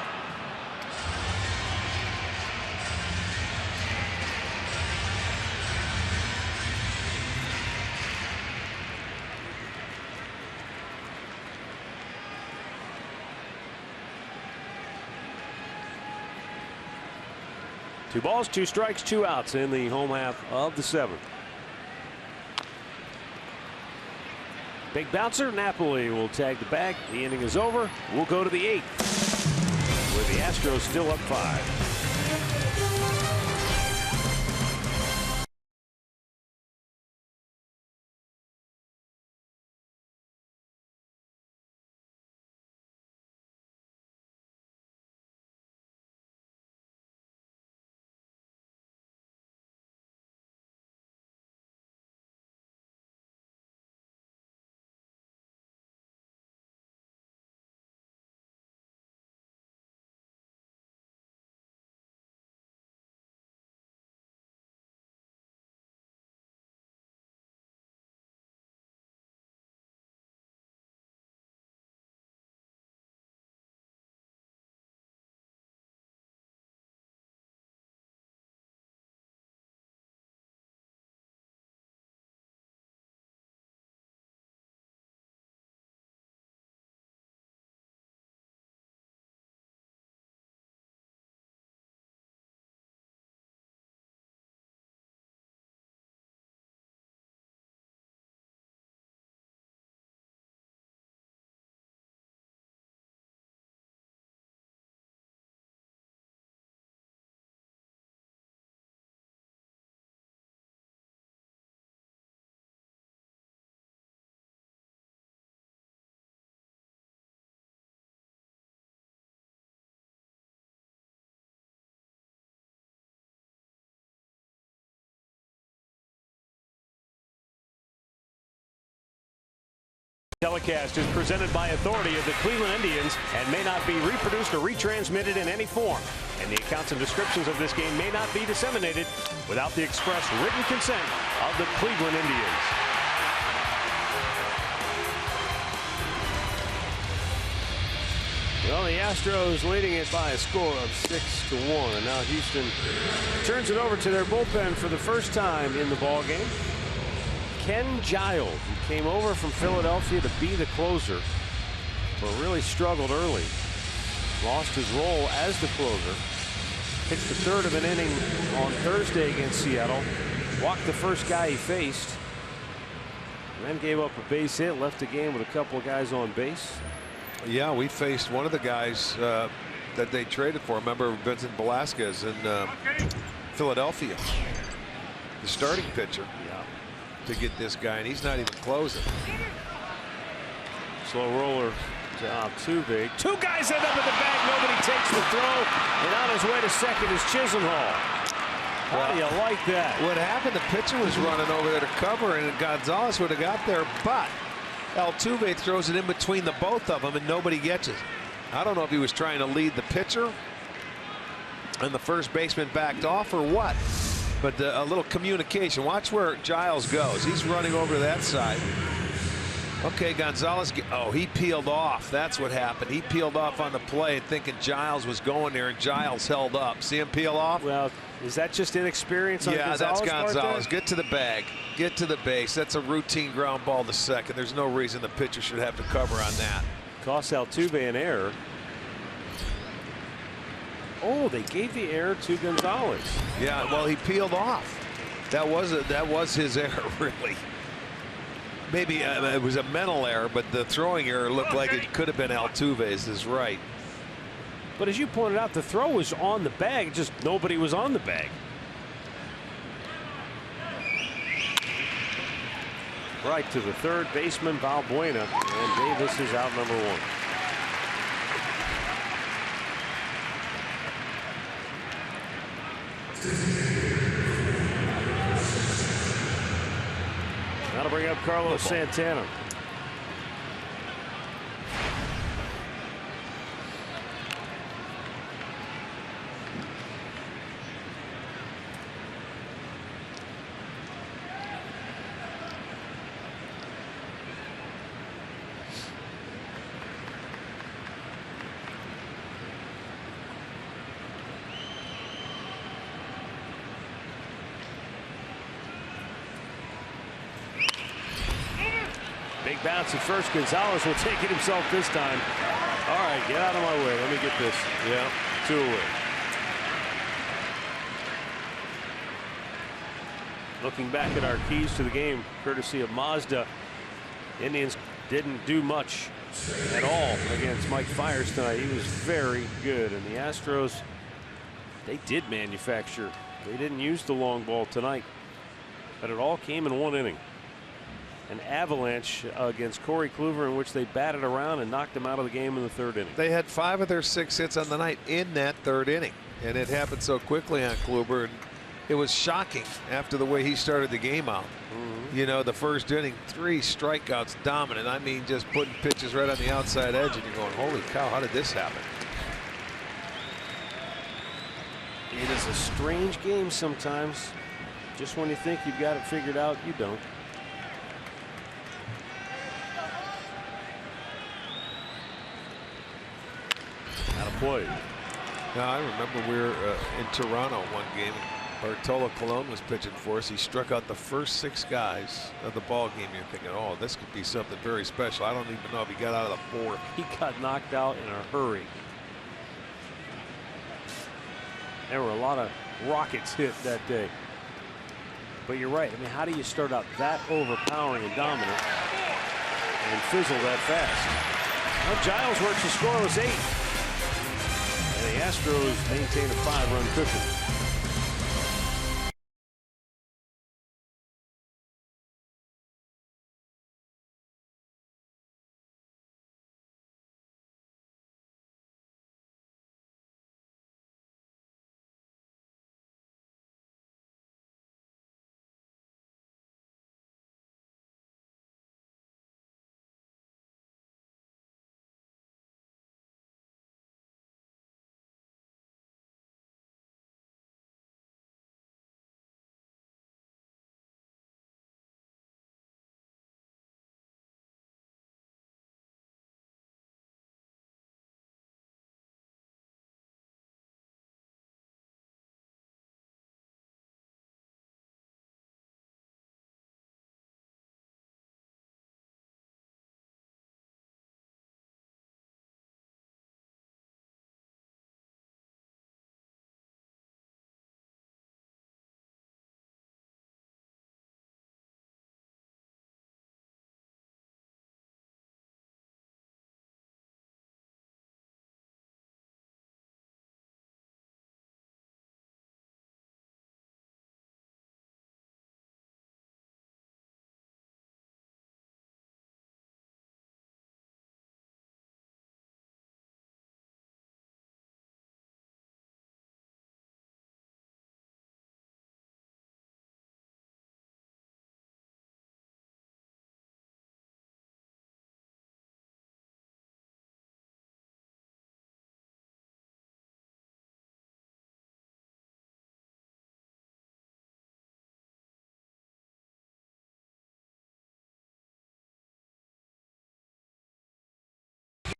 Two balls, 2 strikes, 2 outs in the home half of the 7th. Big bouncer, Napoli will tag the bag. The inning is over. We'll go to the 8th, with the Astros still up 5. Telecast is presented by authority of the Cleveland Indians and may not be reproduced or retransmitted in any form. And the accounts and descriptions of this game may not be disseminated without the express written consent of the Cleveland Indians. Well, the Astros leading it by a score of 6-1. And now Houston turns it over to their bullpen for the first time in the ballgame. Ken Giles, who came over from Philadelphia to be the closer, but really struggled early. Lost his role as the closer. Pitched the third of an inning on Thursday against Seattle. Walked the first guy he faced. And then gave up a base hit. Left the game with a couple of guys on base. Yeah, we faced one of the guys that they traded for. Remember Vincent Velasquez in Philadelphia, the starting pitcher. Yeah. To get this guy, and he's not even closing. Slow roller to Altuve. Two guys end up in the bag. Nobody takes the throw, and on his way to second is Chisenhall. How do you like that? What happened? The pitcher was running over there to cover, and Gonzalez would have got there, but Altuve throws it in between the both of them, and nobody gets it. I don't know if he was trying to lead the pitcher, and the first baseman backed off, or what. But a little communication. Watch where Giles goes. He's running over to that side. Okay, Gonzalez. Oh, he peeled off. That's what happened. He peeled off on the play thinking Giles was going there, and Giles held up. See him peel off? Well, is that just inexperience on Gonzalez? Yeah, that's Gonzalez. Get to the bag. Get to the base. That's a routine ground ball to second. There's no reason the pitcher should have to cover on that. Cost Altuve an error. Oh, they gave the error to Gonzalez. Yeah, well, he peeled off. That was his error, really. Maybe it was a mental error, but the throwing error looked like it could have been Altuve's. Is right. But as you pointed out, the throw was on the bag, just nobody was on the bag. Right to the third baseman, Valbuena, and Davis is out number one. That'll bring up Carlos Santana. Big bounce at first. Gonzalez will take it himself this time. All right, get out of my way. Let me get this. Yeah, 2 away. Looking back at our keys to the game, courtesy of Mazda, Indians didn't do much at all against Mike Fiers tonight. He was very good. And the Astros, they did manufacture. They didn't use the long ball tonight. But it all came in one inning. An avalanche against Corey Kluber in which they batted around and knocked him out of the game in the third inning. They had 5 of their 6 hits on the night in that third inning, and it happened so quickly on Kluber, and it was shocking after the way he started the game out. You know, the first inning, 3 strikeouts, dominant. I mean, just putting pitches right on the outside edge, and you're going, holy cow, how did this happen? It is a strange game sometimes. Just when you think you've got it figured out, you don't. Play. Now, I remember we were in Toronto one game. Bartolo Colon was pitching for us. He struck out the first 6 guys of the ball game. You're thinking, oh, this could be something very special. I don't even know if he got out of the 4th. He got knocked out in a hurry. There were a lot of rockets hit that day. But you're right. I mean, how do you start out that overpowering and dominant and fizzle that fast? Well, Giles works the scoreless 8. And the Astros maintain a 5-run cushion.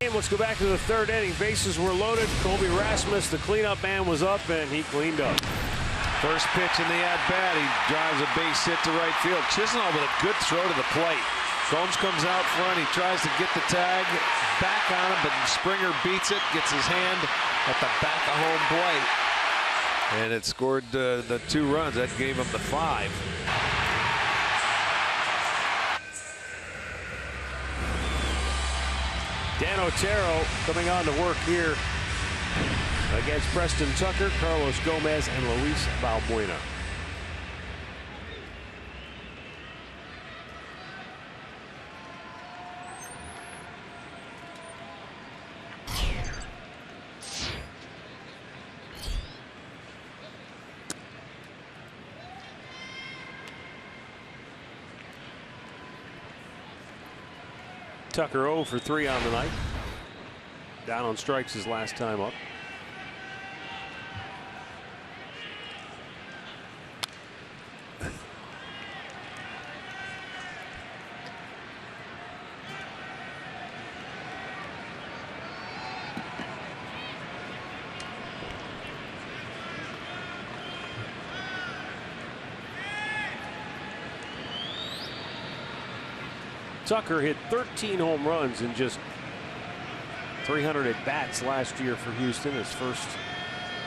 Let's go back to the third inning. Bases were loaded. Colby Rasmus, the cleanup man, was up, and he cleaned up. First pitch in the at-bat, he drives a base hit to right field. Chisenhall with a good throw to the plate. Combs comes out front. He tries to get the tag back on him, but Springer beats it, gets his hand at the back of home plate. And it scored the 2 runs. That gave him the 5. Dan Otero coming on to work here against Preston Tucker, Carlos Gomez, and Luis Balbuena. Tucker 0 for 3 on the night. Down on strikes his last time up. Tucker hit 13 home runs in just 300 at bats last year for Houston, his first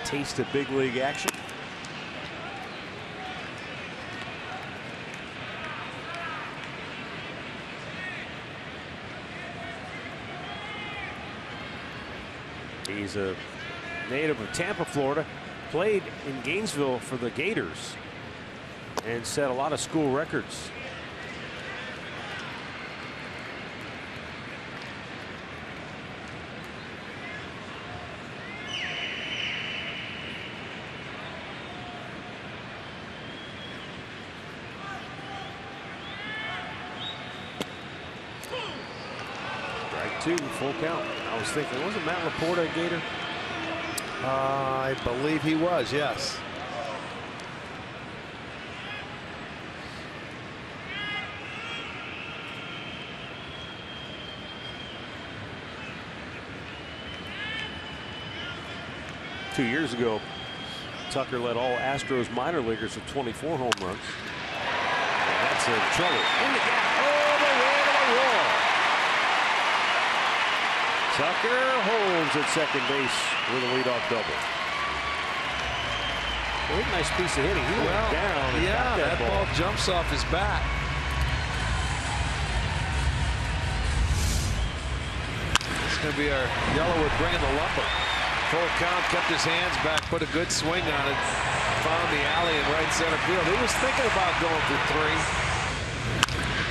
taste of big league action. He's a native of Tampa, Florida, played in Gainesville for the Gators and set a lot of school records. Strike 2, full count. I was thinking, wasn't Matt Laporta a Gator? I believe he was, yes. Two years ago, Tucker led all Astros minor leaguers with 24 home runs. And that's in trouble. In the gap. Oh, the way to the wall. Tucker holds at second base with a leadoff double. Well, nice piece of hitting. He went down and got that ball. Jumps off his bat. It's going to be our Yellowwood bringing the lumber. Full count, kept his hands back, put a good swing on it, found the alley in right center field. He was thinking about going for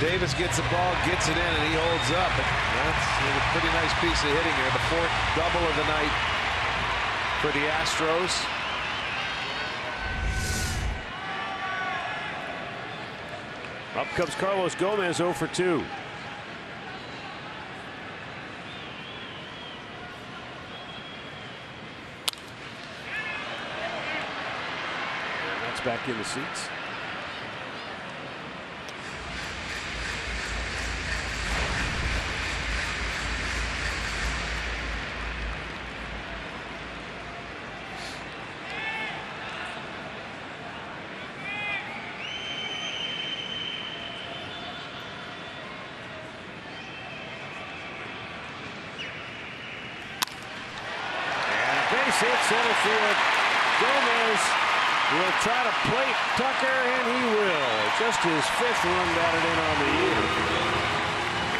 3. Davis gets the ball, gets it in, and he holds up. That's a pretty nice piece of hitting here. The 4th double of the night for the Astros. Up comes Carlos Gomez, 0 for 2. Back in the seats. And a base hit center field. Gomez will try to plate Tucker, and he will. Just his 5th run batted in on the year.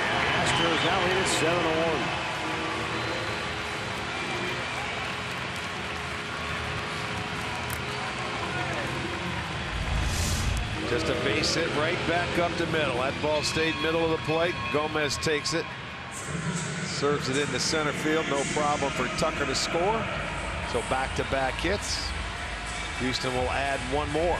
And the Astros now lead it 7-1. Just a base hit right back up the middle. That ball stayed middle of the plate. Gomez takes it. Serves it into center field. No problem for Tucker to score. So back-to-back hits. Houston will add 1 more.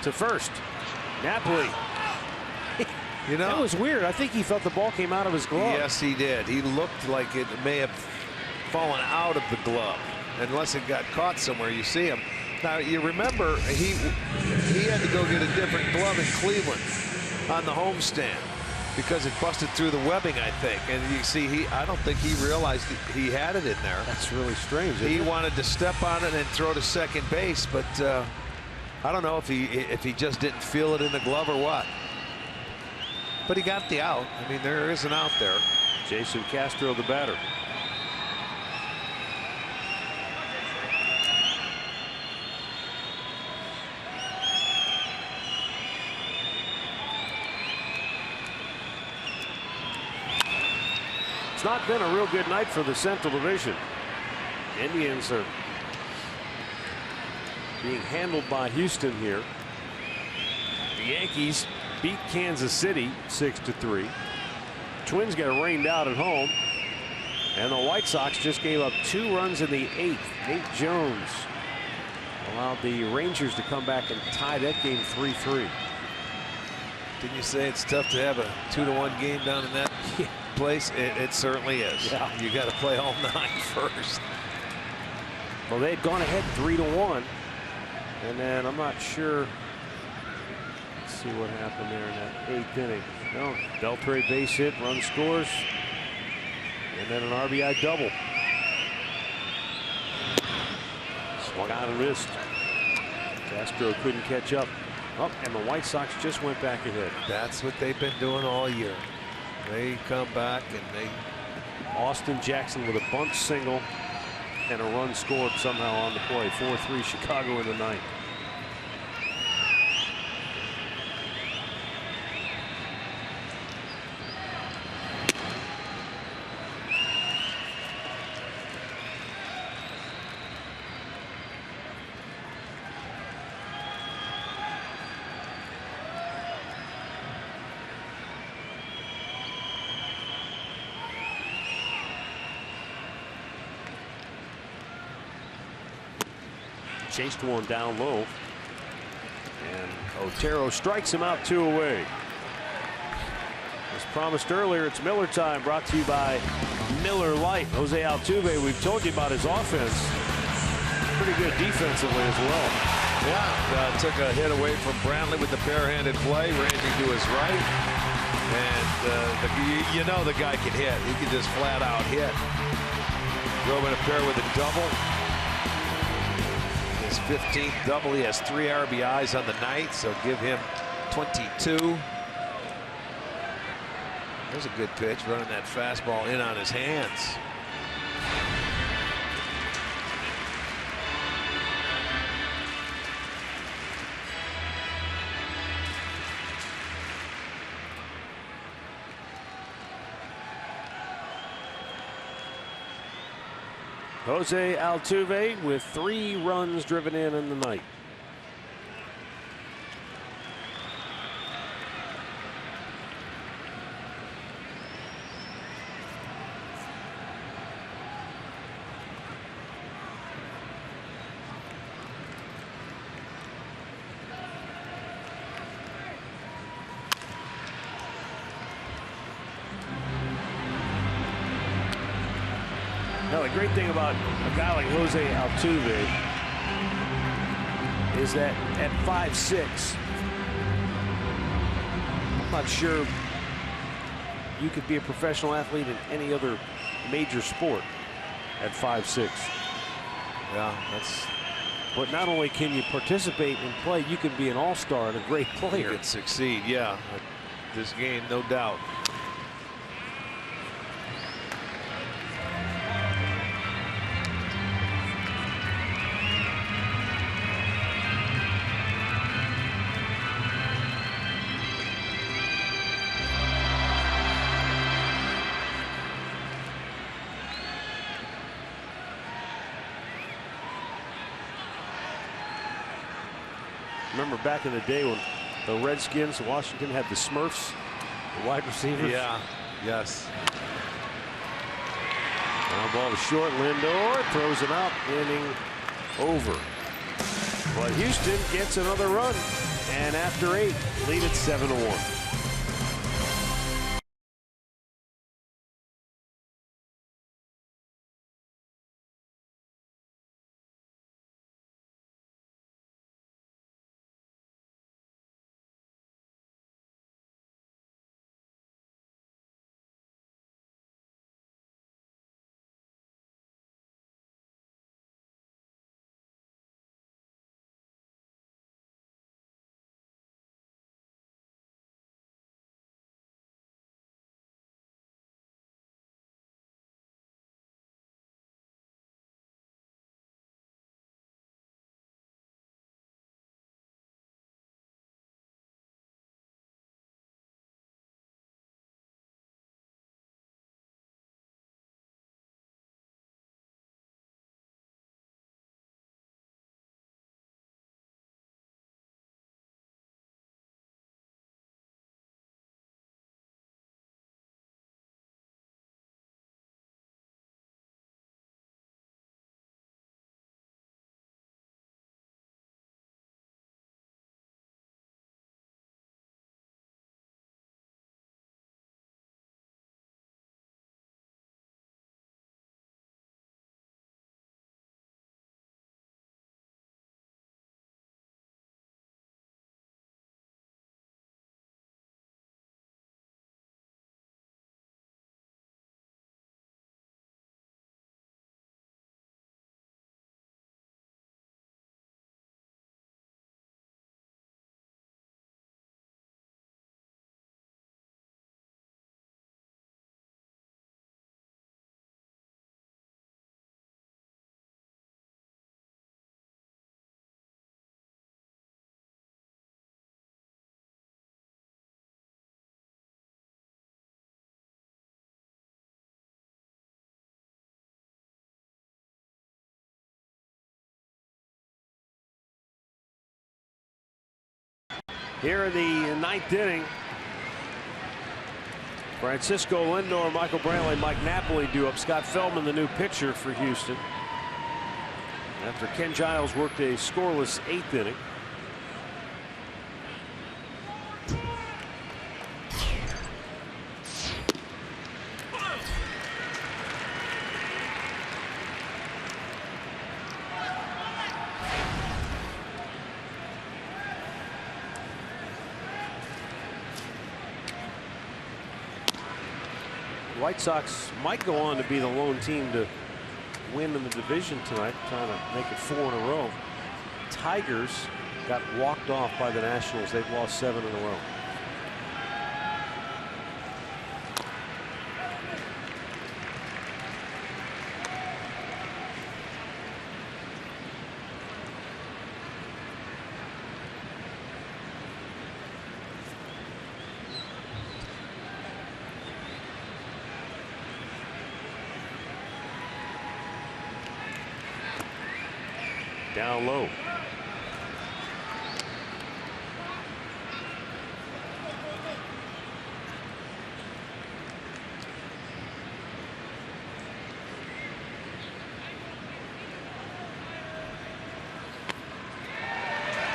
to first. Napoli. You know, that was weird. I think he felt the ball came out of his glove. Yes, he did. He looked like it may have fallen out of the glove, unless it got caught somewhere. You see him. Now, you remember, he had to go get a different glove in Cleveland on the homestand because it busted through the webbing, I think. And you see, I don't think he realized he had it in there. That's really strange. He wanted to step on it and throw to second base, but I don't know if he just didn't feel it in the glove or what. But he got the out. I mean, there is an out there. Jason Castro, the batter. It's not been a real good night for the Central Division. Indians are being handled by Houston here. The Yankees beat Kansas City 6-3. Twins got rained out at home. And the White Sox just gave up 2 runs in the 8th. Nate Jones allowed the Rangers to come back and tie that game 3-3. Didn't you say it's tough to have a 2-1 game down in that place? It certainly is. Yeah. You got to play all 9 first. Well, they had gone ahead 3-1. And then I'm not sure. Let's see what happened there in that 8th inning. No, Beltre base hit, run scores, and then an RBI double. Swung out and missed. Castro couldn't catch up. Oh, and the White Sox just went back ahead. That's what they've been doing all year. They come back and they. Austin Jackson with a bunt single and a run scored somehow on the play. 4-3 Chicago in the 9th. Chased one down low. And Otero strikes him out 2 away. As promised earlier, it's Miller time, brought to you by Miller Lite. Jose Altuve, we've told you about his offense. Pretty good defensively as well. Yeah, took a hit away from Brantley with the barehanded play, ranging to his right. And you know the guy can hit. He can just flat out hit. Drove in a pair with a double. His 15th double. He has 3 RBIs on the night, so give him 22. There's a good pitch, running that fastball in on his hands. Jose Altuve with 3 runs driven in the night. Now, the great thing about a guy like Jose Altuve is that at 5'6", I'm not sure you could be a professional athlete in any other major sport at 5'6". Yeah, that's. But not only can you participate and play, you can be an all-star and a great player. You can succeed, yeah. This game, no doubt. Remember back in the day when the Redskins, Washington, had the Smurfs, the wide receivers? Yeah, yes. Now ball to short. Lindor throws him out, inning over. But Houston gets another run, and after 8, lead at 7-1. Here in the 9th inning, Francisco Lindor, Michael Brantley, Mike Napoli do up. Scott Feldman, the new pitcher for Houston, after Ken Giles worked a scoreless 8th inning. White Sox might go on to be the lone team to win in the division tonight, trying to make it 4 in a row. Tigers got walked off by the Nationals. They've lost 7 in a row. Down low.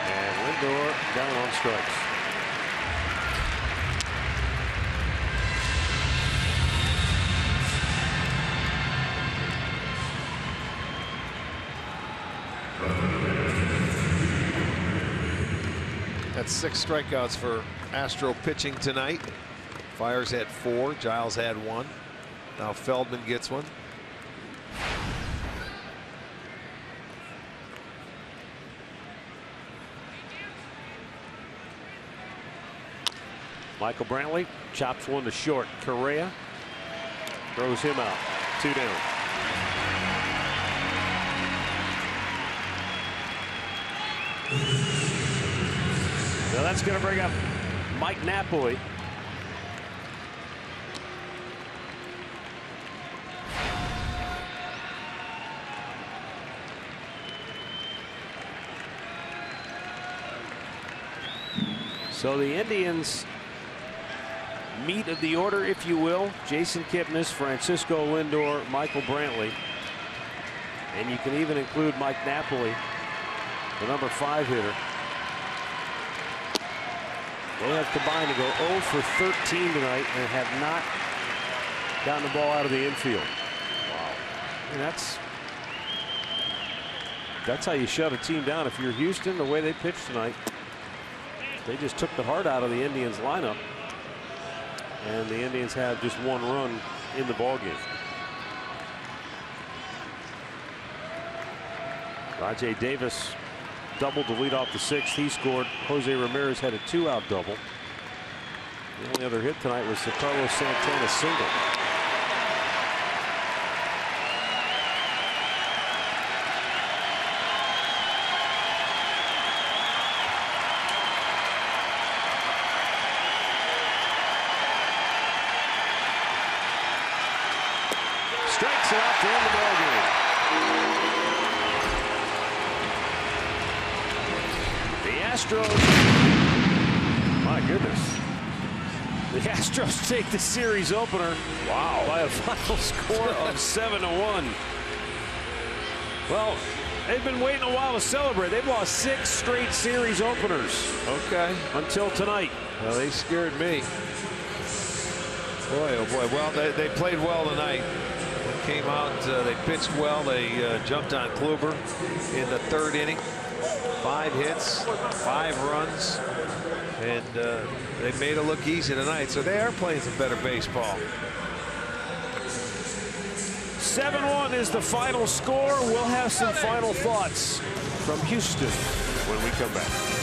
And Lindor down on strikes. That's 6 strikeouts for Astro pitching tonight. Fiers had 4, Giles had 1. Now Feldman gets one. Michael Brantley chops one to short. Correa throws him out. 2 down. Now that's going to bring up Mike Napoli. So the Indians' meat of the order, if you will: Jason Kipnis, Francisco Lindor, Michael Brantley, and you can even include Mike Napoli the number 5 hitter. They have combined to go 0 for 13 tonight and have not gotten the ball out of the infield. Wow. And that's how you shut a team down. If you're Houston, the way they pitched tonight, they just took the heart out of the Indians lineup. And the Indians have just 1 run in the ballgame. Rajai Davis doubled to lead off the 6th. He scored. Jose Ramirez had a 2-out double. The only other hit tonight was the Carlos Santana single. Strikes out to end the ballgame. The Astros, my goodness. The Astros take the series opener. Wow. By a final score of 7-1. Well, they've been waiting a while to celebrate. They've lost 6 straight series openers. Okay. Until tonight. Well, they scared me. Boy, oh boy. Well, they played well tonight. They came out, they pitched well. They jumped on Kluber in the 3rd inning. 5 hits, 5 runs, and they made it look easy tonight. So they are playing some better baseball. 7-1 is the final score. We'll have some final thoughts from Houston when we come back.